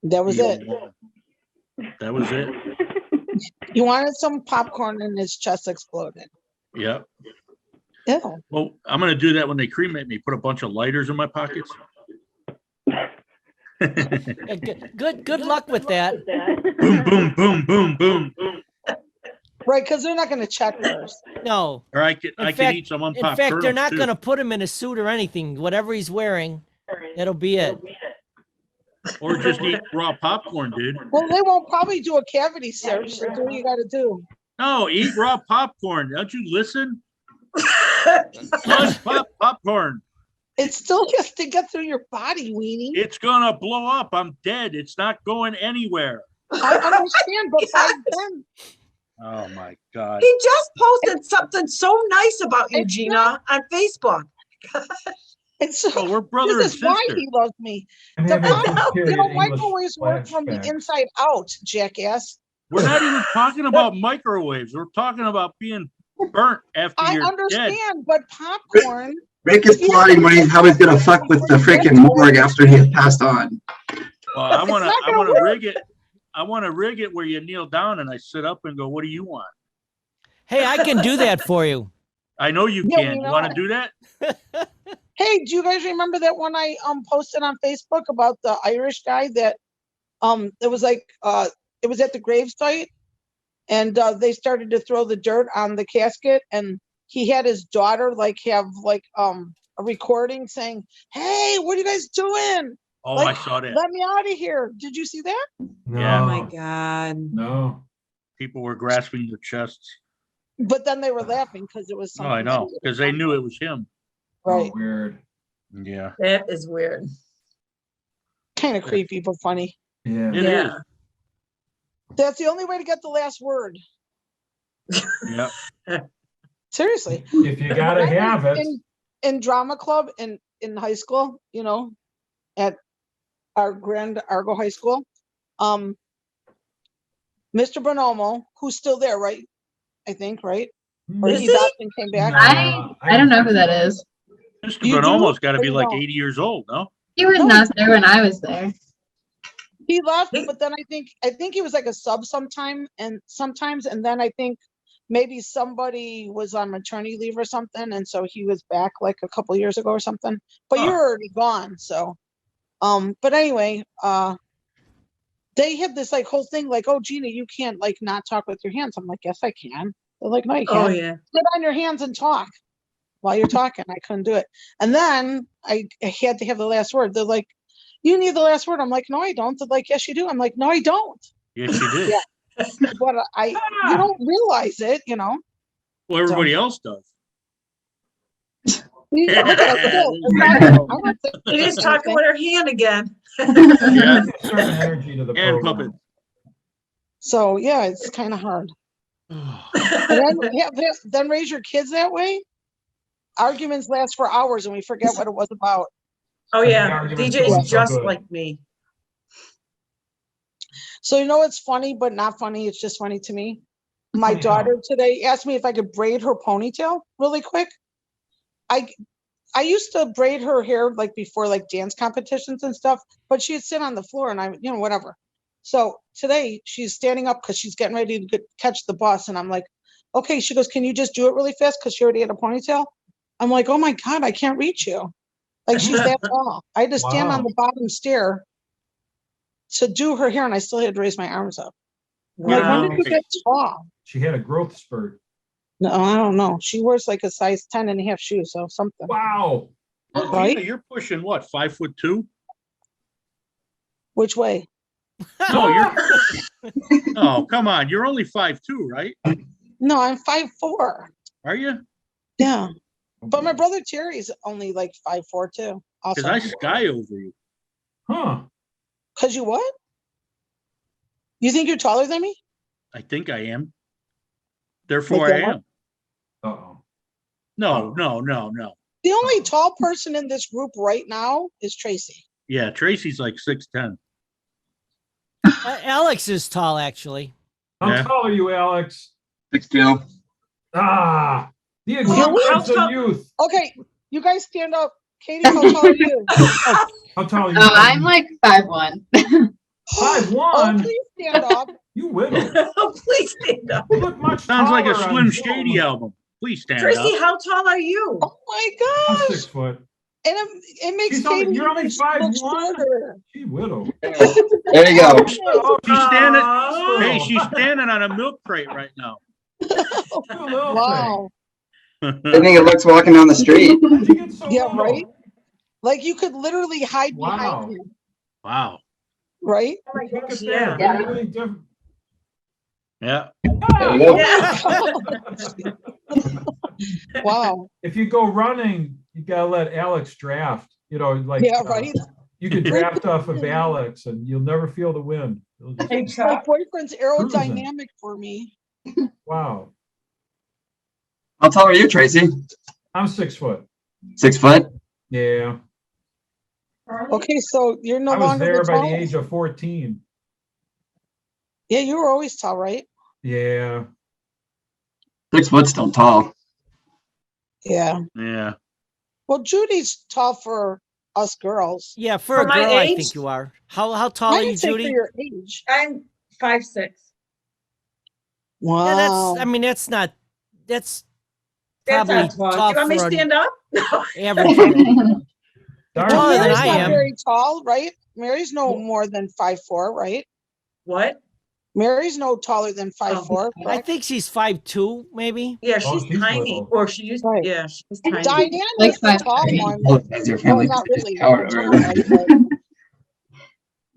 That was it. That was it. He wanted some popcorn and his chest exploded. Yeah. Ew. Well, I'm gonna do that when they cremate me. Put a bunch of lighters in my pockets. Yeah, good luck with that. Boom, boom, boom, boom, boom. Right, because they're not going to check first. No. Or I can fact- eat some In unpopped fact, they're kernels, not too. going to put him in a suit or anything. Whatever he's wearing, that'll be it. Or just eat raw popcorn, dude. Well, they won't probably do a cavity search. That's what you got to do. No, eat raw popcorn. Don't you listen? Just popcorn. It still has to get through your body, weenie. It's gonna blow up. I'm dead. It's not going anywhere. I understand, but by then, Oh my God. He just posted something so nice about you, It's Gina, on Facebook. it's Well, we're brother and this is why sister. he loves me. I'm The having pop- a period English microwaves work from the flashback. inside out, jackass. We're not even talking about microwaves. We're talking about being burnt after I you're dead. understand, but popcorn. Rick is plotting how he's gonna fuck with the freaking morgue after he had passed on. Well, I It's wanna not gonna work. rig it. I wanna rig it where you kneel down and I sit up and go, "What do you want?" Hey, I can do that for you. I know you Yeah, can. we You know. want to do that? Hey, do you guys remember that one I posted on Facebook about the Irish guy that it was like it was at the gravesite and they started to throw the dirt on the casket and he had his daughter like have like a recording saying, "Hey, what are you guys doing?" Oh, Like, I saw that. let me out of here. Did you see that? Yeah. Oh my No, God. no. People were grasping their chests. But then they were laughing because it was Oh, something. I know, because they knew it was him. Right. Oh, weird. Yeah. That is weird. Kind of creepy, but funny. Yeah. It is. Yeah. That's the only way to get the last word. Yeah. Seriously. If you gotta When I have was it. in drama club in high school, you know, at our Grand Argo High School, Mr. Bonomo, who's still there, right? I think, right? Or Is he he? left and came back. I don't know who that is. Mr. You do? Bonomo's got to Or be you like don't? 80 years old, no? He was No, not there when I was there. he left, He- but then I think he was like a sub sometimes, and then I think maybe somebody was on maternity leave or something, and so he was back like a couple years ago or something. But Huh. you're already gone, so but anyway, they had this like whole thing like, oh Gina, you can't like not talk with your hands. I'm like, yes, I can. They're like, no, you Oh can't. yeah. Sit on your hands and talk while you're talking. I couldn't do it. And then I had to have the last word. They're like, you need the last word. I'm like, no, I don't. They're like, yes, you do. I'm like, no, I don't. Yes, you do. Yeah. But you don't realize it, you know. Well, everybody else does. Look at us still. I'm not saying She is the same talking thing. with her hand again. Yeah. A certain energy to the And program. puppet. So yeah, it's kind of hard. And then raise your kids that way. Arguments last for hours and we forget what it was about. Oh The yeah. argument's DJ's going so just good. like me. So you know it's funny, but not funny. It's just funny to me. My Funny how? daughter today asked me if I could braid her ponytail really quick. I used to braid her hair like before like dance competitions and stuff, but she'd sit on the floor and I, you know, whatever. So today she's standing up because she's getting ready to catch the bus. And I'm like, okay, she goes, can you just do it really fast? Because she already had a ponytail. I'm like, oh my God, I can't reach you. Like she's that tall. I had to stand on Wow. the bottom stair to do her hair and I still had to raise my arms up. I'm like, when Wow. did you get tall? She had a growth spurt. No, I don't know. She wears like a size 10 and a half shoe, so something. Wow. Well, Right? Gina, you're pushing what, 5'2"? Which way? No, you're. Oh, come on. You're only 5'2", right? No, I'm 5'4". Are you? Yeah. But my brother Terry's only like 5'4" too. Because Also. I sky over you. Huh. Cause you what? You think you're taller than me? I think I am. Therefore, Like I that? am. Uh-oh. No. The only tall person in this group right now is Tracy. Yeah, Tracy's like 6'10". Alex is tall, actually. How Yeah. tall are you, Alex? 6'2". Ah, the How exuberance tall- of youth. Okay, you guys stand up. Katie, how tall are you? How tall are you? Oh, I'm like 5'1". 5'1". Oh, please stand up. You whittle. Oh, please stand up. You look much Sounds like a taller on Slim Zoom. Shady album. Please stand Tracy, up. how tall are you? Oh my I'm gosh. 6 foot. And it makes She's only- Katie you're only look 5'1"? shorter. She whittle. There you go. Oh, She's standing. Aw. Hey, she's standing on a milk crate right now. you little Wow. I think it looks walking down the street. thing. How'd you get so Yeah, little? right? Like you could literally hide Wow. behind him, Wow. right? Oh my Look gosh, at yeah. that. Really different. Yeah. There you go. Yeah. Wow. If you go running, you gotta let Alex draft. You know, like Yeah, right. you could draft off of Alex, and you'll never feel the wind. It'll just- Hey, My Chuck. boyfriend's aerodynamic for me. wow. How tall are you, Tracy? I'm 6 foot. 6 foot? Yeah, Okay, so you're no I was longer there the by the tallest. age of 14. Yeah, you were always tall, right? Yeah. 6 foot's still tall. Yeah. Yeah. Well, Judy's tall for us girls. Yeah, for For a my girl, I age? think you are. How tall are I you, would say for Judy? your age. I'm 5'6". Wow. Yeah, that's. I mean, that's not. That's That's probably not tall. Do tall you want me to for an stand up? No. average girl. Darn taller than Mary's I not am. very tall, right? Mary's no more than 5'4", right? What? Mary's no taller than 5'4". I correct? think she's 5'2", maybe. Yeah, Oh, she's she's tiny. little. Or she used, Right. yeah, she's tiny. Diane Like is the tall 5'3". one. Oh, as your Well, family not just really. cower Tall, over right?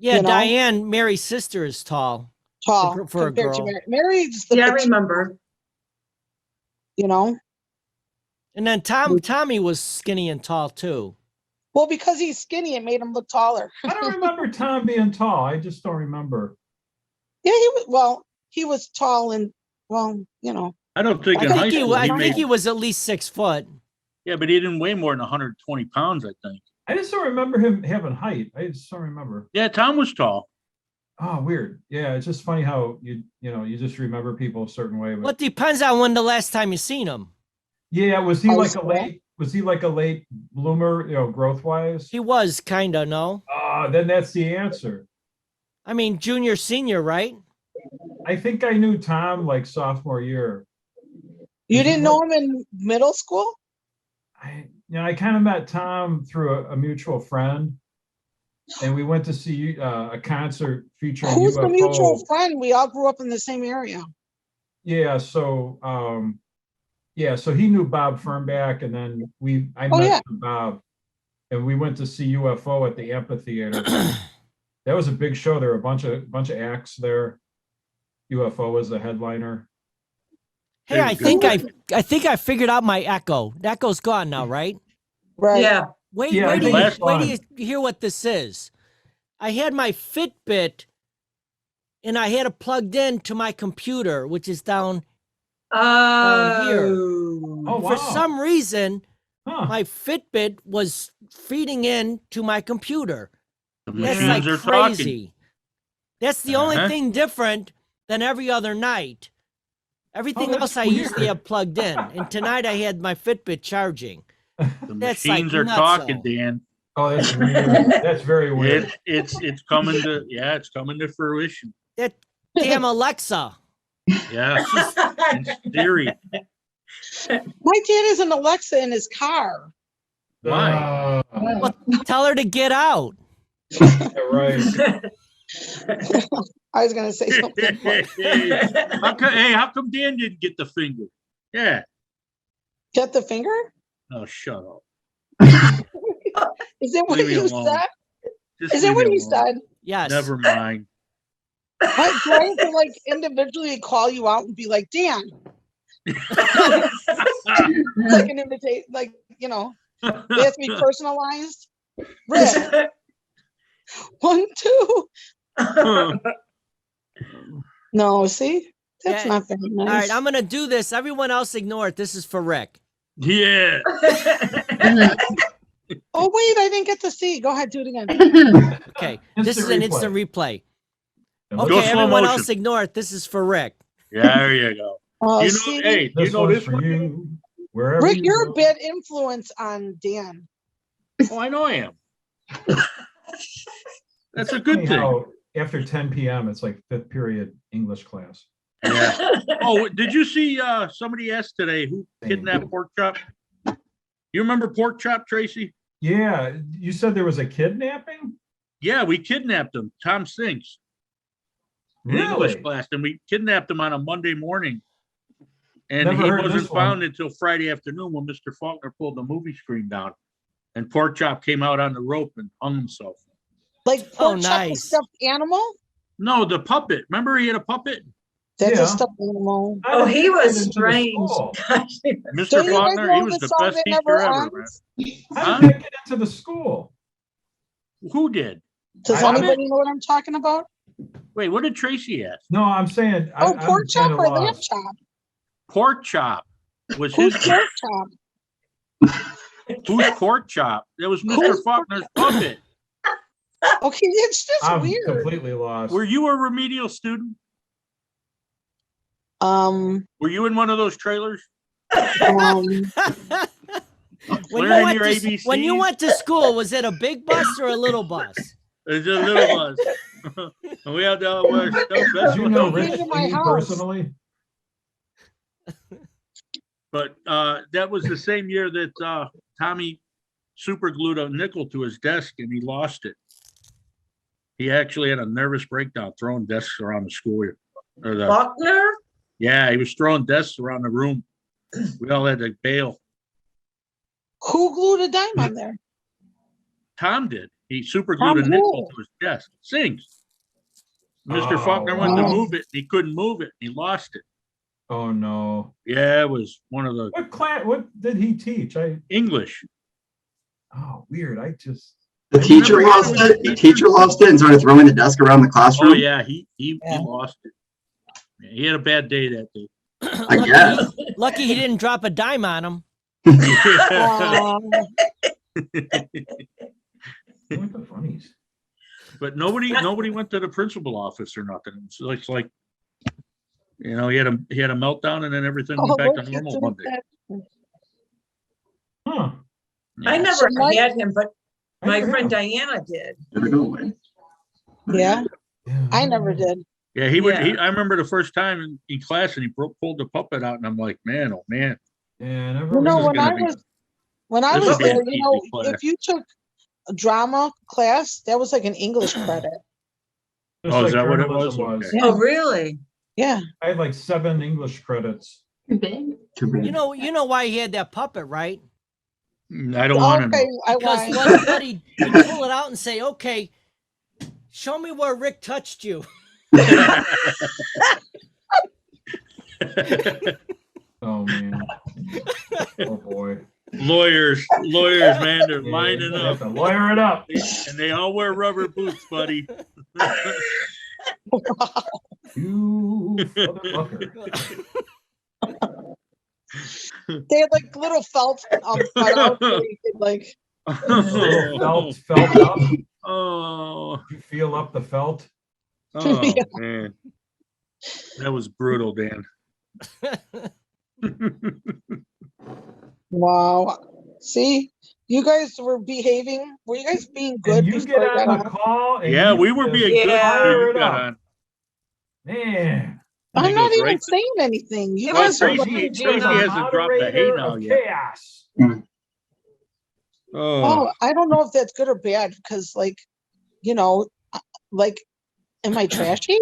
Yeah, You know? Diane, Mary's sister, is tall. Tall For a compared to girl. Mary. Mary's the Yeah, I petite, remember. you know? And then Tommy was skinny and tall too. Well, because he's skinny, it made him look taller. I don't remember Tom being tall. I just don't remember. Yeah, he was tall and, well, you know. I don't think in I high think school he I think made, he was at least 6 foot. yeah, but he didn't weigh more than 120 pounds, I think. I just don't remember him having height. I just don't remember. Yeah, Tom was tall. Oh, weird. Yeah, it's just funny how you just remember people a certain way. Well, But it depends on when the last time you seen him. yeah, was he High like school? a late bloomer, growth wise? He was kind of, no? Then that's the answer. I mean, junior, senior, right? I think I knew Tom like sophomore year. You didn't know him in middle school? I kind of met Tom through a mutual friend, and we went to see a concert featuring Who's the UFO. mutual friend? We all grew up in the same area. Yeah, so he knew Bob Fernback, and then I met yeah. Bob, and we went to see UFO at the amphitheater. That was a big show. There were a bunch of acts there. UFO was the headliner. Hey, I think I figured out my echo. The echo's gone now, right? Right. Yeah. Wait, Yeah, I wait, think it's wait till fine. you hear what this is. I had my Fitbit and I had it plugged in to my computer, which is down here. Oh. Oh, wow. For some reason, Huh. my Fitbit was feeding in to my computer. The That's machines like are talking. crazy. That's the only Uh-huh. thing different than every other night. Everything that's else I weird. usually have plugged in. And tonight I had my Fitbit charging. The That's like machines are nutso. talking, Dan. Oh, that's weird. That's very weird. It's coming to fruition. That damn Alexa. Yeah, in theory. My dad has an Alexa in his car. Why? Well, tell her to get out. Yeah, right. I was going to say something. How come Dan didn't get the finger? Yeah. Get the finger? Oh, shut up. Is that what Leave me you alone. said? Just Is that leave what me he alone. said? Yes. Never mind. I'm trying to like individually call you out and be like, Dan, like an invitation, like, you know, it has to be personalized. Rick, 1, 2. No, see, that's Yeah. not very nice. All right, I'm going to do this. Everyone else ignore it. This is for Rick. Yeah. Oh, wait, I didn't get to see. Go ahead, do it again. Okay. This is an instant replay. Go Okay, slow everyone motion. else ignore it. This is for Rick. Yeah, there you go. Oh, You know, see, hey, do you This know one's this for one? you. Wherever Rick, you you're go. a bad influence on Dan. Oh, I know I am. That's a Funny good thing. how after 10 p.m., it's like 5th period English class. Yeah. Oh, did you see somebody asked today who kidnapped Pork Chop? You remember Pork Chop, Tracy? Yeah, you said there was a kidnapping? Yeah, we kidnapped him. Tom Sinks in English Really? class, and we kidnapped him on a Monday morning. And Never he heard wasn't this one. found until Friday afternoon when Mr. Faulkner pulled the movie screen down. And Pork Chop came out on the rope and hung himself. Like pork chop, a nice. stuffed animal? No, the puppet. Remember he had a puppet? That's Yeah. a stuffed animal. How Oh, did he get was into the strange. school? Gosh, Mr. So you guys Faulkner, he know was the the song best that teacher never ever, man. ends? How did that get into the school? Who did? Does I- anybody know what I'm talking about? Wait, what did Tracy ask? No, I'm saying. Oh, I'm pork chop kinda or lamb lost. chop? Pork Chop was Who's his. pork chop? Who's Pork Chop? That was Mr. Faulkner's puppet. Okay, it's just I'm weird. completely lost. Were you a remedial student? Um, Were you in one of those trailers? um, Learning your ABCs? when you went to school, was it a big bus or a little bus? It's a little bus. We had to wear stuff. That's Did you what know they- Rich Into my Lee house. personally? But that was the same year that Tommy super glued a nickel to his desk and he lost it. He actually had a nervous breakdown throwing desks around the school year. Faulkner? Yeah, he was throwing desks around the room. We all had to bail. who glued a dime on there? Tom did. He super glued a Tom nickel who? to his chest. Sings. Mr. Faulkner went to wow. move it. He couldn't move it. He lost it. Oh, no. Yeah, it was one of the What class, what did he teach? English. Oh, weird. The teacher Remember lost him? it. The teacher lost it and started throwing the desk around the classroom. Oh yeah, he Yeah. lost it. Yeah, he had a bad day that day. I guess. Lucky he didn't drop a dime on him. What the funnies? But nobody went to the principal office or nothing. It's like you know, he had a meltdown and then everything went back to look, normal it's Monday. that- Huh. I Yeah. never So Mike- had him, but I my never friend have. Diana did. Never go away. Yeah, Yeah, I never did. Yeah, he would. Yeah. I remember the first time in class and he pulled the puppet out and I'm like, man, oh man. Yeah, never. You know, is when gonna I be- was when I this was would be an there, you know, easy class. if you took a drama class, that was like an English credit. Just Oh, is like that what it journalism was? was. Okay. Yeah. Oh, really? Yeah. I had like 7 English credits. Big. You know why he had that puppet, right? I don't want to Okay, know. I Because lied. what he'd pull it out and say, okay, show me where Rick touched you. Oh man. Oh boy. lawyers, man, they're Yeah, lining you up have to lawyer it up. and they all wear rubber boots, buddy. You motherfucker. They had like little felt cut out so you could like Little felt up. Oh, You feel up the felt. oh Yeah. man, that was brutal, Dan. wow. See, you guys were behaving. Were you guys being good And you before get I got on the on? call. And Yeah, you we were just being good. Yeah. till fire you it got up. on. Man. I'm He not goes even right- saying anything. You It Well, guys was are fun, Tracy Gina. hasn't dropped the hay Moderator now of yet. chaos. Oh, Oh, I don't know if that's good or bad because, like, you know, like, am I trashy?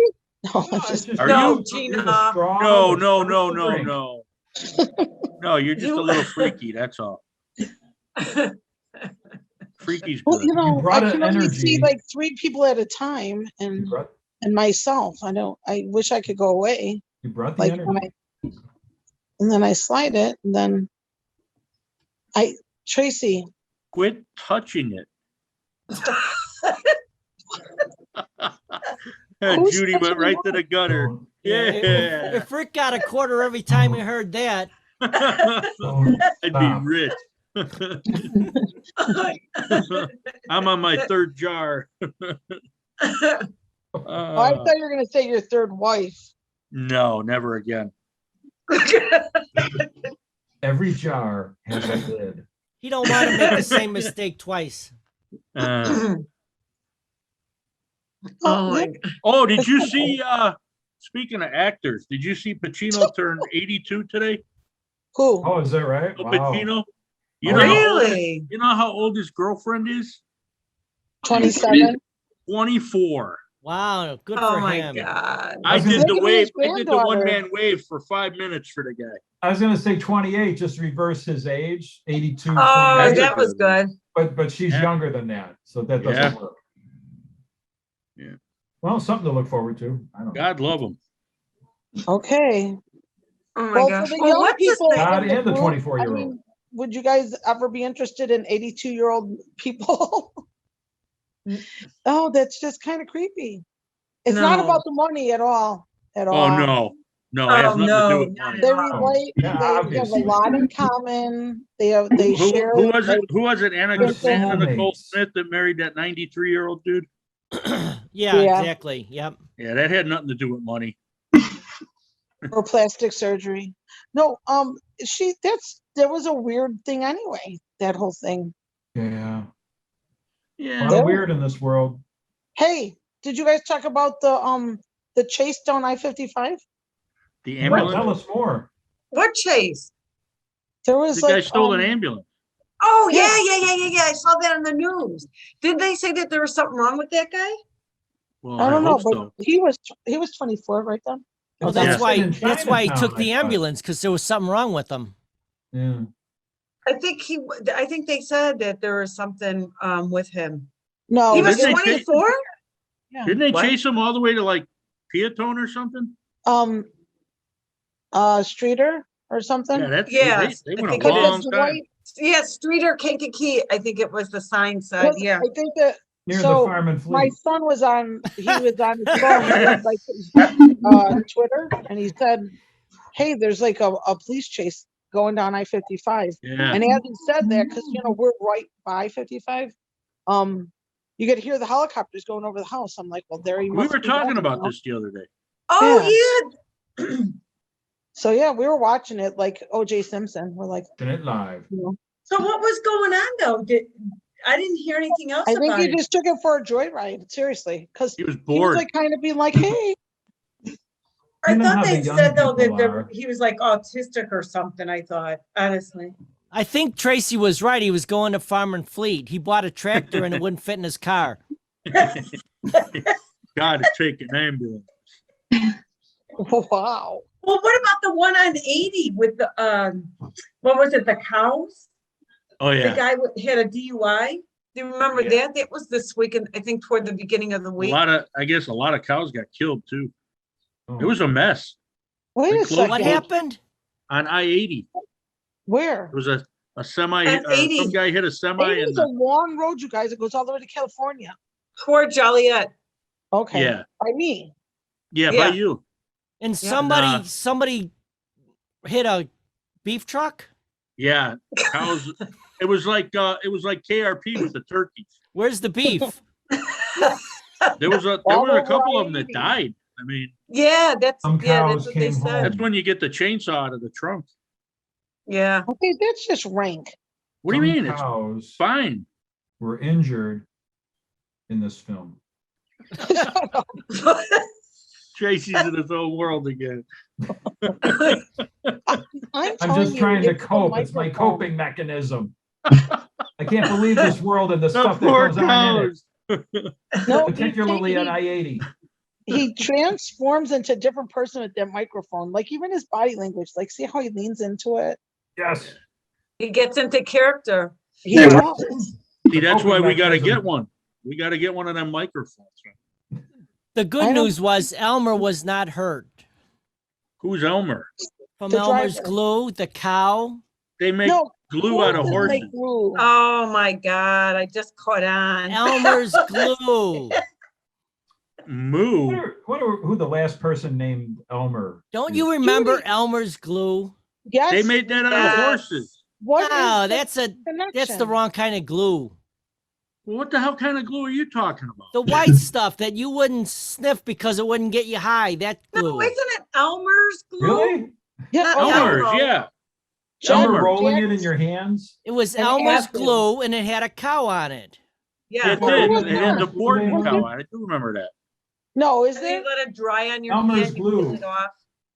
No, I'm No, it's just just- Are No, you- Gina. You're the straw no, that no, stirs no, the no, drink. no. No, you're just a little freaky. That's all. Freaky's well, good. you know, I brought can an only see energy. like 3 people at a time, You and myself. I wish I could go away. brought the Like energy. when and then I slide it, and then Tracy. Quit touching it. Who's Judy went touching right what? to the gutter. Don't- Yeah. If Rick got a quarter every time he heard that, don't I'd stop. be rich. I'm on my 3rd jar. Oh, I thought you were gonna say your 3rd wife. No, never again. Every jar has a lid. he don't want to make the same mistake twice. Oh my yeah. Oh, did you see, speaking of actors, did you see Pacino turn 82 today? Who? Oh, is that right? Oh, Wow. Pacino? Oh, Really? You know how old his girlfriend is? 27. 24. Wow, good Oh for my him. God. I was did gonna- the Look at wave. his I did the granddaughter. one-man wave for 5 minutes for the guy. I was gonna say 28, just reverse his age, 82. Oh, 28. that was good. But she's Yeah. younger than that, so that doesn't Yeah. work. Yeah. Well, something to look forward to. I don't know. God love him. Okay. Oh my Well, gosh. for the Well, young what's his people name? God in the and the group, 24-year-old. I mean, would you guys ever be interested in 82-year-old people? Oh, that's just kind of creepy. It's not No. about the money at all. At all. Oh, no. No, it has Oh, nothing to no, do with not money. at They all. relate. Yeah, They have a obviously. lot in common. They share. Who was like, it? Who was it? Anna They're Nicole soulmates. Smith that married that 93-year-old dude? Yeah, Yeah. exactly. Yep. Yeah, that had nothing to do with money. or plastic surgery. No, there was a weird thing anyway. That whole thing. Yeah. A Yeah. lot of weird in this world. Hey, did you guys talk about the chase down I-55? The Well, tell ambulance. us more. What chase? There was The guy like stole an ambulance. Oh, Yeah. yeah. I saw that on the news. Did they say that there was something wrong with that guy? Well, I don't know, hope but so. he was 24 right then. Well, It's that's happened why. in That's why he Chinatown, took the I thought. ambulance because there was something wrong with him. Yeah. I think they said that there was something with him. He Oh, was didn't they chase- 24? Didn't they What? chase him all the way to like Peatone or something? Streeter or something. Yeah, that's, Yes, they I went think a it long Because is. the time. white, Yeah, Streeter Kankakee, I think it was the sign said, because yeah. I think that, Near the so farm and my fleet. son was on his phone, he had, like, Twitter, and he said, hey, there's like a police chase going down I-55. Yeah. And as he said that, because we're right by 55, you could hear the helicopters going over the house. I'm like, well, there he We must were be talking going, about this the other day. Oh, yeah. So yeah, we were watching it like OJ Simpson. We're like, Watching it live. So what was going on though? I didn't hear anything else I think about he it. just took it for a joyride, seriously, because He was he was bored. like kind of being like, hey, I You know thought how they the young said though that people are. he was like autistic or something, I thought, honestly. I think Tracy was right. He was going to Farm and Fleet. He bought a tractor and it wouldn't fit in his car. God, to take an ambulance. wow. Well, what about the one on 80 with the, what was it, the cows? Oh, The yeah. guy had a DUI? Do you remember Yeah. that? That was this weekend, I think toward the beginning of the week. I guess a lot of cows got killed too. Oh. It was a mess Wait They a closed second. What happened? on I-80. Where? It was a semi, On or 80. some guy hit a semi It and is a long road, you guys. It goes all the way to California. Toward Joliet. Okay. yeah, By me. yeah, Yeah. by you. And Nah. somebody hit a beef truck? Yeah, cows. It was like KRP with the turkeys. Where's the beef? There was a couple of them that died. I mean, Yeah, that's Some yeah, cows that's what they came said. home. that's when you get the chainsaw out of the trunk. Yeah. Okay, that's just rank. What do you Some mean? It's cows fine. were injured in this film. Tracy's in his own world again. I'm I'm just trying to it's the cope. It's my microphone. coping mechanism. I can't believe this world and the stuff that poor goes on in it, cows. No, particularly on I-80. he transforms into a different person with that microphone. Like even his body language. Like see how he leans into it. Yes. He gets into character. He Yeah, does. See, that's why we got to mechanism. get one. We got to get one of them microphones. The I good don't- news was Elmer was not hurt. Who's Elmer? From The Elmer's driver. glue, the cow. They make No, glue out of horses make horses. glue. Oh my God, I just caught on. Elmer's glue. Moo. Wonder who the last person named Elmer. Don't is. you remember Judy. Elmer's glue? Yes. They made that out of Yes. horses. What is No, the that's the connection? wrong kind of glue. Well, what the hell kind of glue are you talking about? The white stuff that you wouldn't sniff because it wouldn't get you high. That glue. No, isn't it Elmer's glue? Really? Yeah. Not Oh, Elmer's, Elmo. yeah. John Elmer Elmer. rolling it in Jack's- your hands? It was And Elmer's acid. glue, and it had a cow on it. Yeah. It No, did. it was It had the not. Borden Was it? cow on it. I do remember that. No, is And then there? you let it dry on your Elmer's hand. You glue. peel it off.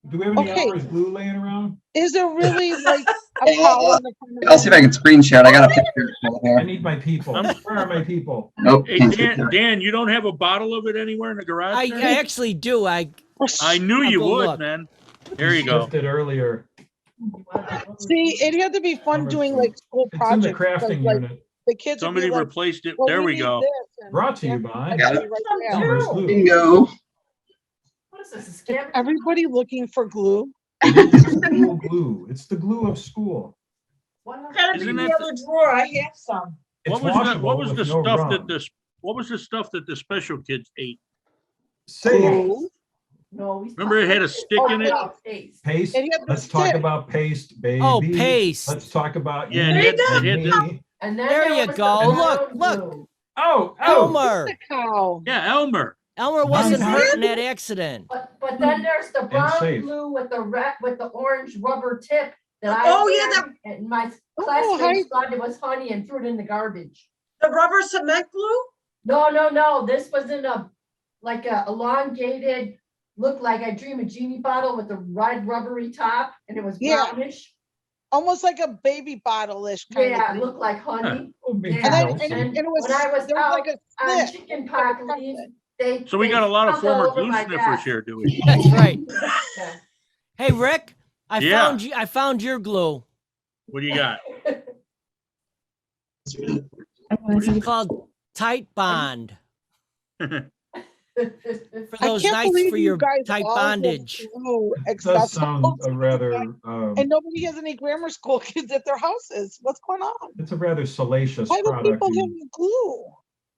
Do we have any Okay. Elmer's glue laying around? Is there really like a cow in the front of I'll see if I can screenshot. I got a picture I here. need my people. Where are my people? Nope. Hey, can't see Dan, it. Dan, you don't have a bottle of it anywhere in the garage? I there? actually do. I knew I'll you go would, look. man. There you go. Shifted earlier. See, it had to be fun Elmer's doing glue. like school It's in the projects. crafting like, unit. the kids would be Somebody like, replaced it. well, There we need go. this, and Brought to you I'd by be right back. Elmer's glue. Bingo. Everybody looking for glue. School glue. It's the glue of school. Gotta be Isn't in that the other drawer. I have some. It's What was the washable with no rum. what was the stuff that the special kids ate? Safe. Glue. Remember it had a stick in it? Paste. And you have the Let's talk stick. about paste, baby. Oh, paste. Let's talk about Yeah, you it had- and it had me. There you go. Look, look. Oh, Elmer. The cow. Yeah, Elmer. Elmer wasn't Nice. hurt in that accident. But then there's the brown safe. glue with the orange rubber tip that I Oh, yeah, found, and my Oh, classmates thought it was honey and threw it in the garbage. The rubber cement glue? No. This was in a elongated, looked like a Dream of Genie bottle with a red rubbery top, and it was Yeah. brownish. Almost like a baby bottle-ish kind Yeah, of it thing. looked like honey. Oh, big Yeah. And then healthy. and it was, When I was there was like a On slip. chicken pox leaves, So we got a lot of they former spilled all glue over my sniffers desk. here, do we? That's right. Yeah. Hey, Rick, Yeah. I found your glue. What do you got? It's called tight bond. For I those can't nights believe for you your guys tight all have bondage. glue It does sound accessible. a rather, And nobody has any grammar school kids at their houses. What's going on? it's a rather salacious Why do product. people have You- glue?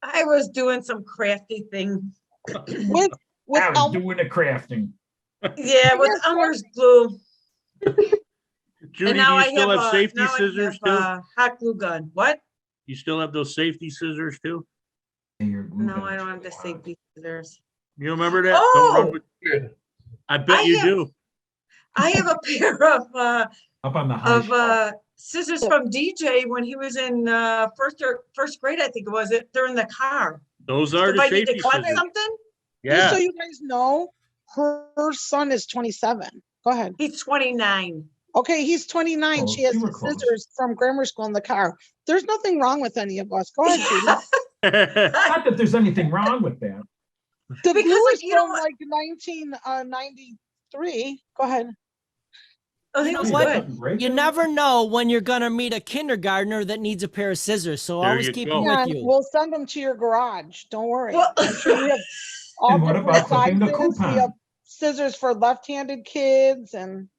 I was doing some crafty thing. With I was Elmer, doing the crafting. Yeah, with Yes, Elmer's glue. Judy, And do now you I still have have a, safety now I scissors have too? a hot glue gun. What? You still have those safety scissors too? And your glue No, gun I is don't have the really hot. safety scissors. You remember that? Don't run Oh, with. I bet I you have- do. I have a pair Up on the high of shelf. scissors from DJ when he was in first grade, I think it was. They're in the car. Those are If the I need to safety cut scissors. something, just so Yeah. you guys know, her son is 27. Go ahead. he's 29. Okay, he's 29. Oh, She has you were the close. scissors from grammar school in the car. There's nothing wrong with any of us. Go ahead, Judy. Not that there's anything wrong with that. The Because, glue like, is you know from what? like 1993. Go ahead. Oh, You he know was what? good. You never know when you're gonna meet a kindergartner that needs a pair of scissors, so There always you keep go. them with And you. we'll send them to your garage. Don't worry. Well- I'm sure we have all And what different about clipping the sizes. We coupon? have scissors for left-handed kids and,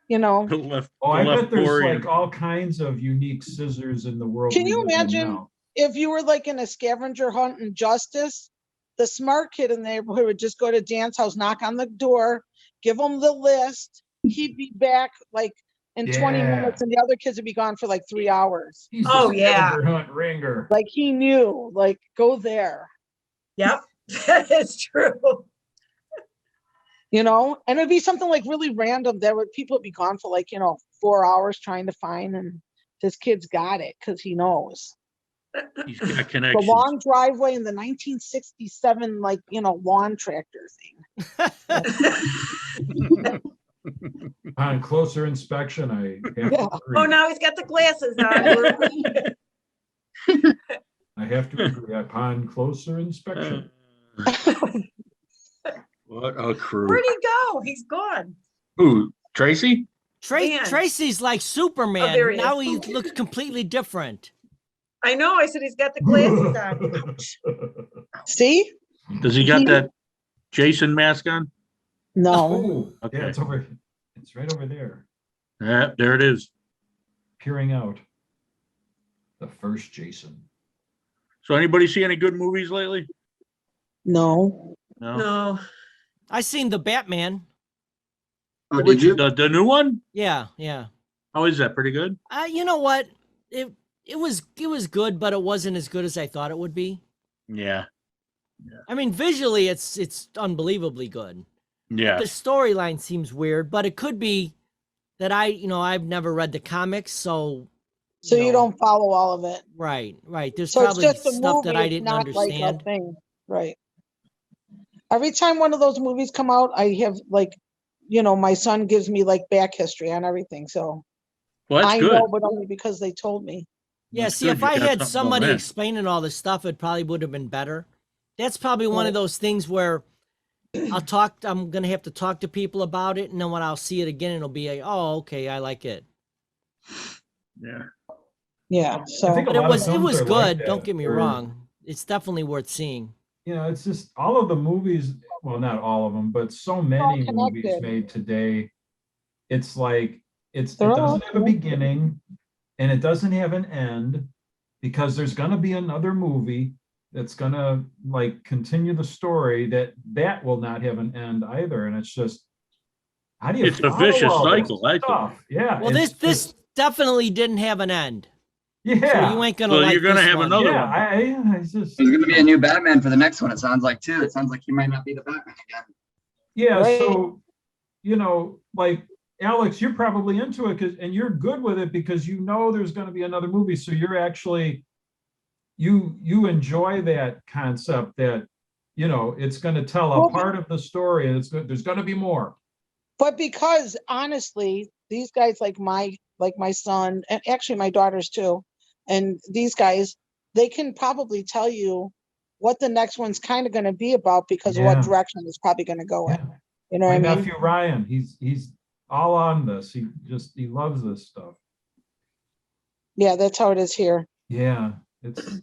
you know. The left, Oh, the I left bet there's Corian. like all kinds of unique scissors in the world. Can we you live in imagine now. if you were like in a scavenger hunt in Justice, the smart kid in the neighborhood would just go to Dan's house, knock on the door, give him the list. He'd be back like in 20 Yeah. minutes and the other kids would be gone for like 3 hours. He's Oh, the yeah. scavenger hunt ringer. Like he knew, like go there, Yep, that is true. you know? And it'd be something like really random. There would people would be gone for like, 4 hours trying to find, and this kid's got it because he knows. He's got The connections. long driveway in the 1967, like, lawn tractor thing. On closer inspection, I have Yeah. to agree. Oh, now he's got the glasses on. I have to agree. Upon closer inspection. What a crew. Where'd he go? He's gone. Who? Tracy? Dan. Tracy's like Superman. there he Now is. he looks completely different. I know. I said he's got the glasses on. See? Does he got that Jason mask on? No. Oh, Okay. yeah, it's over. It's right over there, Yeah, there it is. peering out. The first Jason. So anybody see any good movies lately? No. No. No. I seen the Batman. Oh, did you? The new one? Yeah, yeah. How is that? Pretty good? You know what? It was good, but it wasn't as good as I thought it would be. Yeah. I mean, visually, it's unbelievably good. Yeah. The storyline seems weird, but it could be that I've never read the comics, so So you know, don't follow all of it. right. There's So it's probably just a stuff movie, that I it's didn't not like a understand. thing. Right. Every time one of those movies come out, I have like, my son gives me like back history on everything. So Well, that's I good. know, but only because they told me. Yeah, That's see, good if you I got had something somebody going in. explaining all this stuff, it probably would have been better. That's probably one Right. of those things where I'm gonna have to talk to people about it, and then when I'll see it again, it'll be like, oh, okay, I like it. Yeah. Yeah. I So think a But it lot of was films are like good. that, Don't get me where, wrong. It's definitely worth seeing. It's just all of the movies, well, not all of them, but so many movies connected. made today. It's like it They're all doesn't have a connected. beginning and it doesn't have an end, because there's gonna be another movie that's gonna like continue the story that will not have an end either. And it's just, how do you It's a follow vicious all this cycle, I think. stuff? Yeah. Well, it's this just- definitely didn't have an end. So yeah. you ain't gonna So like you're gonna this have one. another Yeah, one. it's just There's gonna be a new Batman for the next one, it sounds like, too. It sounds like he might not be the Batman again. yeah. Right. So, like Alex, you're probably into it and you're good with it because there's going to be another movie. So you're actually, you enjoy that concept that, it's going to tell a Well, part of the story and there's going to be more. but because honestly, these guys like my son, and actually my daughters too, and these guys, they can probably tell you what the next one's kind of going to be about because of Yeah. what direction it's probably going to go in. Yeah. You know My what I mean? nephew Ryan, he's all on this. He loves this stuff. Yeah, that's how it is here. Yeah. It's,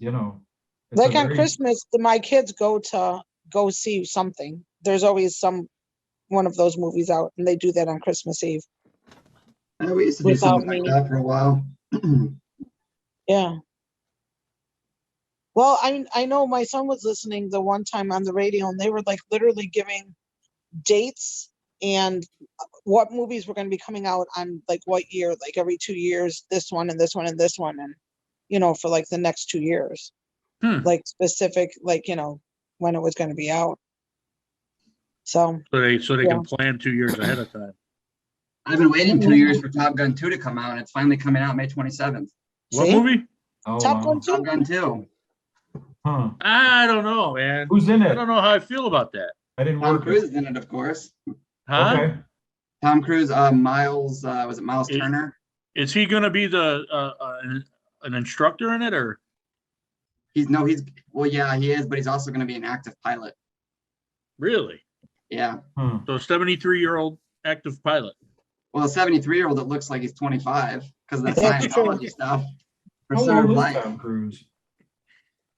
It's a Like on very- Christmas, my kids go see something. There's always one of those movies out, and they do that on Christmas Eve. Yeah, we used to do Without something like me. that for a while. Yeah. Well, I know my son was listening the one time on the radio, and they were like literally giving dates and what movies were going to be coming out on like what year, like every 2 years, this one and this one and this one, and for like the next 2 years, like specific, like when it was going to be out. So they Yeah. can plan 2 years ahead of time. I've been waiting 2 years for Top Gun 2 to come out, and it's finally coming out May 27th. What See? movie? Oh, Top wow. Gun 2. Top Gun 2. Huh. I don't know, man. Who's in I it? don't know how I feel about that. I didn't Tom work Cruise it. is in it, of course. Huh? Okay. Tom Cruise, Miles, was it Miles It- Turner? Is he going to be an instructor in it, or? Well, yeah, he is, but he's also going to be an active pilot. Really? Yeah. Huh. So 73-year-old active pilot. Well, a 73-year-old that looks like he's 25 because of that That's true. Scientology stuff. How Preserve old is life. Tom Cruise?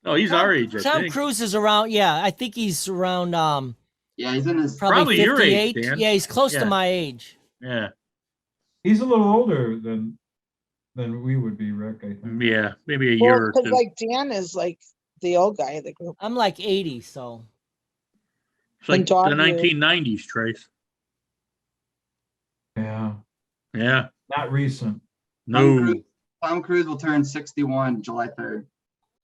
No, he's our age, I Tom think. Cruise is around. Yeah, I think he's around. Yeah, he's in his. Probably your age, 58. Dan. Yeah, he's close Yeah. to my age. Yeah. He's a little older than we would be, Rick, I think. Yeah. Maybe a Well, year or because two. like Dan is like the old guy of the group. I'm like 80, so It's like and dog the years. 1990s, Trace. Yeah. Yeah. Not recent. No. Tom Cruise will turn 61 July 3rd.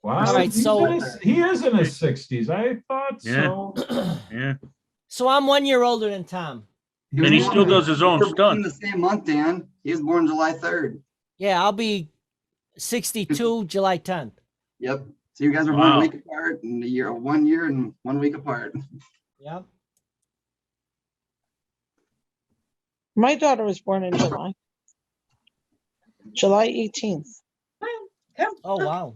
Wow. All right, he's so- he is in his 60s. I thought Yeah. so. Yeah. so I'm 1 year older than Tom. was And he born- still does his own we were born stunt. the same month, Dan. He was born July 3rd. Yeah, I'll be 62 July 10th. Yep. So you guys were born Wow. a week apart, and 1 year and 1 week apart. Yep. My daughter was born in July 18th. Oh wow.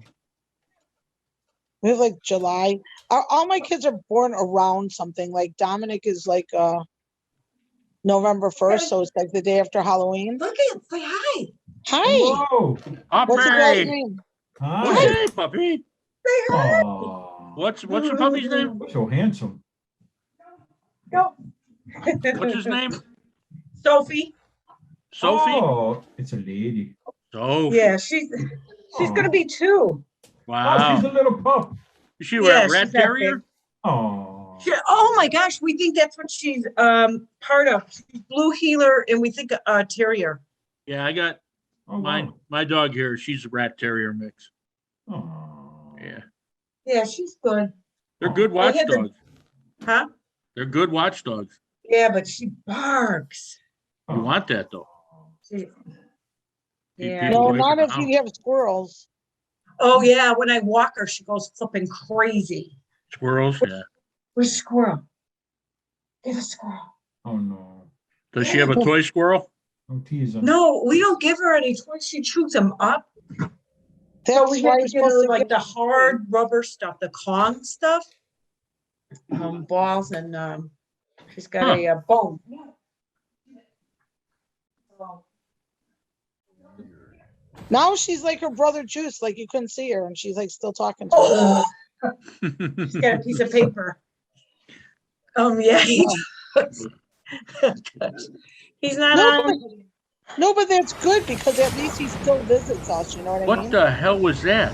We have like July. All my kids are born around something. Like Dominic is like November 1st, so it's like the day after Halloween. Look at say hi. Hi. Whoa. What's your guy's Puppy. name? Hi. Hey, puppy. Aw. What's the puppy's name? So handsome. Go. What's his name? Sophie. Sophie? Oh, it's a lady. Sophie. Yeah, she's gonna be 2. Oh, Wow. she's a little pup. Is she a Yeah, rat she's that terrier? big. Oh. Oh my gosh, we think that's what she's part of. She's blue healer, and we think terrier. Yeah, I got Oh, my dog here. She's a rat terrier mix. wow. Oh. Yeah. Yeah, she's good. They're good I had the- watchdogs. Huh? They're good watchdogs. Yeah, but she barks. You want that though. She- Keep Yeah. people No, away not from if the you have squirrels. Oh yeah, when I walk her, she goes flipping crazy. Squirrels, yeah. Where's squirrel? Get a squirrel. Oh, no. Does she have a toy squirrel? Don't tease him. No, we don't give her any toys. She chews them up. So That's we why have you're to get her supposed to like get the hard rubber stuff, the Kong stuff. Balls and she's got a bone. Now she's like her brother Juice, like you couldn't see her, and she's like still talking to him. She's got a piece of paper. Yeah, he does. He's not No, on. No, but that's good because at least he still visits us. You know what I What mean? the hell was that?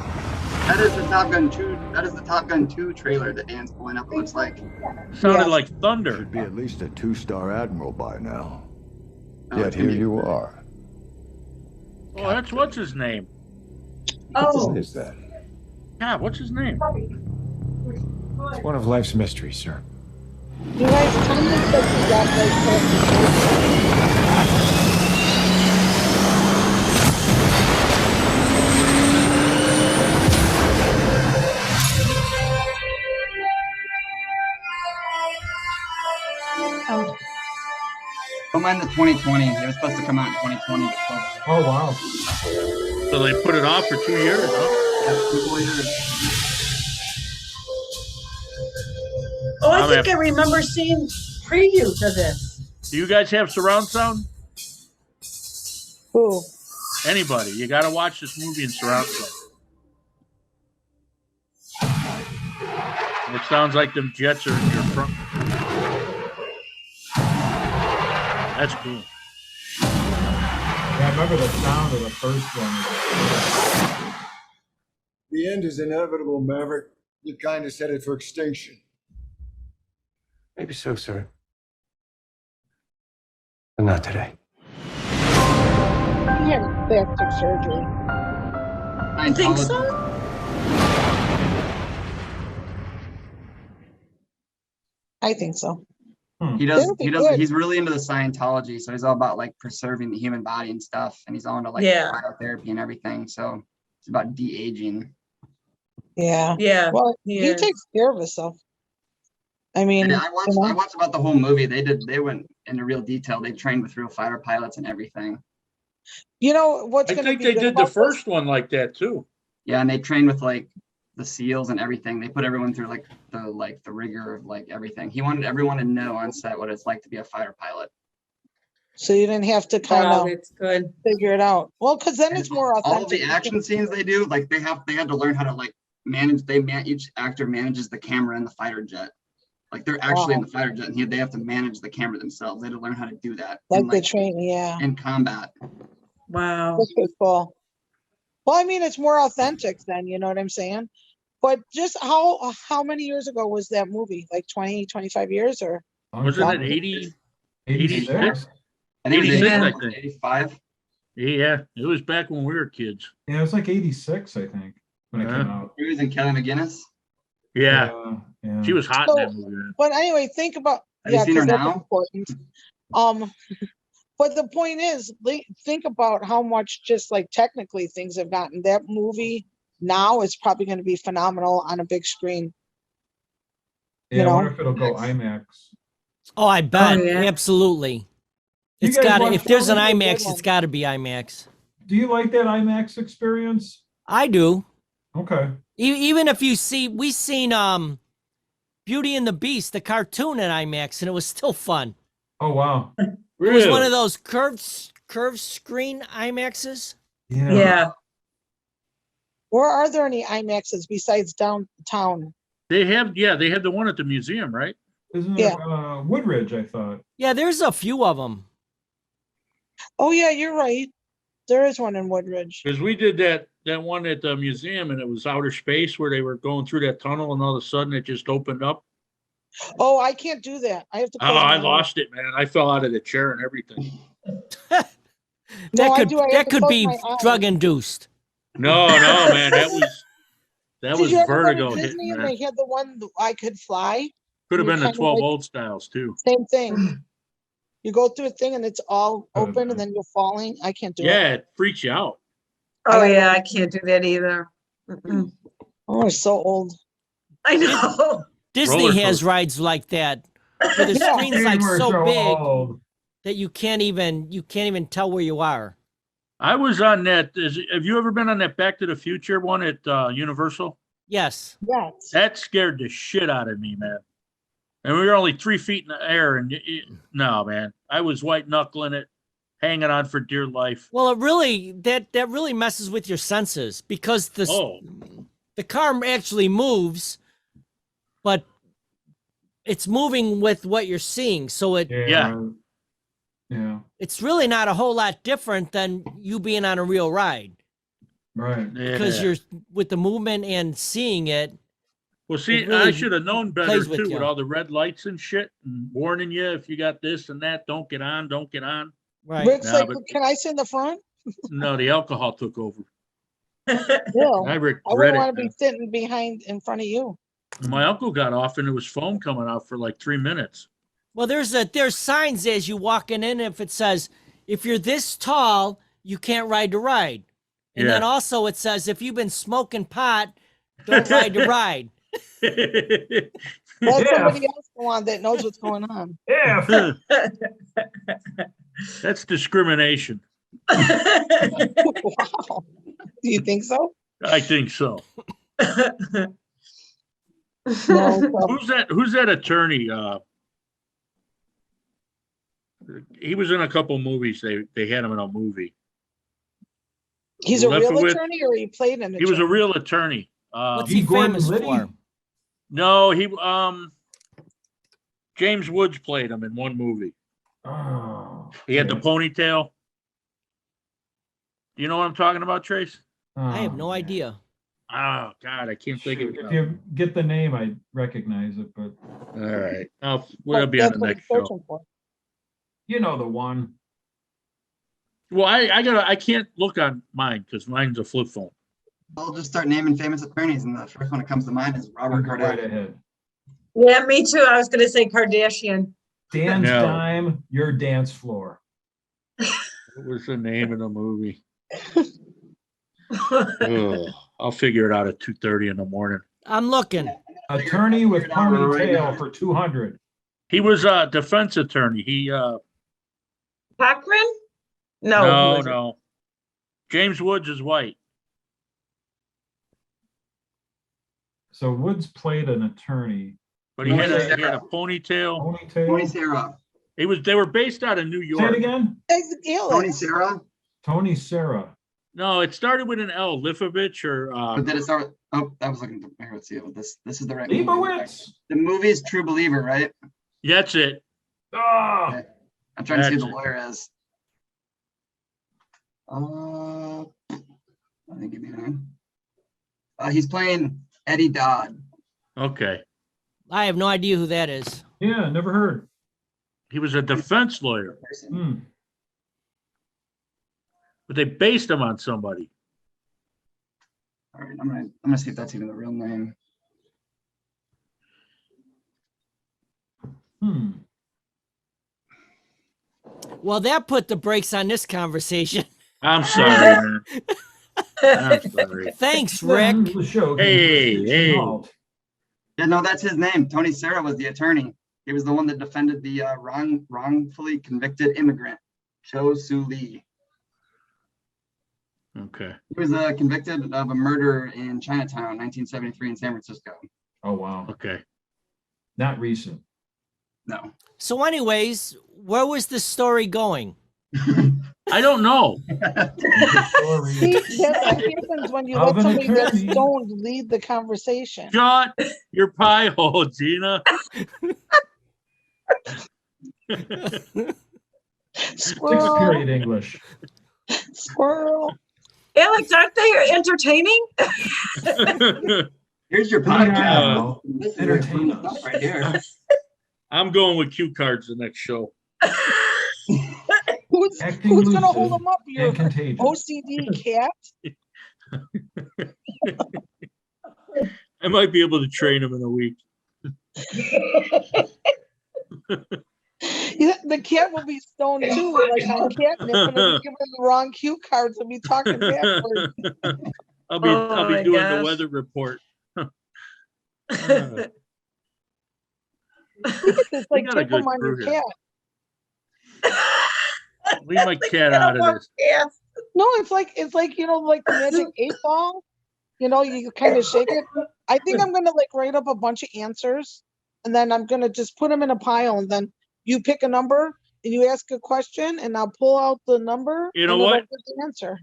That is the Top Gun 2. That is the Top Gun 2 trailer that Dan's pulling up. It looks like. Sounded Yeah. like thunder. Should be at least a 2-star admiral by now. Oh, Yet it's gonna here be- you are. Oh, that's what's his name? Oh, What is that? God, what's his name? It's one of life's mysteries, sir. You guys, Tommy said he got Don't mind the 2020. It was supposed to come out in 2020. So, Oh, wow. So they put it off for 2 years, huh? yeah, 2 full years. oh, I I'm think at- I remember seeing previews of this. Do you guys have surround sound? Who? Anybody? You got to watch this movie in surround sound. It sounds like them jets are in your front. That's cool. Yeah, I remember the sound of the first one. The end is inevitable, Maverick. You're kind of headed for extinction. Maybe so, sir. But not today. He had plastic surgery. I think so. I think so. He does. That'd be He does. good. He's really into the Scientology, so he's all about like preserving the human body and stuff. And he's all into like Yeah. biotherapy and everything. So it's about de-aging. Yeah. Yeah. Well, he he is. takes care of himself. I mean, And I watched about the whole movie. They went into real detail. They trained with real fighter pilots and everything. you know what's I going to think be they good did the about this? first one like that too. Yeah, and they trained with like the SEALs and everything. They put everyone through like the rigor of like everything. He wanted everyone to know on set what it's like to be a fighter pilot. So you didn't have to kind Wow, of it's good. figure it out. Well, because then it's more authentic. All of the action scenes they do, like they had to learn how to like manage. Each actor manages the camera in the fighter jet. Like they're actually in the fighter jet, and they have to manage the camera themselves. They had to learn how to do that. Like the training, yeah. In combat. Wow. That's pretty cool. Well, I mean, it's more authentic then, you know what I'm saying? But just how many years ago was that movie? Like 20, 25 years or? Wasn't it 80? 86? I think it was 86, I 85. think. 85. Yeah, it was back when we were kids. Yeah, it was like 86, I think, when it came out. He was in Kelly McGinnis. Yeah, Yeah. she was hot in that movie. But anyway, think about Have you seen her 'cause that's now? important. But the point is, think about how much just like technically things have gotten. That movie now is probably going to be phenomenal on a big screen. Yeah, you I know? wonder if it'll go IMAX. Oh, I bet. yeah. absolutely. You It's guys got to, watch if there's an Walkin' Theatre IMAX, one? it's got to be IMAX. Do you like that IMAX experience? I do. Okay. Even if we seen Beauty and the Beast, the cartoon at IMAX, and it was still fun. Oh, wow. It was one of those curved screen IMAXs. Yeah. Yeah. Or are there any IMAXs besides downtown? They had the one at the museum, right? Isn't Yeah. it Woodridge, I thought? Yeah, there's a few of them. Oh yeah, you're right. There is one in Woodridge. Because we did that one at the museum, and it was outer space where they were going through that tunnel, and all of a sudden it just opened up. Oh, I can't do that. I have to. Oh, close my I eyes. lost it, man. I fell out of the chair and everything. No, I That do. I have that to could close be my eyes. drug induced. No, man, that was Did you ever go vertigo to hitting, Disney and man. they had the one that I could fly? Could have you been the kinda 12 like- old styles too. Same thing. You go through a thing and it's all open and then you're falling. I can't do it. Yeah, it freaks you out. Oh yeah, I can't do that either. Mm-mm. Oh, it's so old. I know. Disney Roller has coaster. rides like that, where the Yeah. screen's like We're so big old. that you can't even tell where you are. I was on that. Have you ever been on that Back to the Future one at Universal? Yes. Yes. That scared the shit out of me, man. And we were only 3 feet in the air, and no, man, I was white knuckling it, hanging on for dear life. Well, it really that really messes with your senses because the car actually moves, but it's moving with what you're seeing. So Yeah. Yeah. it's really not a whole lot different than you being on a real ride Right. because Yeah. you're with the movement and seeing it. Well, see, it really I should have known better plays with too, you. with all the red lights and shit, and warning you if you got this and that, don't get on, don't get on. Right. Rick's No, like, but- can I sit in the front? No, the alcohol took over. No. I I regret wouldn't want it. to be sitting behind in front of you. My uncle got off, and there was foam coming out for like 3 minutes. Well, there's signs as you walking in. If it says if you're this tall, you can't ride the ride, and then Yeah. also it says if you've been smoking pot, don't ride the ride. Let Yeah. somebody else go on that knows what's going on. Yeah. That's discrimination. Wow. Do you think so? I think so. No. So- Who's that attorney? He was in a couple movies. They had him in a movie. He's a real Lefowitz. attorney or he played an attorney? He was a real attorney. What's G. he Gordon famous Liddy? for? No, James Woods played him in one movie. Oh. He had the ponytail. You know what I'm talking about, Trace? I have no man. idea. Oh God, I can't think of Shoot, it. if now. you get the name, I recognize it, but All right, we'll be on That's the what next I'm show. searching for. you know the one. Well, I can't look on mine because mine's a flip phone. I'll just start naming famous attorneys, and the first one that comes to mind is Robert Go right Kardashian. ahead. Yeah, me too. I was gonna say Kardashian. Dan's No. Dime, your dance floor. What was the name of the movie? Ugh, I'll figure it out at 2:30 in the morning. I'm looking. Attorney with Figure it out right ponytail now. for 200. He was a defense attorney. He Cochran? No. no. James Woods is white. So Woods played an attorney. But he had a ponytail. Ponytail. Tony Serra. They were based out of New Say it York. again. Tony Serra. Tony Serra. No, it started with an L, Lifovich or But did it start with, oh, I was looking for, here, let's see. This is the right movie. Leibowitz. The movie is True Believer, right? that's it. Oh, I'm trying to see who That's the lawyer is. I think give me a name. He's playing Eddie Dodd. Okay. I have no idea who that is. yeah, never heard. He was a defense lawyer, Hmm. but they based him on somebody. All right, I'm gonna see if that's even the real name. Hmm. Well, that put the brakes on this conversation. I'm sorry, man. I'm sorry. Thanks, Then Rick. the show Hey, comes to a hey. halt. Yeah, no, that's his name. Tony Serra was the attorney. He was the one that defended the wrongfully convicted immigrant, Cho Soo Lee. Okay. He was convicted of a murder in Chinatown, 1973 in San Francisco. Oh wow. Okay. Not recent. No. So, anyways, where was the story going? I don't know. Story. See, that's what happens when you let Alvin somebody that's Attorney. stoned lead the conversation. Shut your pie hole, Gina. Sixth Squirrel, period English. squirrel. Alex, aren't they entertaining? Here's your Here we are podcast. now. This is Entertain your stuff us. right here. I'm going with cue cards the next show. Who's Acting gonna hold lucid them up? Your and contagious. OCD cat? I might be able to train him in a week. Yeah, the cat will be stoned too, like on catnip, and it'll be giving the wrong cue cards and be talking backwards. I'll be Oh my doing the gosh. weather report. It's like got a tip them good on your crew here. cat. Leave my cat out of this. Yes. No, it's like like the magic 8 ball. You kind of shake it. I think I'm gonna write up a bunch of answers, and then I'm gonna just put them in a pile, and then you pick a number and you ask a question, and I'll pull out the number. You know and it'll what? give the answer.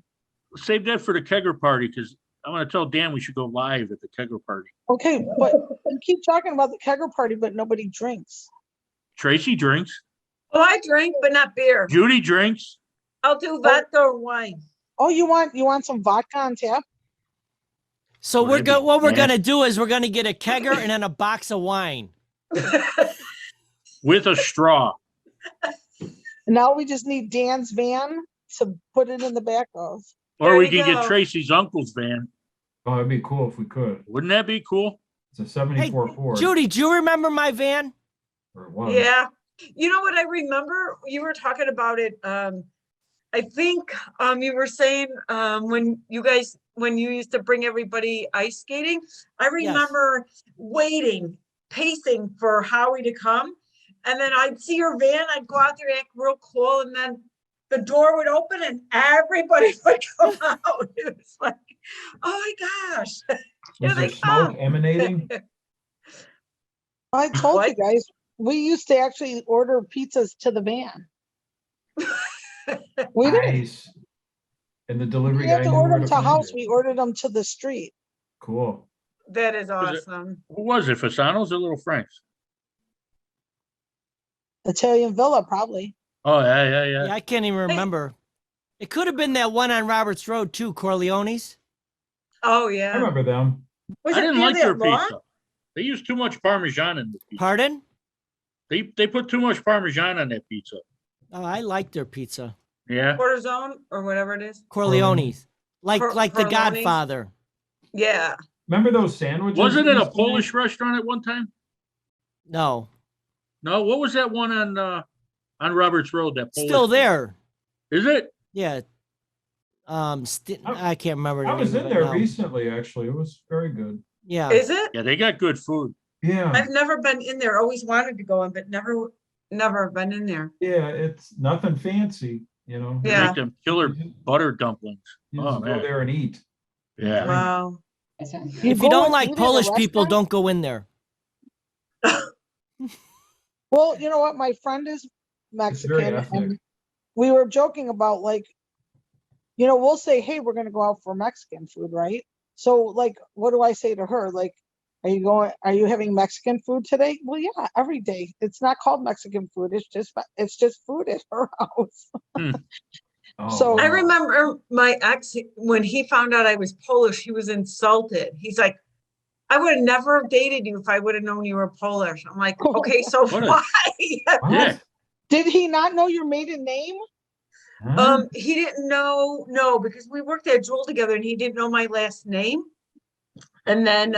Save that for the kegger party because I'm going to tell Dan we should go live at the kegger party. Okay, but you keep talking about the kegger party, but nobody drinks. Tracy drinks. Oh, I drink, but not beer. Judy drinks. I'll do vodka or wine. Oh, you want some vodka on tap? So Well, that'd be what we're nasty. gonna do is we're gonna get a kegger and then a box of wine. With a straw. Now we just need Dan's van to put it in the back of. Or There we you can go. get Tracy's uncle's van. Oh, it'd be cool if we could. Wouldn't that be cool? It's a 74 Ford. Judy, do you remember my van? Or it was. Yeah. You know what I remember? You were talking about it. I think you were saying when you used to bring everybody ice skating, I remember waiting, pacing for Howie to come. And then I'd see your van, I'd go out there, act real cool, and then the door would open and everybody would come out. It was like, oh my gosh. Here Was there they smoke come. emanating? I told What? you guys, we used to actually order pizzas to the van. We did. Nice. And the delivery We guy had to knew order where them to to find house. it. We ordered them to the street. Cool. That is it- awesome. Who was it? Fasano's or Little Frank's? Italian Villa, probably. Oh, yeah. Yeah, I can't even remember. It could have been that one on Roberts Road too, Corleone's. Oh, I yeah. remember them. Was I it didn't near like their that lawn? pizza. They used too much Parmesan in the pizza. Pardon? They put too much Parmesan on that pizza. Oh, I like their pizza. Yeah. Quarter zone or whatever it is. Corleone's. Like the Corleone's? Godfather. Yeah. Remember those sandwiches? Wasn't we it a used to make? Polish restaurant at one time? No. No, what was that one on Roberts Road? That Polish Still one? there. Is it? Yeah. I can't remember. I the was name in of it there now. recently, actually. It was very good. Yeah. Is it? Yeah, they got good food. Yeah. I've never been in there. Always wanted to go in, but never been in there. Yeah, it's nothing fancy, you know. They Yeah. make them killer butter dumplings. You Oh just go man. there and eat. Yeah. Wow. If go you don't and like eat in a Polish people, restaurant? don't go in there. Well, you know what? My friend is It's very Mexican, ethnic. and we were joking about like, we'll say, "Hey, we're gonna go out for Mexican food, right?" So, like, what do I say to her? Like, are you having Mexican food today? Well, yeah, every day. It's not called Mexican food. It's just food at her house. Oh, So- I wow. remember my ex, when he found out I was Polish, he was insulted. He's like, I would have never dated you if I would have known you were Polish. I'm like, okay, so What a- why? What? Yeah. Did he not know your maiden name? Huh? He didn't know, no, because we worked at Jewel together and he didn't know my last name. And then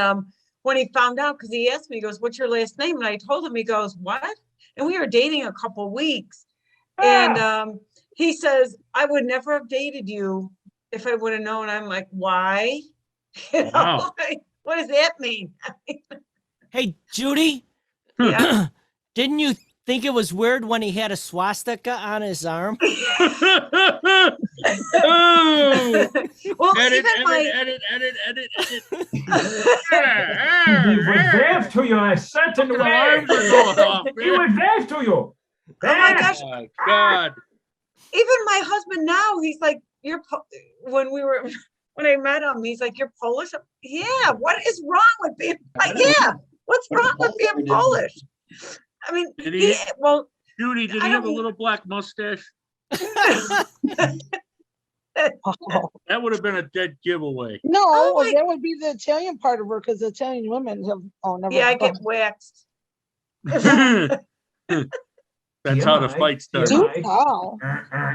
when he found out, because he asked me, he goes, what's your last name? And I told him, he goes, what? And we were dating a couple weeks. And he says, I would never have dated you if I would have known. I'm like, why? You know, Wow. like, what does that mean? Hey, Judy, Yeah. didn't you think it was weird when he had a swastika on his arm? Oh! Well, Edit, even my edit. He was waved to you. I sent in the Alarms are going off, He man. was waved to you. Oh my gosh. Oh my God. even my husband now, he's like, when I met him, he's like, you're Polish? Yeah, what is wrong with being like, yeah, what's wrong with being Polish? I mean, Did he- well, Judy, did I he have a don't- little black mustache? Oh, That would have been a dead giveaway. no, Oh my- that would be the Italian part of her because the Italian women have. Oh, never. yeah, I get mind. waxed. That's how the TMI. fight started. Dude, wow.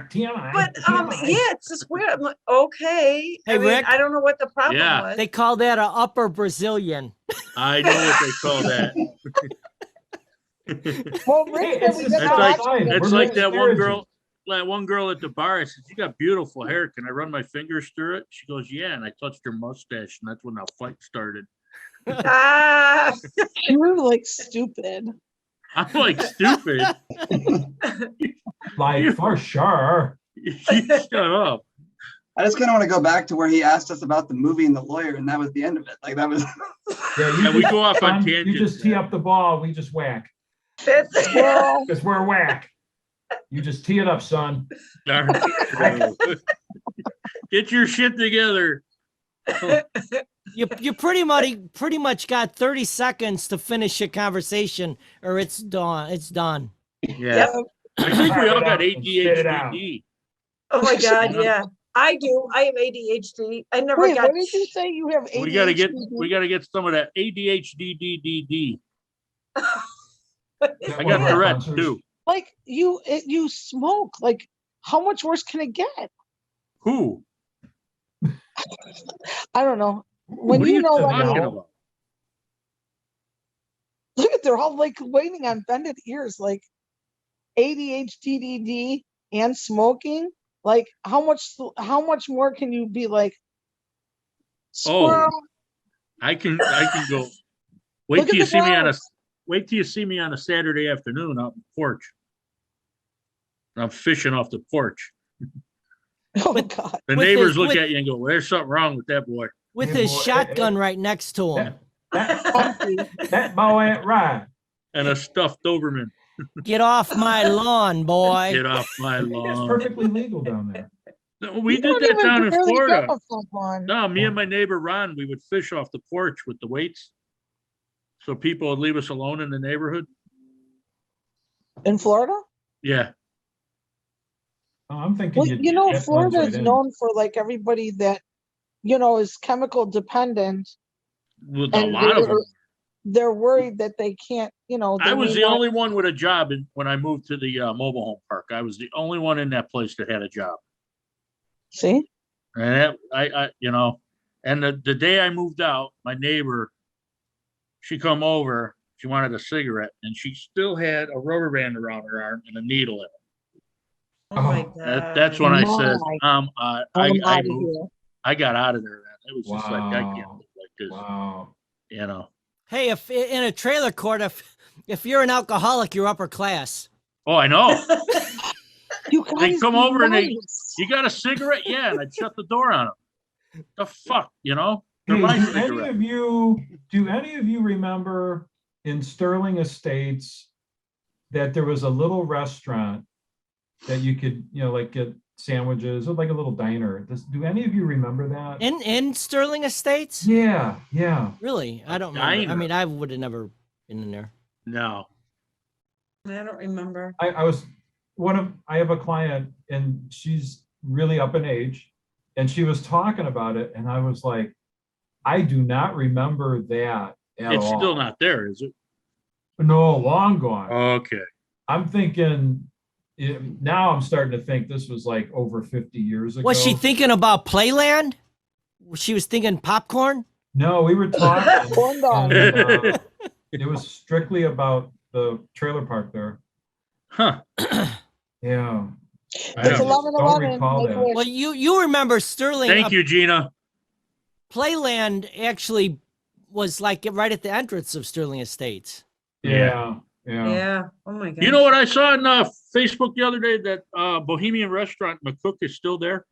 TMI. But TMI. yeah, it's just weird. I'm like, okay. Hey, I mean, Rick? I don't know what the problem Yeah. was. They call that a upper Brazilian. I know what they call that. Well, Hey, Rick, it's we the got That's to like- watch it. It's We're like that one disparaging. girl at the bar. I said, "You got beautiful hair. Can I run my fingers through it?" She goes, "Yeah." And I touched her mustache, and that's when the fight started. Ah, You're like stupid. I'm like, stupid. Like for sure. You shut up. I just kind of want to go back to where he asked us about the movie and the lawyer, and that was the end of it. Like that was. Yeah, And we go off on son, you tangents. just tee up the ball, we just whack. that's Well, Because we're whack. You just tee it up, son. Darn it. Get your shit together. You pretty much got 30 seconds to finish your conversation, or it's done. It's done. Yeah. I think we all got Spit it out. ADHD. Oh my God, yeah. I do. I have ADHD. I never wait, got. what did you say? You have ADHD? We gotta get some of that ADHD. I Get one got of our Tourette's sponsors. too. Like you smoke. Like, how much worse can it get? Who? I don't know. When What are you you know, talking like, talking know. about? look at they're all like waiting on bended ears, like ADHD and smoking. Like, how much more can you be like? Squirrel. I can go. Wait Look till at you the see me on a dogs. wait till you see me on a Saturday afternoon out on the porch. I'm fishing off the porch. Oh God. The With neighbors his- look with- at you and go, "There's something wrong with that boy." With Hey, his boy, shotgun right next to him. That boy ain't right. And a stuffed Doberman. Get off my lawn, boy. Get off my It's lawn. perfectly legal down there. No, we You did don't that even down in barely Florida. have a front lawn. No, me and my neighbor Ron, we would fish off the porch with the weights. So people would leave us alone in the neighborhood. In Florida? Yeah. Oh, I'm thinking. Well, you'd you know, get ones Florida right is in. known for like everybody that, is chemical dependent. With a And lot of them. they're worried that they can't, I was the only one with a job when I moved to the mobile home park. I was the only one in that place that had a job. See? And and the day I moved out, my neighbor, she come over, she wanted a cigarette, and she still had a rubber band around her arm and a needle in it. Oh my Oh, God. That's when I said, I'm I outta moved. here. I got out of there. Man. It was just like, I can't Wow. live like this, Wow. Hey, if in a trailer court, if you're an alcoholic, you're upper class. Oh, I know. You They guys come over and nice. you got a cigarette? Yeah, and I'd shut the door on them. The fuck, They're Hey, my do any cigarette. of you remember in Sterling Estates that there was a little restaurant that you could, like get sandwiches or like a little diner? Do any of you remember that? In Sterling Estates? Yeah, yeah. Really? I don't remember. I Diner. mean, I would have never been in there. No. I don't remember. I have a client and she's really up in age and she was talking about it and I was like, I do not remember that at It's all. still not there, is it? No, long gone. Okay. I'm thinking, now I'm starting to think this was like over 50 years ago. Was she thinking about Playland? She was thinking popcorn? No, we were talking. Corn dog. and, it was strictly about the trailer park there. Huh. Yeah. It's don't 11:11. recall Make a that. wish. Well, you remember Sterling. Thank you, Gina. Playland actually was like right at the entrance of Sterling Estates. Yeah. Yeah. Oh my God. You know what I saw on Facebook the other day? That Bohemian restaurant McCook is still there.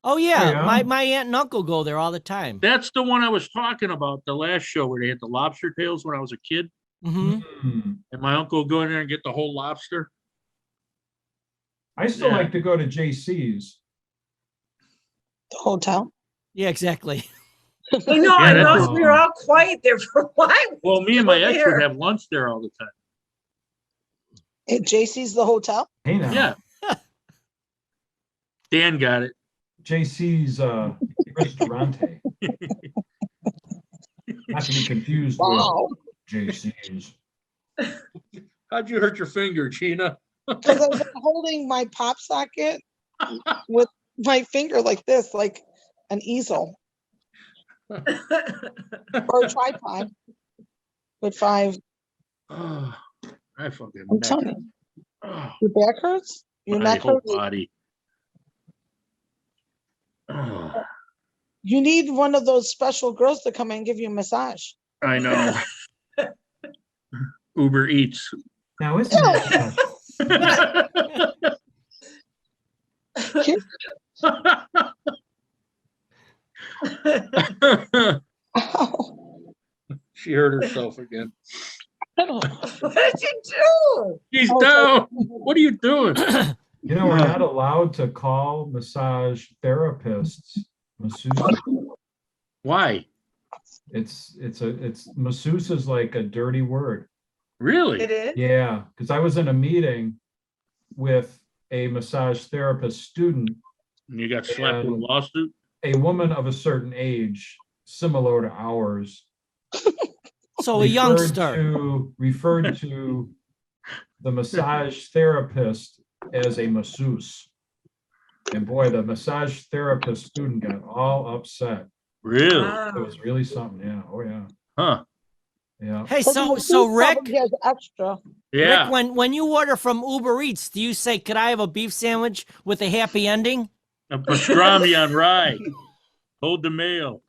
Oh yeah, Yeah. my aunt and uncle go there all the time. That's the one I was talking about, the last show where they had the lobster tails when I was a kid. Hmm. And my uncle would go in there and get the whole lobster. I still Yeah. like to go to JC's. The hotel. Yeah, exactly. I know. Yeah, I that's- noticed we were all quiet there for a while. Well, me and my ex There. would have lunch there all the time. At JC's the hotel. Hey now. Yeah. Dan got it. JC's Restaurante. Not to be confused Wow. with JC's. How'd you hurt your finger, Gina? Because I was holding my pop socket with my finger like this, like an easel or a tripod with 5. Oh, I fucking I'm neck. telling you, Oh, your back hurts. Your my neck whole hurts. body. Oh, You need one of those special girls to come in and give you a massage. I know. Uber Eats. Now isn't that Ow. She hurt herself again. Ow. What did you do? She's Oh, down. What are you doing? we're not allowed to call massage therapists masseuse. Why? It's masseuse is like a dirty word. Really? It is? Yeah, because I was in a meeting with a massage therapist student, And you got slapped with a lawsuit? a woman of a certain age, similar to ours. So a youngster. Referred to the massage therapist as a masseuse. And boy, the massage therapist student got all upset. Really? Wow. It was really something. Yeah. Oh yeah. Huh. Yeah. Hey, But the so masseuse Rick, probably has extra. Yeah. Rick, when you order from Uber Eats, do you say, "Could I have a beef sandwich with a happy ending"? A pastrami on rye. Hold the mail.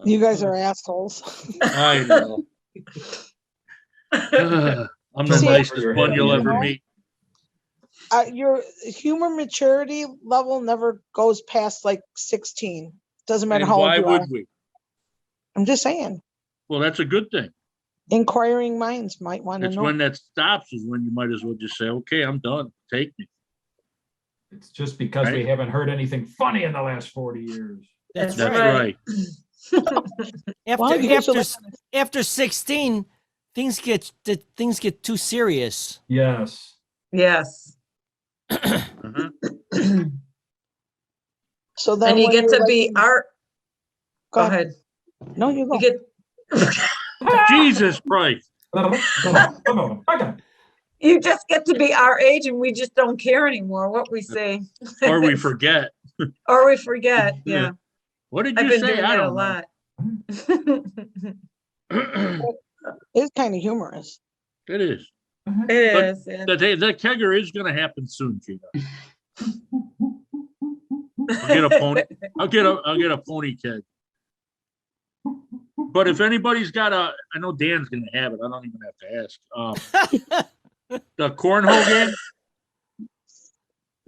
You guys are assholes. I know. I'm the See, nicest one you'll ever you know, meet. Your humor maturity level never goes past like 16. Doesn't matter And how old why you would are. we? I'm just saying. Well, that's a good thing. Inquiring minds might want to It's know. when that stops is when you might as well just say, okay, I'm done. Take me. It's just because we Right. haven't heard anything funny in the last 40 years. That's That's right. right. Well, you guys After should after 16, things get too serious. Yes. Yes. Mhm. So then And you when get you're to be in- art. Go Go ahead. ahead. No, you go. You get Jesus Christ. you just get to be our age and we just don't care anymore what we say. Or we forget. Or we forget. Yeah. Yeah. What did I've you been say? doing I that a don't lot. know. It's kind of humorous. It is. It But is. Yeah. that kegger is going to happen soon, Gina. I'll get a pony. I'll get a pony keg. But if anybody's got I know Dan's going to have it. I don't even have to ask. The cornhole game.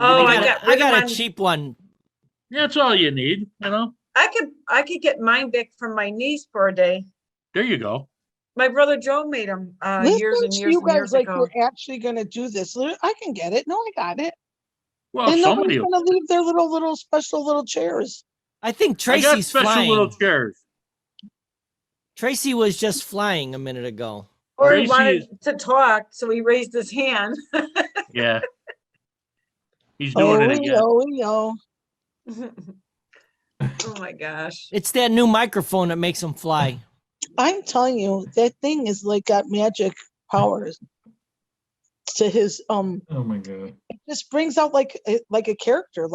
Oh, I I got rid of a mine. cheap one. That's all you need. You know. I could get mine back from my niece for a day. There you go. My brother Joe made them Listen years and to years you and guys years like ago. you're actually going to do this. I can get it. No, I got it. Well, And somebody. nobody's going to leave their little special little chairs. I think I got Tracy's special flying. little chairs. Tracy was just flying a minute ago. Or he Tracy wanted is- to talk, so he raised his hand. Yeah. He's doing it again. Oh. Oh my gosh. It's that new microphone that makes him fly. I'm telling you, that thing is like got magic powers to his Oh my God. it just brings out like a character,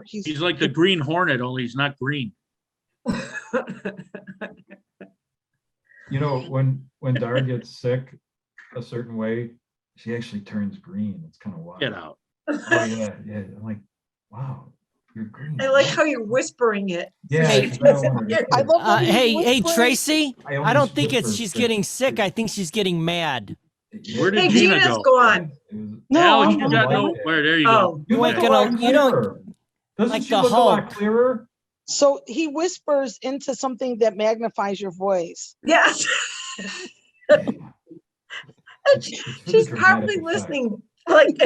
He's like the Green Hornet, only he's not green. You know, when Dar gets sick a certain way, she actually turns green. It's kind of wild. Get out. Oh yeah, yeah. I'm like, wow, you're green. I like how you're whispering it. Yeah, Hey, 'cause I don't wanna get I sick. love when he's Hey, whispering. Tracy. I I always don't think whisper she's sick. getting sick. I think she's getting mad. Where did Hey, Gina Gina's go? gone. It was- No, Alex, I'm you not got like no. it. Where? There you Oh. go. You You ain't look a gonna- lot you don't- clearer. Doesn't like she the look a lot Hulk. clearer? So he whispers into something that magnifies your voice. Yes. It's for the She's dramatic probably effect. listening. Like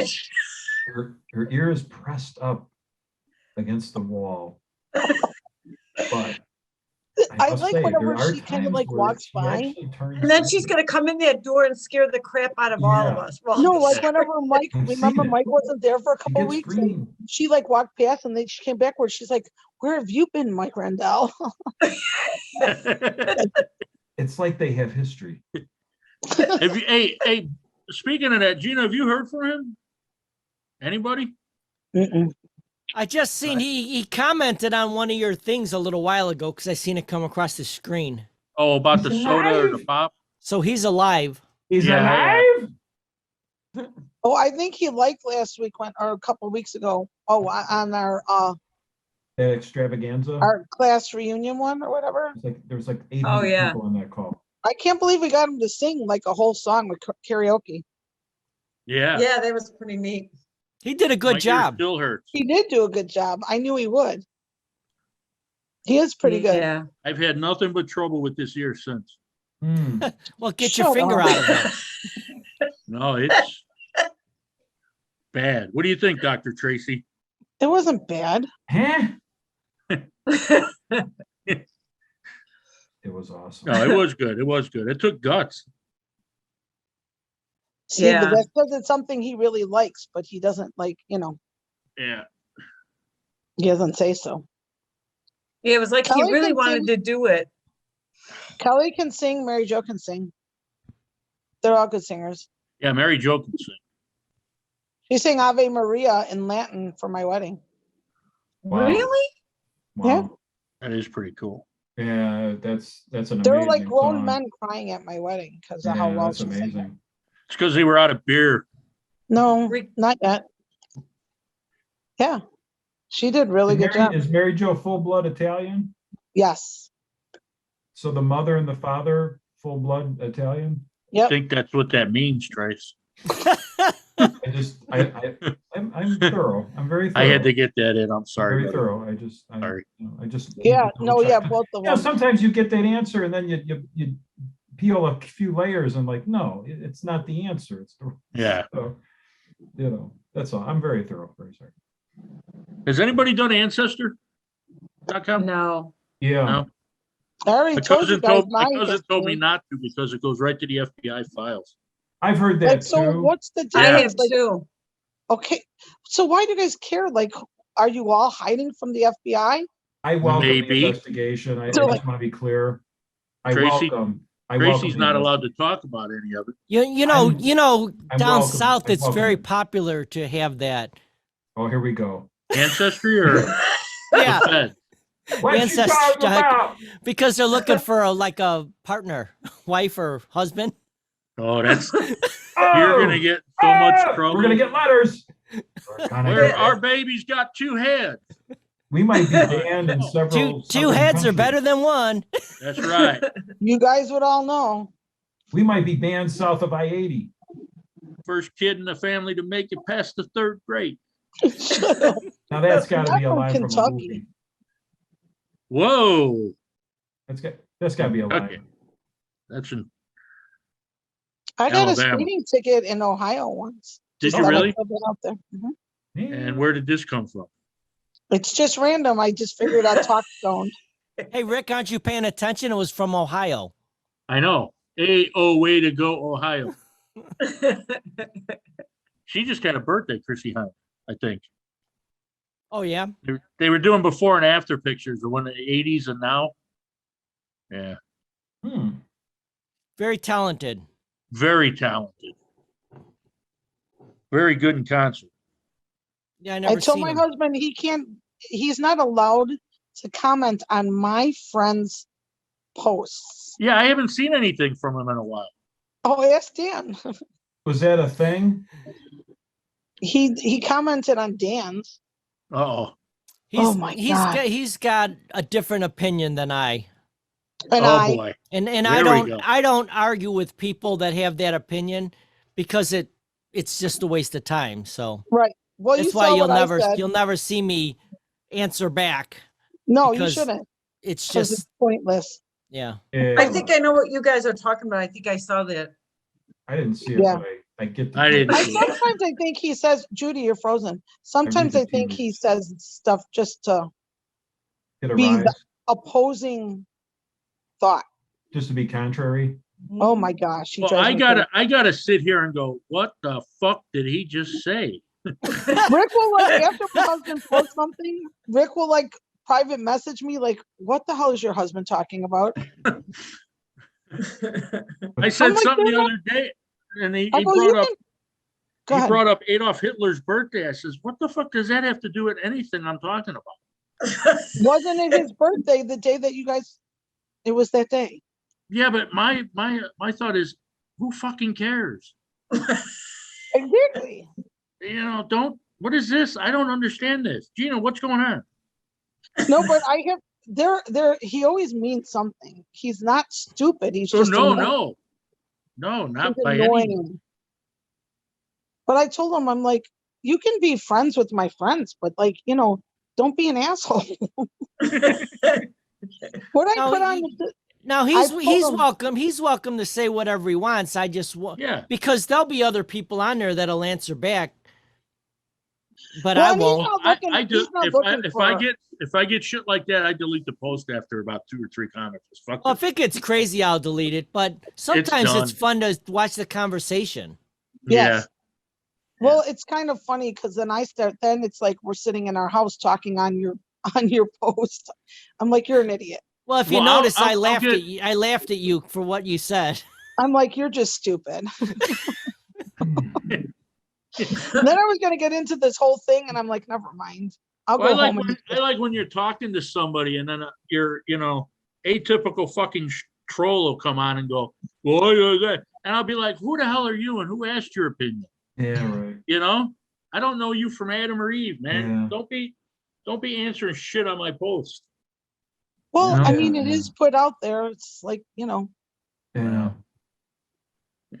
Her ear is pressed up against the wall. But I must like say, whenever there are she kind of times like where walks she by. actually turns and then she's green. gonna come in that door and scare the crap out of all of Yeah. us. Well, No, like whenever Mike, I've seen remember it. Mike wasn't there for a She couple gets weeks. And green. she like walked past and then she came backwards. She's like, "Where have you been, Mike Rendell?" It's like they have history. Have you, hey, speaking of that, Gina, have you heard from him? Anybody? Mm-mm. I just seen he commented on one of your things a little while ago because I seen it come across the screen. Oh, about the He's soda or the alive. pop? So he's alive. He's Yeah, alive. Oh, I think he liked last week or a couple weeks ago. Oh, on That extravaganza. our class reunion one or whatever. It's like there's like 800 Oh, yeah. people on that call. I can't believe we got him to sing like a whole song with karaoke. Yeah. yeah, that was pretty neat. He did a good My ear job. Still hurts. He did do a good job. I knew he would. He is pretty good. Yeah. I've had nothing but trouble with this ear since. Hmm. Well, get your Shut finger up. out of it. No, it's bad. What do you think, Dr. Tracy? It wasn't bad. Huh? It was awesome. No, it was good. It was good. It took guts. See, Yeah. but that's because it's something he really likes, but he doesn't like, Yeah. he doesn't say so. Yeah, it was like he Kelly really can wanted to sing. do it. Kelly can sing, Mary Jo can sing. They're all good singers. Yeah, Mary Jo can sing. She sang Ave Maria in Latin for my wedding. Wow. Really? Wow. That is pretty cool. Yeah, that's an There were amazing like grown song. men crying at my wedding because of how Yeah, well that's she sang. amazing. It's because they were out of beer. No, Re- not yet. Yeah, she did really good job. Is Mary Jo full blood Italian? Yes. So the mother and the father full blood Italian? I Yep. think that's what that means, Trace. I I'm thorough. I'm very thorough. I had to get that in. I'm sorry. Very brother. thorough. Sorry. I just. Yeah, no, yeah, both of You know, them. sometimes you get that answer and then you peel a few layers and like, no, it's not the answer. It's the, Yeah. so, you know, that's all. I'm very thorough. Very sorry. Has anybody done Ancestry.com? No. Yeah. No. I already My told you cousin guys told my my cousin told me history. not to because it goes right to the FBI files. I've heard that Like, so too. what's the I difference? have Like, too. okay, so why do you guys care? Like, are you all hiding from the FBI? I welcome Maybe. the investigation. I So, just like- want to be clear. I Tracy- welcome Tracy's the not allowed to talk about any of it. You know, I'm down welcome- south, I'm it's welcome very it. popular to have that. Oh, here we go. Ancestry or Yeah, the Fed? What you Ancestry talking about? because they're looking for like a partner, wife or husband. Oh, that's you're Oh, gonna get so much trouble. We're gonna get letters. Where our baby's got two heads. We might be banned in Two several. Two southern heads are countries. better than one. That's right. You guys would all know. We might be banned south of I-80. First kid in the family to make it past the third grade. Shut up. Now that's got to I'm be a from line from a Kentucky. movie. Whoa. That's got to be a line. Okay. That's in. I got Alabama. a speeding ticket in Ohio once. Did Just you thought I'd really? throw that out there. Mhm. And where did this come from? It's just random. I just figured I'd talk stoned. Hey, Rick, aren't you paying attention? It was from Ohio. I know. Way to go, Ohio. She just had a birthday, Chrissy Hunt, I think. Oh yeah. They were doing before and after pictures of when the 80s and now. Yeah. Very talented. Very talented. Very good in concert. Yeah, I I never told seen my him. husband he's not allowed to comment on my friends' posts. Yeah, I haven't seen anything from him in a while. Oh, ask Dan. Was that a thing? He commented on Dan's. Uh-oh. Oh my God. He's got a different opinion than I. And Oh boy. And There I we go. don't argue with people that have that opinion because it's just a waste of time. So right. Well, you that's why saw you'll what I said. never see me answer back. No, you because shouldn't. It's 'Cause just it's pointless. yeah. I think I know what you guys are talking about. I think I saw that. I didn't see it, Yeah. but I get the I didn't see it. Sometimes I think he says, Judy, you're frozen. Sometimes the I think tea he says stuff just to get a be rise, the opposing thought. just to be contrary. Oh my gosh. He Well, drives me I gotta sit here and go, what the fuck did he just say? crazy. Rick will like after my husband posts something, Rick will like private message me like, what the hell is your husband talking about? I said I'm like, something the "They're other day, and he I go, "You brought up can-" Go ahead. brought up Adolf Hitler's birthday. I says, what the fuck does that have to do with anything I'm talking about? Wasn't it his birthday the day that you guys, it was that day. Yeah, but my thought is, who fucking cares? Exactly. You know, what is this? I don't understand this. Gina, what's going on? No, but I have he always means something. He's not stupid. He's So just no, annoying. not He's by any means. annoying. But I told him, I'm like, you can be friends with my friends, but like, don't be an asshole. What I No, put on Now I he's told him- welcome. He's welcome to say whatever he wants. I just want Yeah. because there'll be other people on there that'll answer back. But Well, I and he's won't. not looking- I do. he's not looking If I get shit like that, I delete the post after about 2 or 3 comments. Just fuck Well, it. if it gets crazy, I'll delete it. But sometimes it's done. fun to watch the conversation. Yes. Yeah. Well, it's kind of funny because then then it's like we're sitting in our house talking on your post. I'm like, you're an idiot. Well, if you Well, notice, I I'll laughed get- at you. I laughed at you for what you said. I'm like, you're just stupid. Then I was going to get into this whole thing and I'm like, never mind. I'll Well, go home. I like when you're talking to somebody and then you're, atypical fucking troll will come on and go, well, and I'll be like, who the hell are you and who asked your opinion? Yeah, right. I don't know you from Adam or Eve, man. Yeah. Don't be answering shit on my post. Well, Yeah. I mean, it is put out there. It's like, Yeah.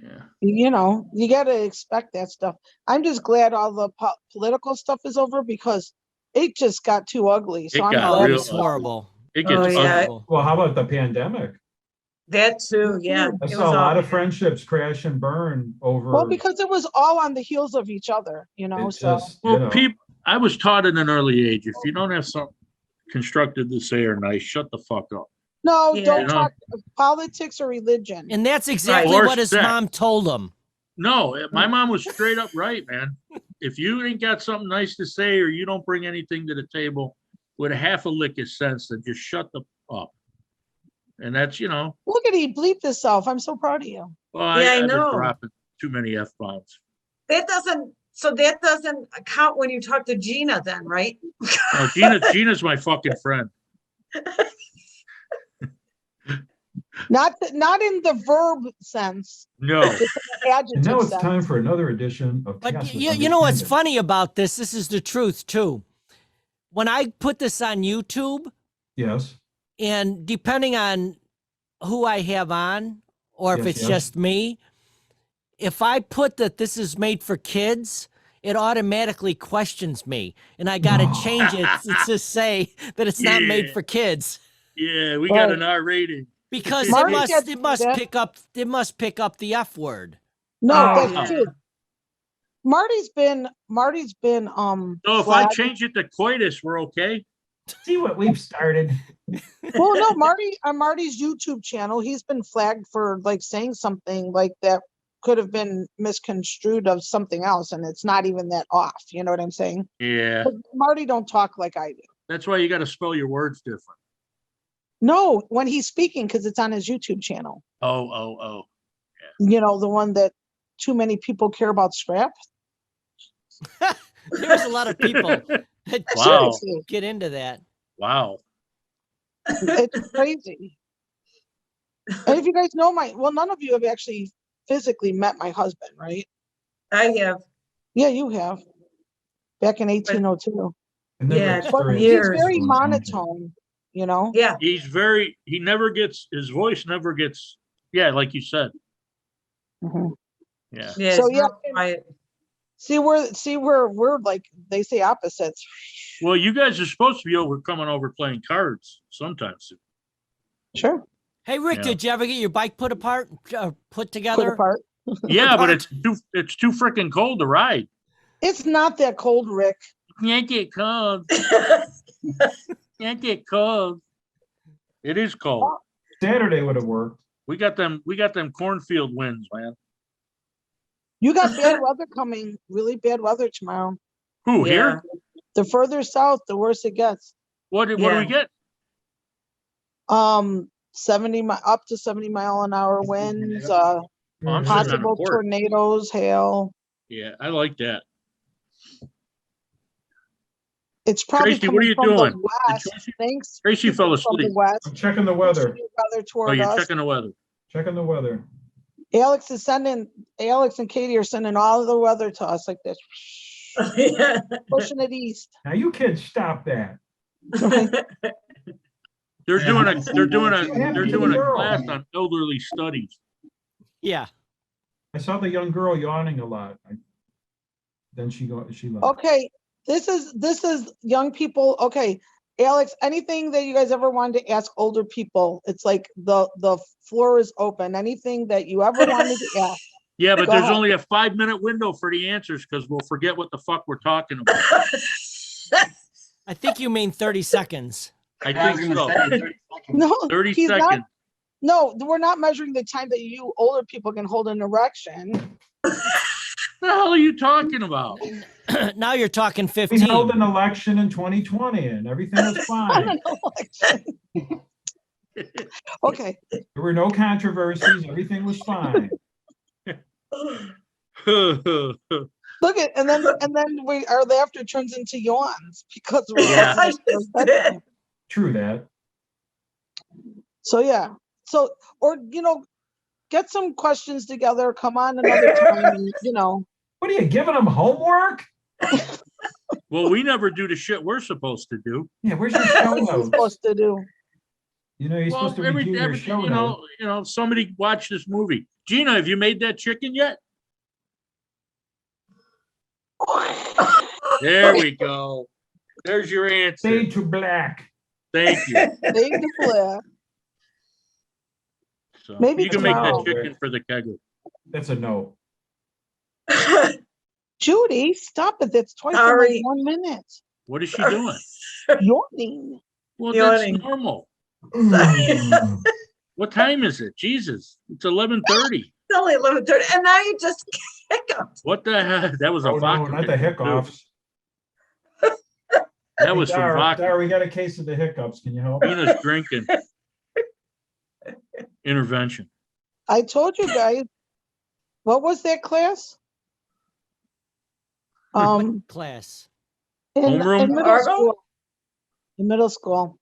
Yeah. You know, you got to expect that stuff. I'm just glad all the political stuff is over because it just got too ugly. So It I'm got glad real it's It's horrible. It gets Oh, yeah. ugly. Well, how about the pandemic? That too, yeah. I It saw was a lot all- of friendships crash and burn over. well because it was all on the heels of each other, you know. it So just, you Well, know, people, I was taught at an early age, if you don't have something constructive to say or nice, shut the fuck up. no, Yeah. don't You know? talk politics or religion. And that's exactly Or what his sex. mom told him. No, my mom was straight up right, man. If you ain't got something nice to say or you don't bring anything to the table with a half a lick of sense, then just shut the up. And that's, Look at he bleeped himself. I'm so proud of you. well, Yeah, I I've been know. dropping too many F-bombs. that doesn't count when you talk to Gina then, right? No, Gina's my fucking friend. Not in the verb sense, No. just in the and adjective now it's sense. time for another edition of But Cast with you know what's Understanding. funny about this? This is the truth too. When I put this on YouTube, Yes. and depending on who I have on, or if Yes, it's yes. just me, if I put that this is made for kids, it automatically questions me, and I got to change it to say that it's not made Yeah. for kids Yeah, we got Right. an R rating. because Marty it had to do must that. pick up the F word. No, Oh, that's yeah. true. Marty's been So if I flagged. change it to coitus, we're okay? See what we've started. Well, no, Marty on Marty's YouTube channel, he's been flagged for like saying something like that could have been misconstrued of something else, and it's not even that off. You know what I'm saying? Yeah. But Marty don't talk like I do. That's why you got to spell your words different. No, when he's speaking, because it's on his YouTube channel. Oh. You know, the one that too many people care about scrap. There's a lot of people that Wow. Seriously, get into that. Wow. it's crazy. And if you guys know none of you have actually physically met my husband, right? I have. Yeah, you have. Back in 1802. And then Yeah, we're But experiencing he's years. very what's going on. monotone, you know? Yeah. He never gets, his voice never gets, yeah, like you said. Mhm. Yeah. Yeah. So, it's yeah, real quiet. See where we're like, they say opposites. Well, you guys are supposed to be coming over playing cards sometimes. Sure. Hey Rick, Yeah. did you ever get your bike put apart, put Put together? apart. Yeah, but apart? it's too freaking cold to ride. It's not that cold, Rick. Can't get cold. Can't get cold. It is cold. Saturday would have worked. We got them cornfield winds, man. You got bad weather coming, really bad weather tomorrow. Who Yeah. here? The further south, the worse it gets. What do Yeah. we get? 70 up to 70 mile an hour winds, Oh, I'm sitting on a possible porch. tornadoes, hail. Yeah, I like that. It's probably Tracy, what coming are you from doing? the west. Tracy- Thanks. Tracy fell From the asleep. west. I'm checking the weather. Weather Oh, toward you're us. checking the weather. Checking the weather. Alex and Katie are sending all of the weather to us like this, Yeah. pushing it east. Now you kids stop that. They're doing a Girl. class on elderly studies. Yeah. I saw the young girl yawning a lot. Then she left. Okay, this is young people. Okay, Alex, anything that you guys ever wanted to ask older people, it's like the floor is open. Anything that you ever wanted to ask. Yeah, but Go there's ahead. only a 5-minute window for the answers because we'll forget what the fuck we're talking about. I think you mean 30 seconds. I Yeah, I was think gonna so. say 30 seconds. No, 30 he's seconds. not. No, we're not measuring the time that you older people can hold an erection. What the hell are you talking about? Now you're talking We 15. held an election in 2020 and everything was fine. Okay, There were no controversies. Everything was fine. look at and then our laughter turns into yawns because we're Yeah. all finished our bedtime. True that. So yeah. So or get some questions together. Come on another time. And, What are you giving them homework? Well, we never do the shit we're supposed to do. Yeah, where's your show what are you notes? supposed to do? You know, you're Well, supposed to review your every, show you notes. know, somebody watch this movie. Gina, have you made that chicken yet? There we go. There's your answer. Fade to black. Thank you. Fade to black. So Maybe you can make that tomorrow. chicken for the kegger. That's a no. Judy, stop it. That's twice in Sorry. like 1 minute. What is she doing? Yawning. Well, Yawning. that's normal. What time is it? Jesus, it's 11:30. It's only 11:30, and now you just hiccuped. What the hell? That was a Oh, no, vodka. not the hiccups. That was from Dar, vodka. Dar, we got a case of the hiccups. Can you help? Gina's drinking. Intervention. I told you guys. What was that class? Class. Homeroom? in middle Argo? school. In middle school.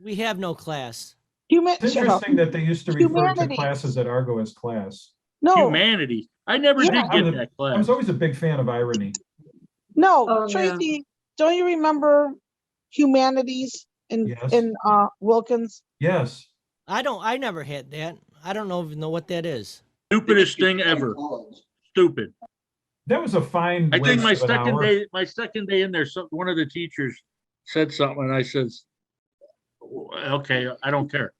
We have no class. It's Shut up. interesting that they used to refer to Humanities. classes at Argo as class. No, Humanities. I never Yeah. did get that I class. was always a big fan of irony. no, Oh, yeah. Tracy, don't you remember humanities Yes. in Wilkins? Yes. I never had that. I don't even know what that is. Stupidest thing ever. Stupid. That was a fine. I think waste of an hour. my second day in there, one of the teachers said something, and I says, "Okay, I don't care.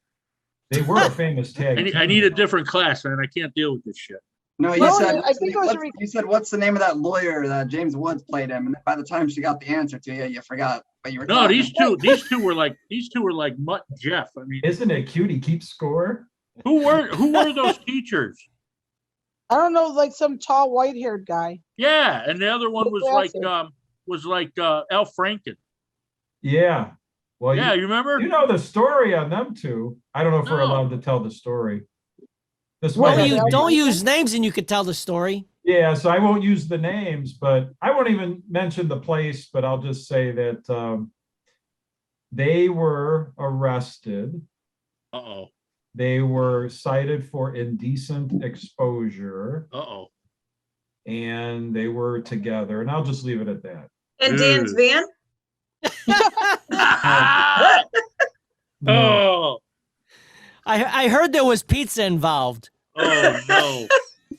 They were a famous tag. I need a different class, man. I can't deal with this shit." No, you No, said, I think it was you said, what's the name of that lawyer that James Woods played him? And by the time she got the answer to you, you forgot what you were No, talking these two were like Mutt and Jeff. I mean, Isn't it cute? He keeps score. who were those teachers? I don't know, like some tall white-haired guy. Yeah, and the other one With was like Al Franken. Yeah. Well, Yeah, you remember? you know the story on them two. I don't know if we're No. allowed to tell the story. This Well, might you have to be- Don't use names and you could tell the story. Yeah, so I won't use the names, but I won't even mention the place, but I'll just say that they were arrested. Uh-oh. They were cited for indecent exposure, and they were together, and I'll just leave it at that. And Dan's van? No. Oh, I heard there was pizza involved. oh no.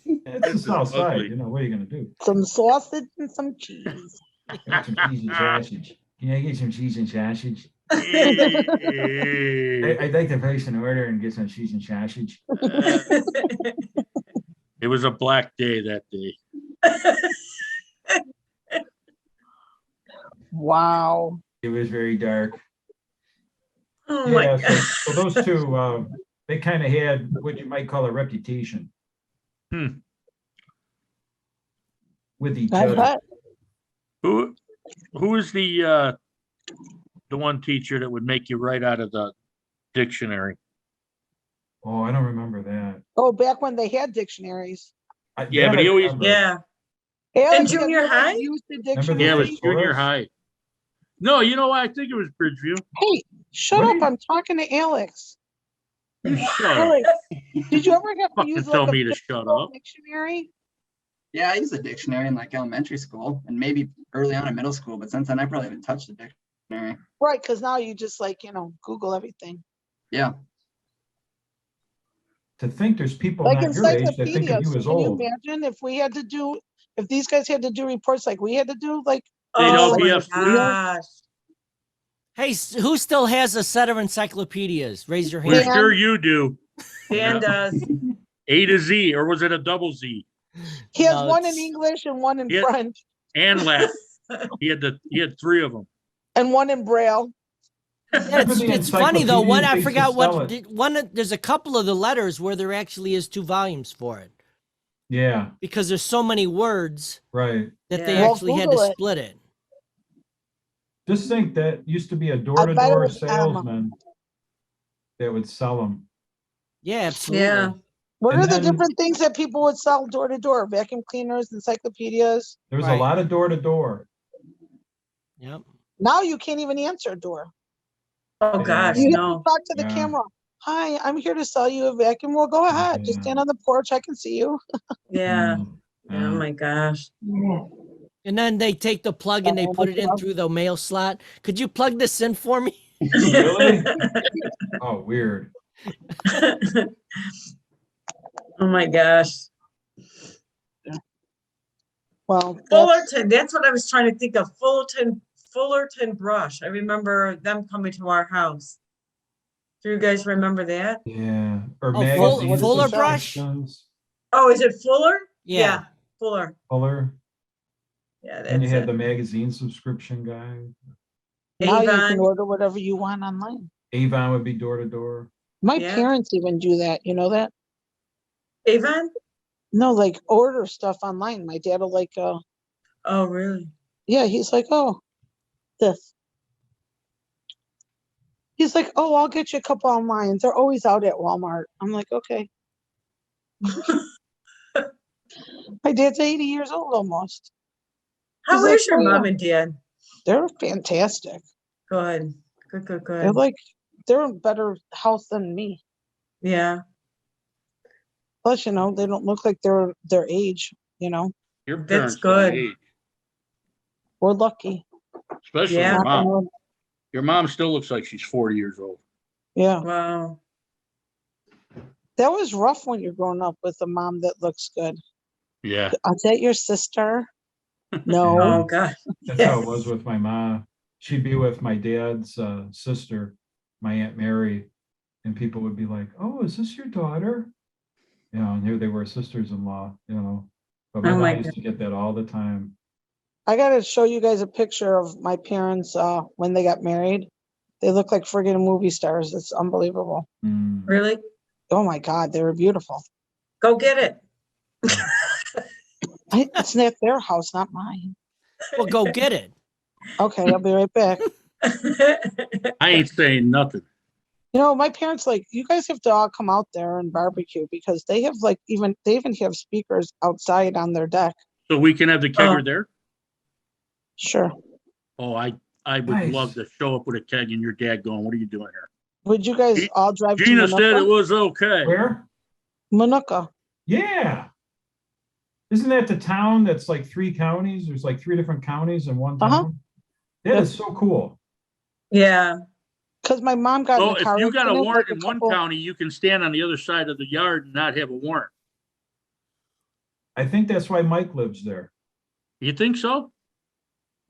It's the This is south side, ugly. you know, what are you gonna do? Some sausage and some cheese. Get some cheese and sausage. Can I get some cheese and sausage? It I'd like to place an order and get some cheese and sausage. was a black day that day. Wow. It was very dark. Oh my Yeah, God. so those two, they kind of had what you might call a reputation. With each I other. bet. Who is the one teacher that would make you write out of the dictionary? Oh, I don't remember that. Oh, back when they had dictionaries. Yeah, that but I he always- remember. Yeah. Alex, have junior you ever high? used the Remember the- dictionary? Yeah, it was Nice. junior high. No, you know what? I think it was Bridgeview. Hey, shut What up. are you- I'm talking to Alex. You shut up. Alex, did you ever have to Fucking use tell like me a to shut physical up. dictionary? Yeah, I used a dictionary in like elementary school and maybe early on in middle school, but since then I probably haven't touched the dictionary. Right, because now you just like, Google everything. Yeah. To think there's people Like not your age that think of encyclopedias. you as Can you old. imagine if these guys had to do reports like we had to do, like, They'd all Oh be my up free. gosh. Hey, who still has a set of encyclopedias? Raise your We're hand. sure you do. Dan does. A to Z, or was it a double Z? he has No, one in it's- English and one in Yeah. French And Latin. He had three of them. and one in Braille. Yeah, Remember the it's funny though. One encyclopedias? They I used to forgot sell what it. one. There's a couple of the letters where there actually is 2 volumes for it Yeah, because there's so many words right. that they Yeah. Well, actually had to Google it. split it. Just think that used to be a bet it door-to-door was Emma. salesman that would sell them. Yeah, absolutely. Yeah. What And are the then- different things that people would sell door to door? Vacuum cleaners, encyclopedias. There was Right. a lot of door-to-door. Yep. Now you can't even answer a door. Oh Yeah. gosh, You have no. to talk to the Yeah. camera. Hi, I'm here to sell you a vacuum. Well, go ahead. Just Yeah. stand on the porch. I can see you. Yeah. Mm, Oh my gosh. And then they take the plug and they Oh, put it in my God. through the mail slot. Could you plug this in for me? Really? Oh, weird. Oh my gosh. Well, Fullerton, that's what I was trying to think of. Fullerton Brush. I remember them coming to our house. Do you guys remember that? Yeah. Or Oh, magazine Fuller Brush? subscriptions. Oh, is it Fuller? Yeah. Fuller. Fuller. Yeah, And you that's had it. the magazine subscription guy. now you can Avon. order whatever you want online. Avon would be door to door. My Yeah. parents even do that. You know that? Avon? No, like order stuff online. My dad will like, Oh, really? yeah, he's like, oh, this. He's like, oh, I'll get you a couple online. They're always out at Walmart. I'm like, okay. My dad's 80 years old almost. How He's like, is your "Oh, yeah." mom and dad? They're fantastic. Good. Good. They're like, they're in better health than me. Yeah. Plus, you know, they don't look like they're their age, you know. Your That's parents good. don't age, We're lucky. especially Yeah. your Knock on mom. wood. Your mom still looks like she's 40 years old. Yeah. Wow. That was rough when you're growing up with a mom that looks good. Yeah. Is that your sister? No. Oh, God. That's how it was with my mom. She'd be with my dad's sister, my Aunt Mary, and people would be like, oh, is this your daughter? You know, and here they were sisters-in-law, you know. But my Oh, mom my used to get that all the time. I gotta show you guys a picture of my parents when they got married. They look like friggin' movie stars. It's unbelievable. Mm. Really? Oh my God, they were beautiful. Go get it. It's at their house, not mine. Well, go get it. Okay, I'll be right back. I ain't saying nothing. You know, my parents like, you guys have to all come out there and barbecue because they have like they even have speakers outside on their deck. So we can have the kegger there? Sure. Oh, I would Nice. love to show up with a keg and your dad going, what are you doing here? Would you guys all drive Gina to said it Manuka? was okay. Where? Manuka. Yeah. Isn't that the town that's like 3 counties? There's like 3 different counties in one Uh-huh. town. That is so cool. Yeah. Because my mom got So in a if car you got a accident, warrant like in one couple- county, you can stand on the other side of the yard and not have a warrant. I think that's why Mike lives there. You think so?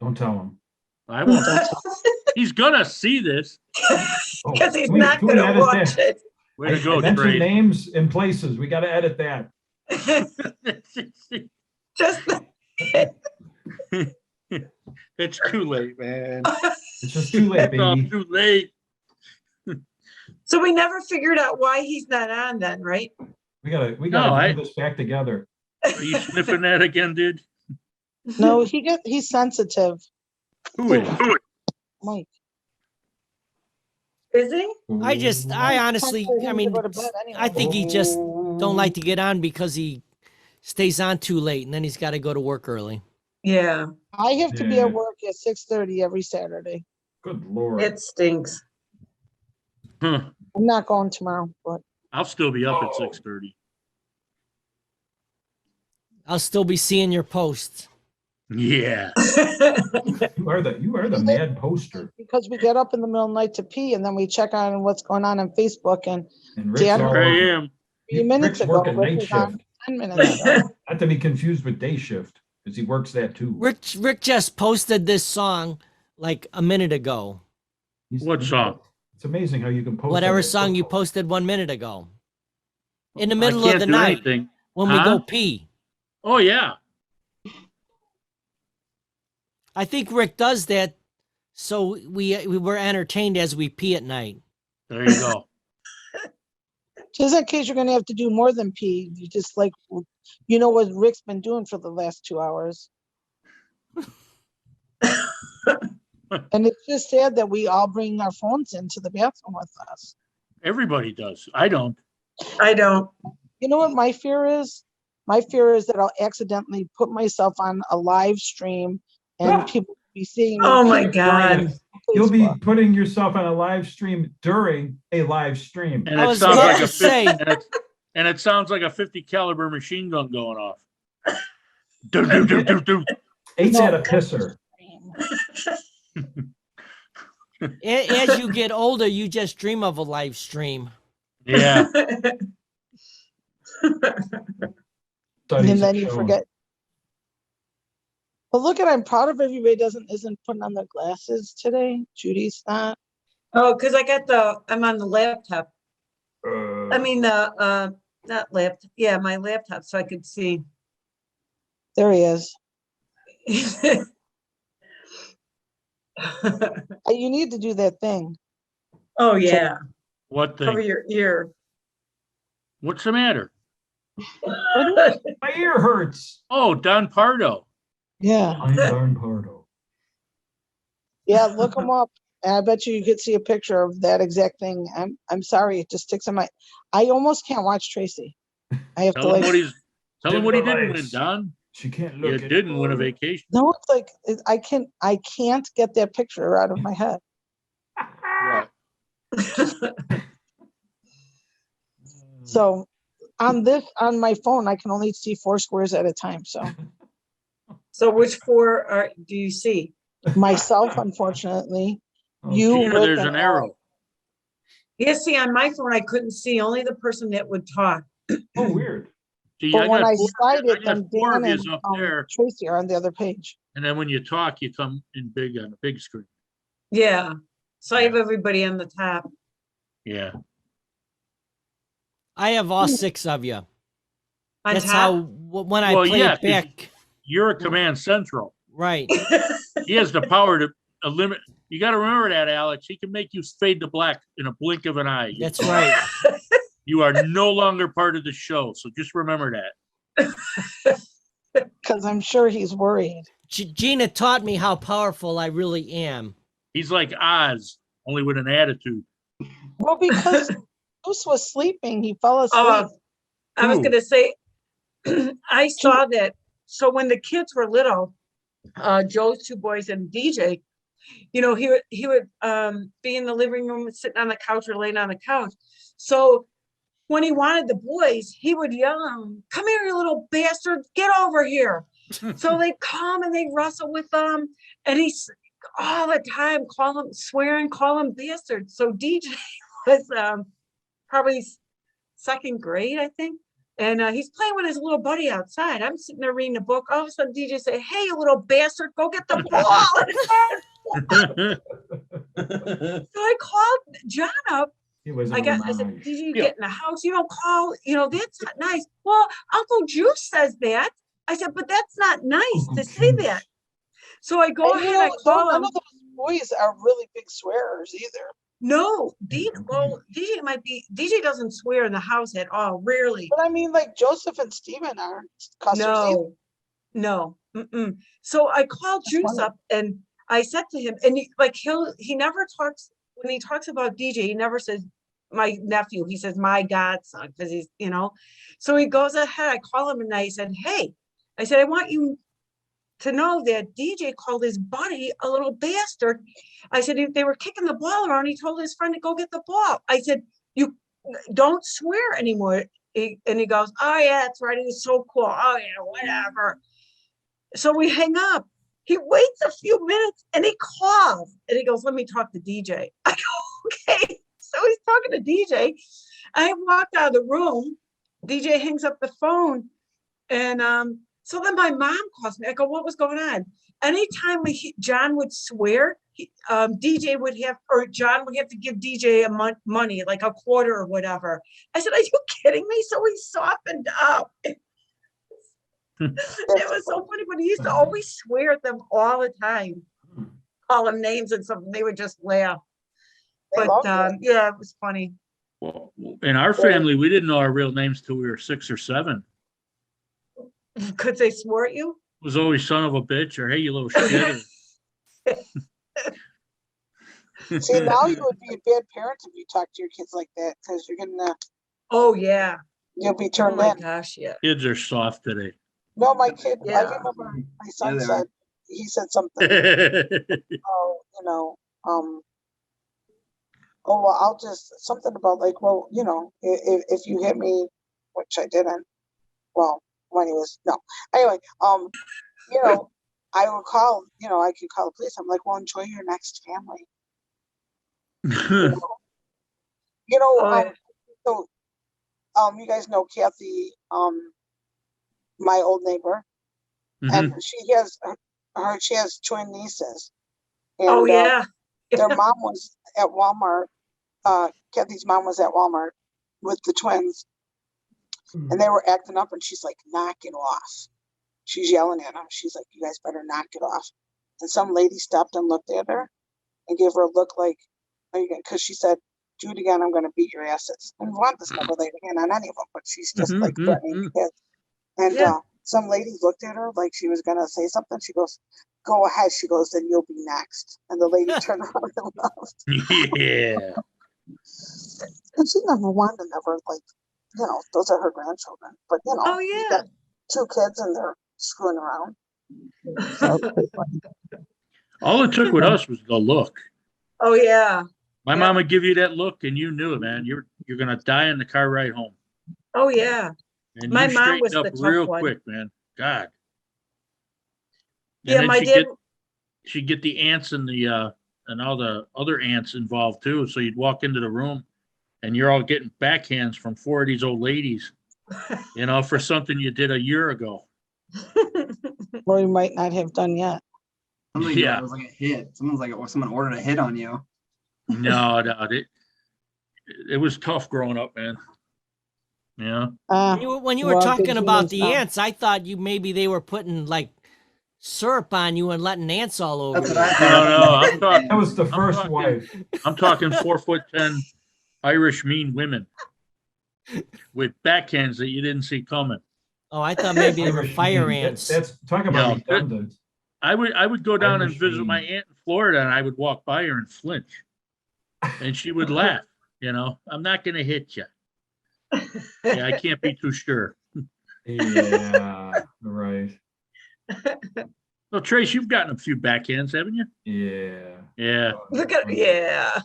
Don't tell him. I won't. He's gonna see this. Oh, Because he's can we- not can we going to edit watch that? Way to I go, mentioned Trey. names and places. We got to edit that. it. Just It's too late, man. It's just too late, It's all baby. too late. so we never figured out why he's not on then, right? We gotta No, bring this back together. Are you sniffing that again, dude? No, he's sensitive. Who is? Mike. Is he? I honestly, Time for I him to mean, go to bed anyway. I think he just don't like to get on because he stays on too late and then he's got to go to work early. Yeah. I have to be Yeah. at work at 6:30 every Saturday. Good Lord. It stinks. Huh. I'm not going tomorrow, but I'll still be up at 6:30. I'll still be seeing your posts. Yeah. You are the mad poster. because we get up in the middle of the night to pee and then we check on what's going on Facebook and And Rick's Dan- all There I over. am. 3 minutes Rick's ago, working Rick night was on shift. 10 minutes ago. Not to be confused with day shift, because he works that too. Rick just posted this song like a minute ago. What song? It's amazing how you can post Whatever that. song you posted 1 minute ago. In the I middle of can't the do night anything. when we Huh? go pee. Oh yeah. I think Rick does that so we were entertained as we pee at night. There you go. Just in case you're gonna have to do more than pee, you just like, you know what Rick's been doing for the last 2 hours. And it's just sad that we all bring our phones into the bathroom with us. Everybody does. I don't. I don't. You know what my fear is? My fear is that I'll accidentally put myself on a live stream and people will be seeing me. Oh my pee God. on You'll be Facebook. putting yourself on a live stream during a live stream. And I it was sounds about like to a say. and it sounds like a 50 caliber machine gun going off. Do, do, do, do, do. Ain't No, that a that's pisser? As you get older, you just dream of a live stream. Yeah. Studies And then have you shown- forget. But look at, I'm proud of everybody isn't putting on their glasses today. Judy's not. Oh, because I'm on the laptop. I mean, not laptop. Yeah, my laptop, so I could see. There he is. You need to do that thing. Oh, yeah. What Cover thing? your ear. What's the matter? My ear hurts. Oh, Don Pardo. Yeah. I'm Don Pardo. Yeah, look him up. And I bet you could see a picture of that exact thing. I'm sorry, it just sticks in my. I almost can't watch Tracy. I have to Tell him what like. he's. Tell him Dim what he the didn't win, lights. Don. She can't You look. didn't win a anymore. vacation. No, it's like I can't get that picture out of my head. So on my phone, I can only see 4 squares at a time. So So which 4 do you see? myself, unfortunately, Oh, you, Gina, Rick, there's and an Al. arrow. Yeah, see, on my phone, I couldn't see only the person that would talk. Oh, weird. See, But when I four, slide it, I got then 4 of Dan yous and up there, Tracy are on the other page. and then when you talk, you come in big on the big screen. Yeah. So I have everybody on the top. Yeah. I have all 6 of you. On That's top? how when I Well, play yeah, it back. You're a command central. Right. He has the power to limit. You got to remember that, Alex. He can make you fade to black in a blink of an eye. That's right. You are no longer part of the show, so just remember that. Because I'm sure he's worried. Gina taught me how powerful I really am. He's like Oz, only with an attitude. Well, because Bruce was sleeping, he fell asleep. I was Who? going to say, I saw that. So when the kids were little, Joe's 2 boys and DJ, you know, he would be in the living room, sitting on the couch or laying on the couch. So when he wanted the boys, he would yell, "Come here, you little bastard, get over here." So they come and they wrestle with them. And he's all the time call him bastard. So DJ was probably 2nd grade, I think. And he's playing with his little buddy outside. I'm sitting there reading a book. All of a sudden, DJ say, "Hey, you little bastard, go get the ball." So I called John up. He was I said, nice. "Did you get in the house? You don't call, that's not nice." "Well, Uncle Juice says that." I said, "But that's not nice to say that." So I go And ahead, I call none him. of those boys are really big swearers either. No, DJ doesn't swear in the house at all, rarely. But I mean, like Joseph and Stephen aren't cussers either. No. Mm-mm. So I called Juice funny. up and I said to him, and he never talks, when he talks about DJ, he never says my nephew, he says my godson, because he's, so he goes ahead, I call him and I said, "Hey," I said, "I want you to know that DJ called his buddy a little bastard." I said, "If they were kicking the ball around, he told his friend to go get the ball." I said, "You don't swear anymore." And he goes, "Oh yeah, that's right. He was so cool. Oh yeah, whatever." So we hang up. He waits a few minutes and he calls and he goes, "Let me talk to DJ." I go, "Okay." So he's talking to DJ. I walked out of the room. DJ hangs up the phone. And so then my mom calls me. I go, "What was going on?" Anytime John would swear, DJ would have, or John would have to give DJ money, like a quarter or whatever. I said, "Are you kidding me?" So he softened up. It was so funny, but he used to always swear at them all the time, call them names and something. They would just laugh. They But loved it. yeah, it was funny. Well, in our family, we didn't know our real names till we were 6 or 7. Could they swear at you? It was always "son of a bitch" or "hey, you little shit." See, now you would be a bad parent if you talk to your kids like that, because you're gonna Oh yeah. you'll be Oh turned my in. gosh, yeah. Kids are soft today. No, my kid. I Yeah. remember my son they said are. he said something. Oh, well, I'll just something about like, well, if you hit me, which I didn't. Well, when he was no. Anyway, I would call. I could call the police. I'm like, well, enjoy your next family. Oh, So you guys know Kathy, my old neighbor, and she has twin nieces. And, Oh, yeah. their mom was at Walmart. Kathy's mom was at Walmart with the twins, and they were acting up, and she's like, knock it off. She's yelling at them. She's like, you guys better knock it off. And some lady stopped and looked at her and gave her a look like, because she said, do it again, I'm going to beat your asses. And Wanda's never laid a hand on any of them, but she's just like threatening the kids. And some lady looked at her like she was going to say something. She goes, go ahead. She goes, then you'll be next. And the lady turned around and left. Yeah. And Wanda never, like, you know, those are her grandchildren. But, you know, Oh, you yeah. got 2 kids and they're screwing around. So, All it took with us was the look. Oh, yeah. My mom would give you that look, and you knew it, man. You're gonna die in the car ride home. Oh, yeah. And My you mom was straightened the up tough real one. quick, man. God. Yeah, then my dad. she'd get the aunts and the and all the other aunts involved too. So you'd walk into the room, and you're all getting backhands from 4 of these old ladies, you know, for something you did a year ago. or you might not have done yet. Yeah, it was like a hit. Someone ordered a hit on you. No, it was tough growing up, man. Yeah. When you were talking about the ants, I thought maybe they were putting like syrup on you and letting ants all over you. No, I'm talking. That was the first wife. I'm talking 4'10" Irish mean women with backhands that you didn't see coming. Oh, I thought maybe they were fire ants. That's talk about redundant. I would go down Irish and visit mean. my aunt in Florida, and I would walk by her and flinch, and she would laugh. You know, I'm not going to hit you. Yeah, I can't be too sure. Yeah, right. So Trace, you've gotten a few backhands, haven't you? Yeah. Yeah. Look at, yeah.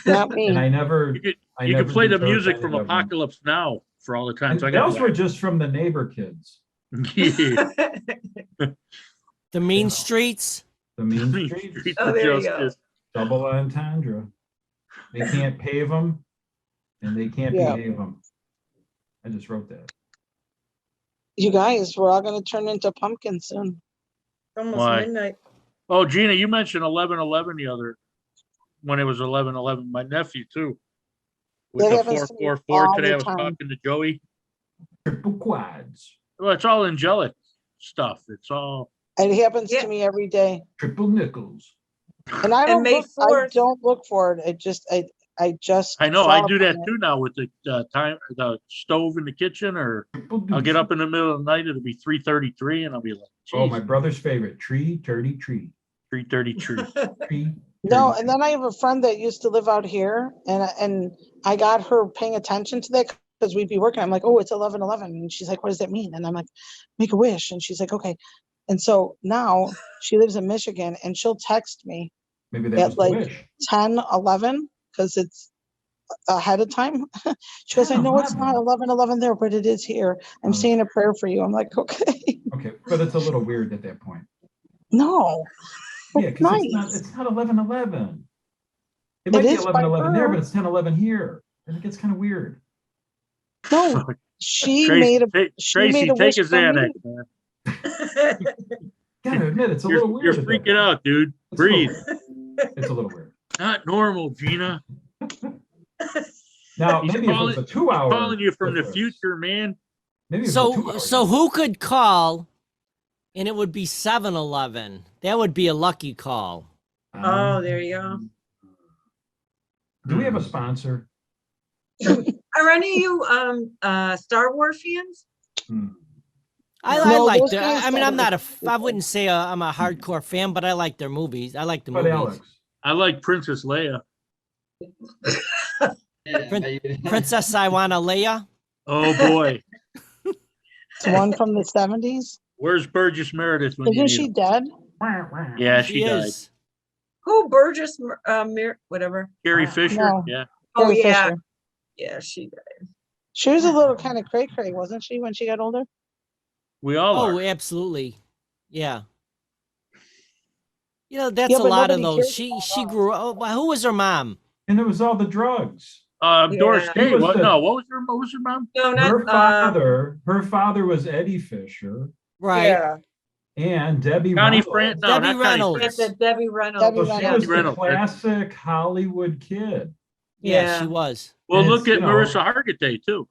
Not me. And I never. You could play the music from Apocalypse Now for all the times I got. Those were just from the neighbor kids. Yeah. The mean streets. The mean streets. Oh, there you go. Double entendre. They can't pave them, and they can't behave them. I just wrote that. You guys, we're all going to turn into pumpkins soon. Almost midnight. Oh, Gina, you mentioned 11/11 when it was 11/11. My nephew too. With That the happens to me 444 all today, the I was time. talking to Joey. Triple quads. Well, it's all angelic stuff. It's all. It happens to me every day. Triple nickels. And I don't May look, I 4th. don't look for it. I just. I know. I saw do it that on too now with the stove in the kitchen, or I'll get up in the middle of the night. It'll be 3:33, and I'll be like, oh, my brother's favorite tree, 3:33. 3:33. No, and then I have a friend that used to live out here, and I got her paying attention to that because we'd be working. I'm like, oh, it's 11/11, and she's like, what does that mean? And I'm like, make a wish, and she's like, okay. And so now she lives in Michigan, and she'll text me Maybe that was at the like wish. 10/11 because it's ahead of time. She goes, I know it's not 11/11 there, but it is here. I'm saying a prayer for you. I'm like, okay. Okay, but it's a little weird at that point. No. Yeah, because Nice. it's not 11/11. It might be is by 11/11 there, her. but it's 10/11 here. And it gets kind of weird. No, she Tracy, made a Tracy, take wish a for me. Xanax, man. Gotta admit, it's a You're, little weird. you're at that freaking point. out, dude. It's a little Breathe. weird. It's a little weird. Not normal, Gina. Now, He's maybe if it was a 2-hour. calling you from the difference, future, man. Maybe if it was a 2 hour So who could call and it would be 7-Eleven? That would be a lucky call. Oh, there you go. Do we have a sponsor? Are any of you Star Wars fans? I No, like those their. guys I mean, I'm thought not it a. I wouldn't say I'm a hardcore fan, but I like their movies. I like the But movies. Alex, I like Princess Leia. Princess I Wanna Leia. Oh boy, It's one from the 70s. where's Burgess Meredith when you Isn't need she dead? him? Yeah, she died. is. Who? Burgess, whatever. Carrie Fisher. No. Yeah. Oh, Carrie yeah. Fisher. Yeah, she died. She was a little kind of cray-cray, wasn't she, when she got older? We all Oh, are. absolutely. Yeah. You know, that's Yeah, a but lot of nobody those. cares She grew up. Who was her mom? and there was all the drugs. Doris Yeah. Day. He was What? the- No, what was her mom? No, Her not, father was Eddie Fisher Right. yeah, and Debbie Connie Reynolds. Fran? No, Debbie not Connie Reynolds. that's Fran. a Debbie Reynolds. Debbie So she Reynolds. was the Reynolds. classic Hollywood kid. Yeah, she Yeah. was. Well, And look it's, at you know, Marissa Hargitay too.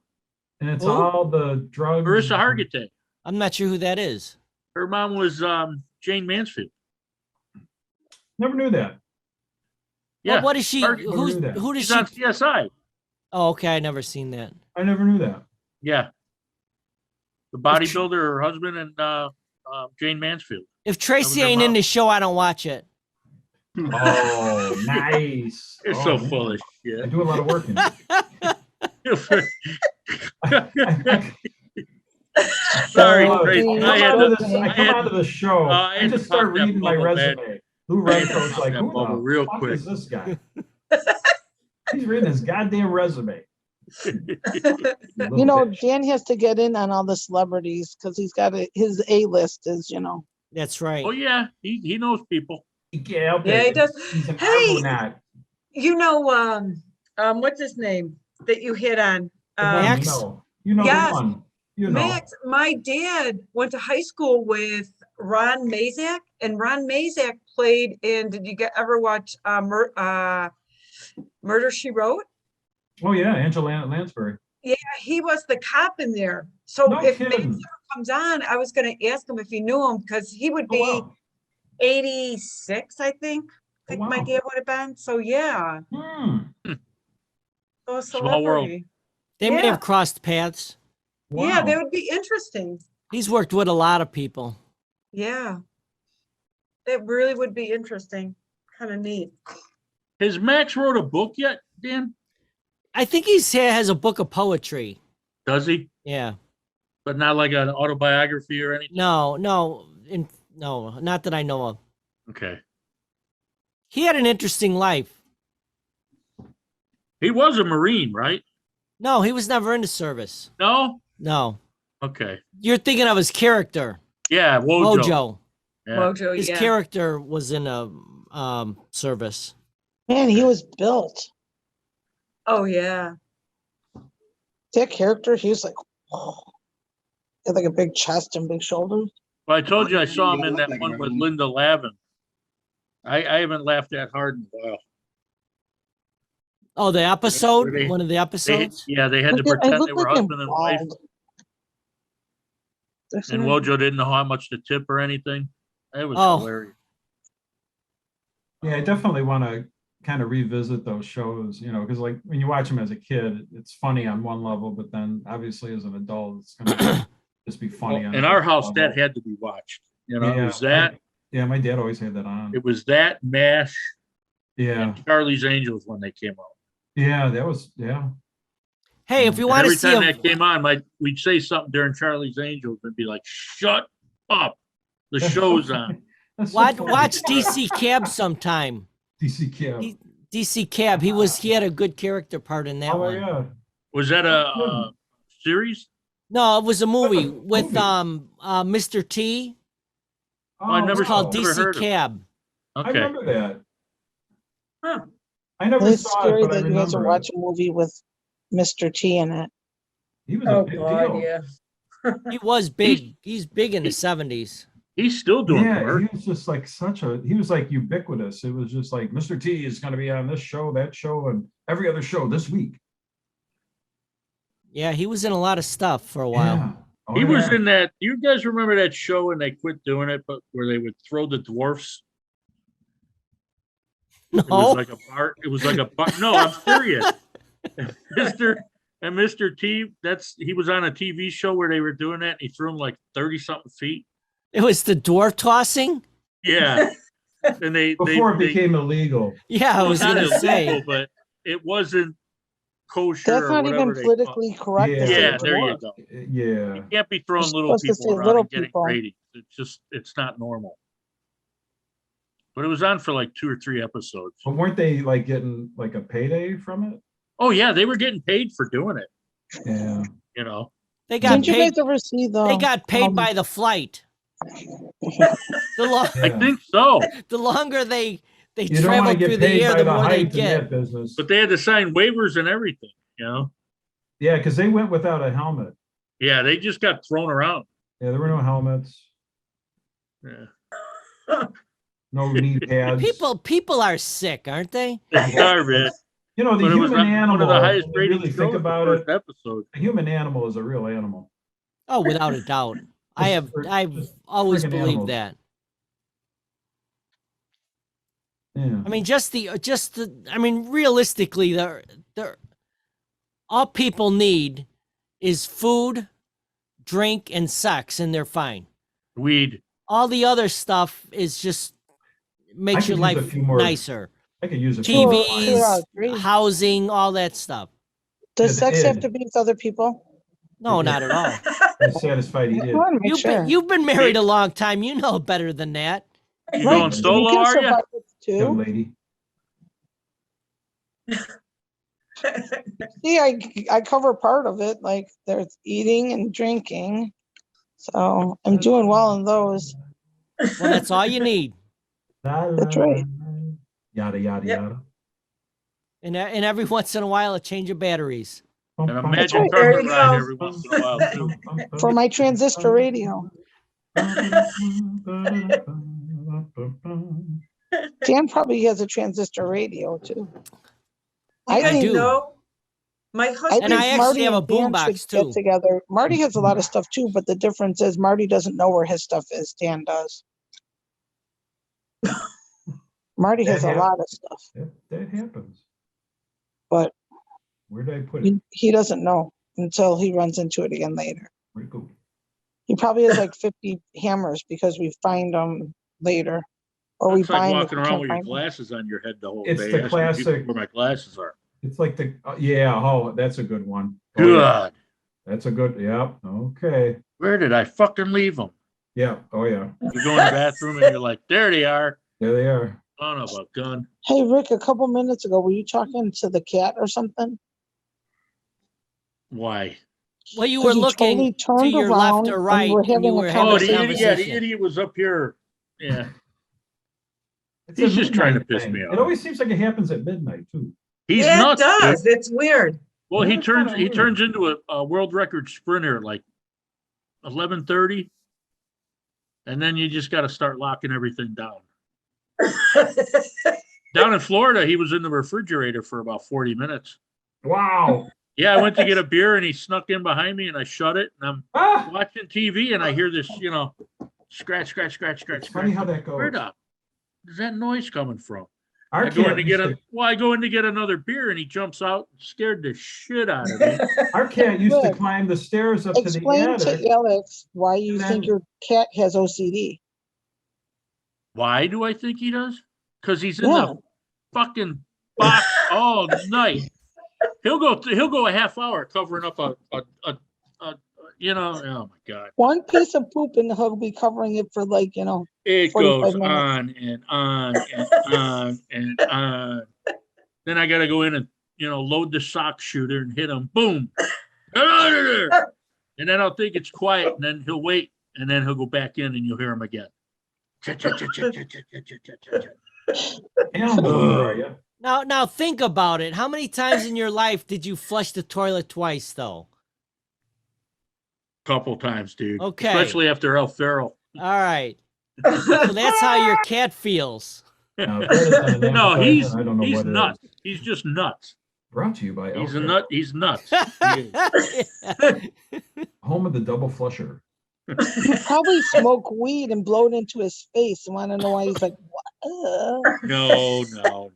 And it's Who? all the drugs. Marissa Hargitay. I'm not sure who that is. Her mom was Jane Mansfield. Never knew that. Yeah. What is she? Hargitay. Who's Never knew that. who does She's she? on CSI. Oh, okay. I never seen that. I never knew that. Yeah. The bodybuilder, her husband, and Jane Mansfield. If Tracy her ain't in mom. the show, I don't watch it. Oh, nice. You're Oh, so man. full of I shit. do a lot of work in it. Sorry, Look, Tracy. I I had come to. out of the show. I I had to just start pop that reading my bubble, man. resume. Lou Renfro's like, that who bubble the real fuck quick. is this guy? He's reading his goddamn resume. You know, Dan has to get in on all the celebrities because he's got his A list is, you know. That's right. Oh yeah, he knows people. Yeah, Yeah, he does. He's an Hey, Argonaut. you know, what's his name that you hit on? The one Max? You know Yes. the one. You know. Max, my dad went to high school with Ron Mazak, and Ron Mazak played in, did you ever watch Murder, She Wrote? Oh yeah, Angela Lansbury. Yeah, he was the cop in there. So No if Max kidding. ever comes on, I was going to ask him if he knew him because he would Oh, be wow. 86, I think. I think my wow. dad would have been. So yeah, Hmm. so a Small world. celebrity. They may Yeah. have crossed paths. Yeah, Wow. that would be interesting. He's worked with a lot of people. Yeah, that really would be interesting. Kind of neat. Has Max wrote a book yet, Dan? I think has a book of poetry. Does he? Yeah. But not like an autobiography or anything? No, no, not that I know of. Okay. He had an interesting life. He was a Marine, right? No, he was never in the service. No? No. Okay. You're thinking of his character, Yeah, Wojo. Mojo. Yeah. Mojo, His yeah. character was in a service. Man, he was built. Oh yeah. That character, he was like, oh, he had like a big chest and big shoulders. Well, I told you I saw him in that one with Linda Lavin. I haven't laughed that hard in a while. Oh, the episode? Were they- One of the They, episodes? yeah, they had to Look at- I pretend look they were like I'm husband and wife, bald. and Wojo didn't know how much to tip or anything. It was Oh. hilarious. Yeah, I definitely want to kind of revisit those shows, you know, because like when you watch them as a kid, it's funny on one level, but then obviously as an adult, it's going to just be funny. Well, on in a our different house, level. that had to be watched. You know, it Yeah, was that. Yeah, my dad always had that on. It was that MASH Yeah, and Charlie's Angels when they came out. yeah, that was, yeah. Hey, if you And want to every see time a, that came on, we'd say something during Charlie's Angels and be like, "Shut up, the show's on." That's so watch, funny. watch DC Cab sometime. DC Cab. DC Cab. He had a good character part in that Oh, one. yeah. Was that a series? No, it was a movie Movie. with Mr. T. Oh, I never It's called wow. never heard DC of it. Cab. I Okay. remember that. Huh. I never It's saw scary it, but I that you guys will remember watch it. a movie with Mr. T in it. He was a Oh big God, deal. yeah. He was big. He's big in the 70s. He's still doing Yeah, he commercials. was just like he was like ubiquitous. It was just like Mr. T is going to be on this show, that show, and every other show this week. Yeah, he was in a lot of stuff for a while. Yeah. Oh, He was yeah. in that. You guys remember that show and they quit doing it, but where they would throw the dwarfs? It No, was like a bar. It was like a bar. No, I'm serious. Mr. T, he was on a TV show where they were doing that. And he threw him like 30-something feet. it was the dwarf tossing. Yeah, and they Before it became illegal. Yeah, I was not gonna say. illegal, but it wasn't kosher. That's or not whatever even they politically correct. to say Yeah, there you dwarf. go. Yeah. You can't be throwing You're little supposed to people say around little and getting people. ratings. It's not normal. But it was on for like 2 or 3 episodes. But weren't they like getting like a payday from it? Oh yeah, they were getting paid for doing it. Yeah. You know, They got Didn't you paid. guys ever see the? They got paid um, by the flight. The, I Yeah. think so. the longer they they You don't travel want to through get the paid air, by the the more they height in get. that business. But they had to sign waivers and everything, you know? Yeah, because they went without a helmet. Yeah, they just got thrown around. Yeah, there were no helmets, Yeah. no knee pads. People are sick, aren't they? They are, man. You know, the But it was human one animal, of the highest when you rated really shows think the about first it, episode. a human animal is a real animal. Oh, without a doubt. I've Just always friggin' believed animals. that. Yeah. I mean, I mean, realistically, the all people need is food, drink, and sex, and they're fine. Weed. All the other stuff is just makes could your use a life few more- nicer. I could use a few more lines. Sure, I TVs, agree. housing, all that stuff. Does Yeah, the sex have id. to be with other people? No, not at all. That's satisfied he I did. want to make sure. You've been married a long time. You know better than that. You Right, going so solo, can are you? survive with Young two. lady. See, I cover part of it, like there's eating and drinking. So I'm doing well in those. Well, that's all you need. That's right. Yada, yada, yada. And every once in a while, a change of batteries. And a right. magic There carpet you ride go. every once in a while, too. For my transistor radio. Dan probably has a transistor radio too. You guys do. know, my I husband. And I think actually Marty have a and Dan boombox, should get too. together. Marty has a lot of stuff too, but the difference is Marty doesn't know where his stuff is. Dan does. Marty has a That lot of stuff, That happens. but Where did I put it? he doesn't know until he runs into it again later. Where'd it go? He probably has like 50 hammers because we find them later, or we It's like find walking them. around with your Can't find 'em. glasses on your head the whole It's day. the asking classic- people where my glasses are. It's like the, that's a good one. Oh, Good. yeah. That's a good, yep, okay. Where did I fucking leave them? Yeah, oh yeah, You go in the bathroom and you're like, there they are. there they are. Son of a gun. Hey Rick, a couple minutes ago, were you talking to the cat or something? Why? Well, you 'Cause were you looking totally to turned your around left or and right, we're and you having a were having Oh, a the idiot, yeah, the conversation. idiot was up here. Yeah. It's He's a just trying to midnight piss thing. me It off. always seems like it happens at midnight too. He's Yeah, nuts. it does. Dude. It's weird. Well, Yeah, he it's kinda turns weird. into a world record sprinter at like 11:30, and then you just got to start locking everything down. Down in Florida, he was in the refrigerator for about 40 minutes. Wow. Yeah, I went to get a beer and he snuck in behind me and I shut it and I'm Ah, watching TV and I hear this, scratch, scratch, scratch, scratch, it's funny scratch. how that Where goes. is that noise coming from? Our I go in cat to used get to, I go in to get another beer and he jumps out and scared the shit out of me. our cat used to Rick, climb the stairs up to the Explain attic. to Alex why you and think then- your cat has OCD. Why do I think he does? Because he's in Yeah. the fucking box all night. He'll go a half hour covering up a oh my God. One piece of poop and he'll be covering it for like, It 45 goes minutes. on and on and on and on. Then I got to go in and, load the sock shooter and hit him. Boom. And then I'll think it's quiet and then he'll wait and then he'll go back in and you'll hear him again. Animals, where are you? Now think about it. How many times in your life did you flush the toilet twice, though? Couple times, dude. Okay. Especially after El Ferro. All right. So that's how your cat feels. Now, if that isn't an No, appetizer, I don't know he's what it is. nuts. He's just nuts. Brought to you by He's a Elf, nut. He's nuts. He is. home of the double flusher. You probably smoke weed and blow it into his face and want to know why he's like, what? No.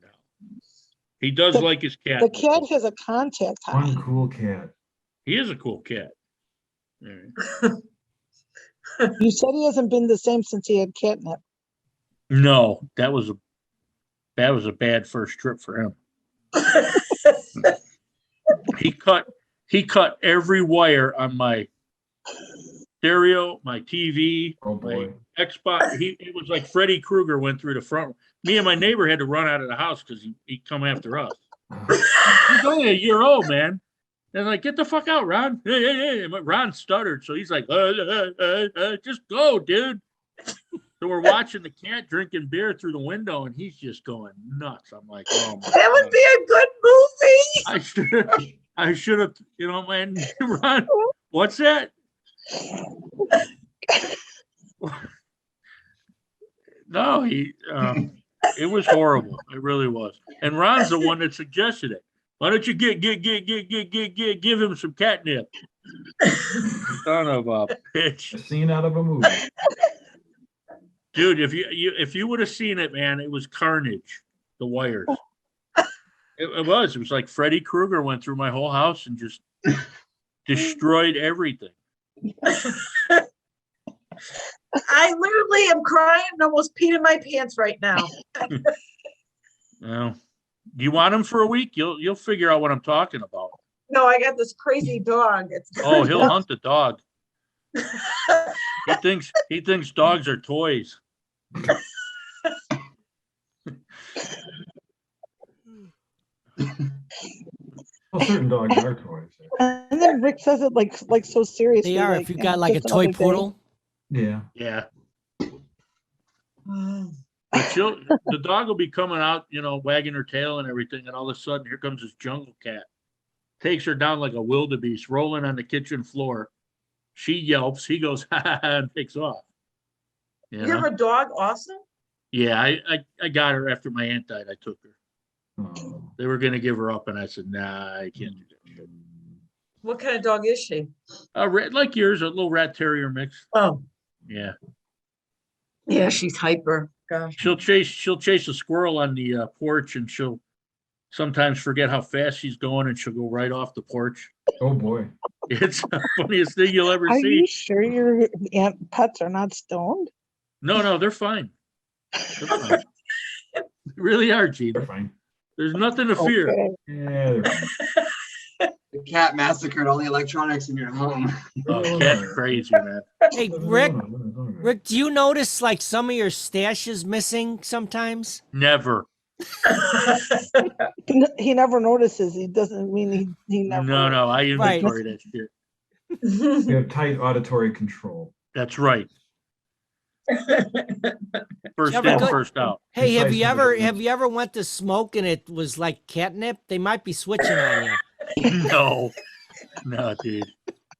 He does The- like his cat. The cat has a contact high. One cool cat. He is a cool cat. All right. You said he hasn't been the same since he had catnip. No, that was a bad first trip for him. He cut every wire on my stereo, my TV, Oh my boy. Xbox. It was like Freddy Krueger went through the front. Me and my neighbor had to run out of the house because he'd come after us. He's only a year old, man. And like, get the fuck out, Ron. Hey. But Ron stuttered, so he's like, just go, dude. So we're watching the cat drinking beer through the window, and he's just going nuts. I'm like, oh my That would God. be a good movie. I should have, man. Ron, what's that? No, it was horrible. It really was. And Ron's the one that suggested it. Why don't you give him some catnip? Son of a bitch. A scene out of a movie. Dude, if you would have seen it, man, it was carnage. The wires. It was. It was like Freddy Krueger went through my whole house and just destroyed everything. I literally am crying and almost peed in my pants right now. Well, do you want him for a week? You'll figure out what I'm talking about. No, I got this crazy dog. Oh, he'll hunt the dog. He thinks dogs are toys. Well, certain dogs are toys. And then Rick says it like so seriously. They are. like, If you you got know, like a just toy another day. poodle. Yeah. Yeah. But the dog will be coming out, wagging her tail and everything, and all of a sudden, here comes this jungle cat. Takes her down like a wildebeest, rolling on the kitchen floor. She yelps. He goes, ha ha ha, and takes off. You have a dog also? Yeah, I got her after my aunt died. I took her. Oh. They were going to give her up, and I said, nah, I can't do that shit. What kind of dog is she? Like yours, a little rat terrier mix. Oh, Yeah. yeah, she's hyper. Gosh. She'll chase a squirrel on the porch, and she'll sometimes forget how fast she's going, and she'll go right off the porch. Oh boy. It's the funniest thing you'll ever Are see. you sure your pets are not stoned? No, they're fine. They're fine. They really are, Gene. They're fine. There's nothing to fear. Okay. Yeah, they're fine. The cat massacred all the electronics in your home. Oh, cat's crazy, man. Hey, Rick, do you notice like some of your stash is missing sometimes? Never. He never notices. He doesn't mean he never. No, I inventory that shit. You have tight auditory control. That's right. First Never in, good. first out. Hey, have Precisely. you ever went to smoke and it was like catnip? They might be switching on you. No, dude.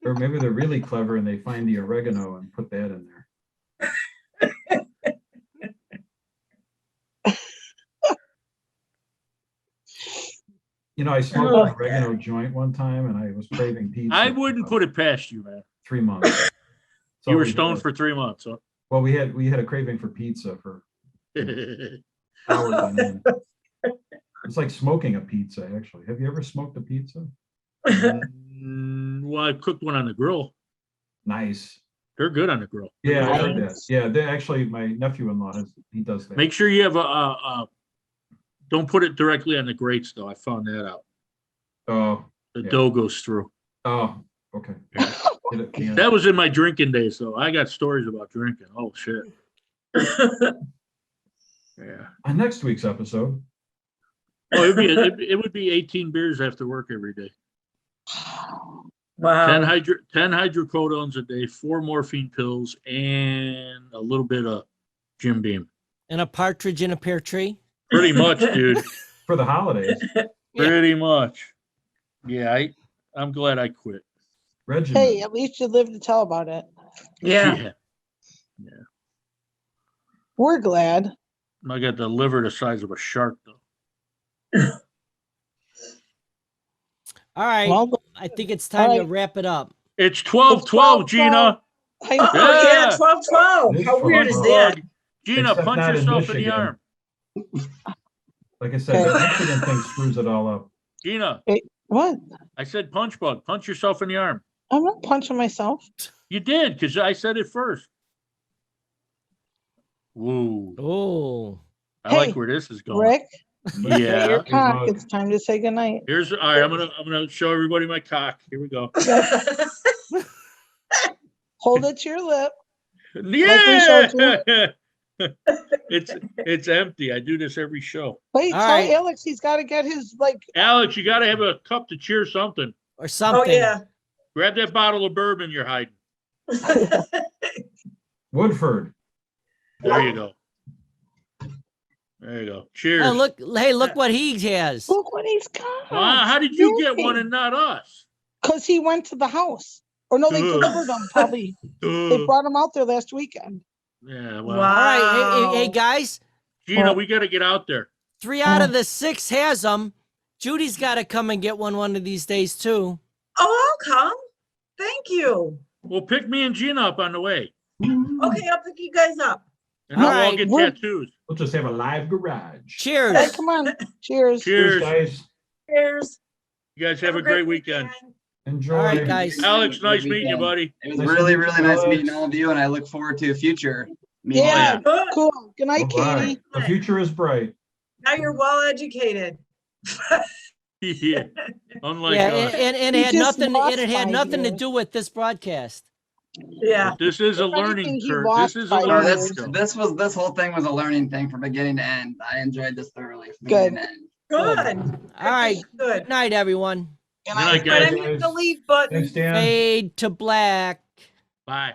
Or maybe they're really clever and they find the oregano and put that in there. I smoked an oregano joint one time and I was craving pizza. I wouldn't put it past you, man. 3 months. So You were we stoned had- for 3 months, huh? Well, we had a craving for pizza for hours on end. It's like smoking a pizza, actually. Have you ever smoked a pizza? Well, I cooked one on the grill. Nice. They're good on the grill. Yeah, I heard that. Yeah, actually, my nephew-in-law he does that. Make sure you have don't put it directly on the grates, though. I found that out. Oh, The yeah. dough goes through. Oh, okay. Get it canned. That was in my drinking days, though. I got stories about drinking. Oh, shit. Yeah. On next week's episode. Oh, it would be 18 beers after work every day. Wow. 10 hydrocodones a day, 4 morphine pills, and a little bit of Jim Beam. And a partridge in a pear tree. Pretty much, dude. For the holidays. Pretty much. Yeah, I'm glad I quit. Reggie. Hey, at least you live to tell about it. Yeah. We're glad. I got the liver the size of a shark, though. All right. Well, I think it's time to right. wrap it up. It's 12-12, Gina. I know. Oh, yeah, Yeah. 12-12. How weird is that? Gina, Except punch not in yourself in the Michigan. arm. Like I said, the Michigan thing screws it all up. Gina, What? I said punch bug. Punch yourself in the arm. I'm not punching myself. You did, because I said it first. Woo. Oh. I like Hey, where this is going. Rick, get Yeah. your cock. It's time to say goodnight. All right, I'm gonna show everybody my cock. Here we go. Hold it to your lip. Yeah. It's empty. I do this every show. Wait, All tell right. Alex he's got to get his Alex, you got to have a cup to cheer something. Or Oh, something. yeah. Grab that bottle of bourbon you're hiding. Woodford. There you go. There you go. Cheers. Oh, look, hey, look what he has. Look what he's got. Wow, how did you get one and not us? Because he went to the house. Or no, they delivered him probably. They brought him out there last weekend. Yeah, well. All right, hey, guys. Gina, we got to get out there. 3 out of the 6 has them. Judy's got to come and get one of these days too. Oh, I'll come. Thank you. Well, pick me and Gina up on the way. Okay, I'll pick you guys up. And we'll all right, get tattoos. We'll just have a live garage. Cheers. Hey, come on. Cheers. Cheers. Guys. Cheers. You guys have a great weekend. Enjoy. All right, guys. Alex, nice meeting you, buddy. It was Nice really, to meet really you, nice Alex. meeting all of you, and I look forward to future meetings. Yeah, Good. cool. Good night, Bye-bye. Katie. The future is bright. Now you're well educated. Yeah. Unlike Yeah, us. and You it had just nothing. lost It had 5 nothing to years. do with this broadcast. Yeah. This is a If anything, learning he curve. lost This is a 5 Oh, learning years. curve. this whole thing was a learning thing from beginning to end. I enjoyed this thoroughly from Good. beginning to end. Good. All right. Good. Good night, everyone. Good Good night, But guys. I'm hitting the leave button. Thanks, Dan. Fade to black. Bye.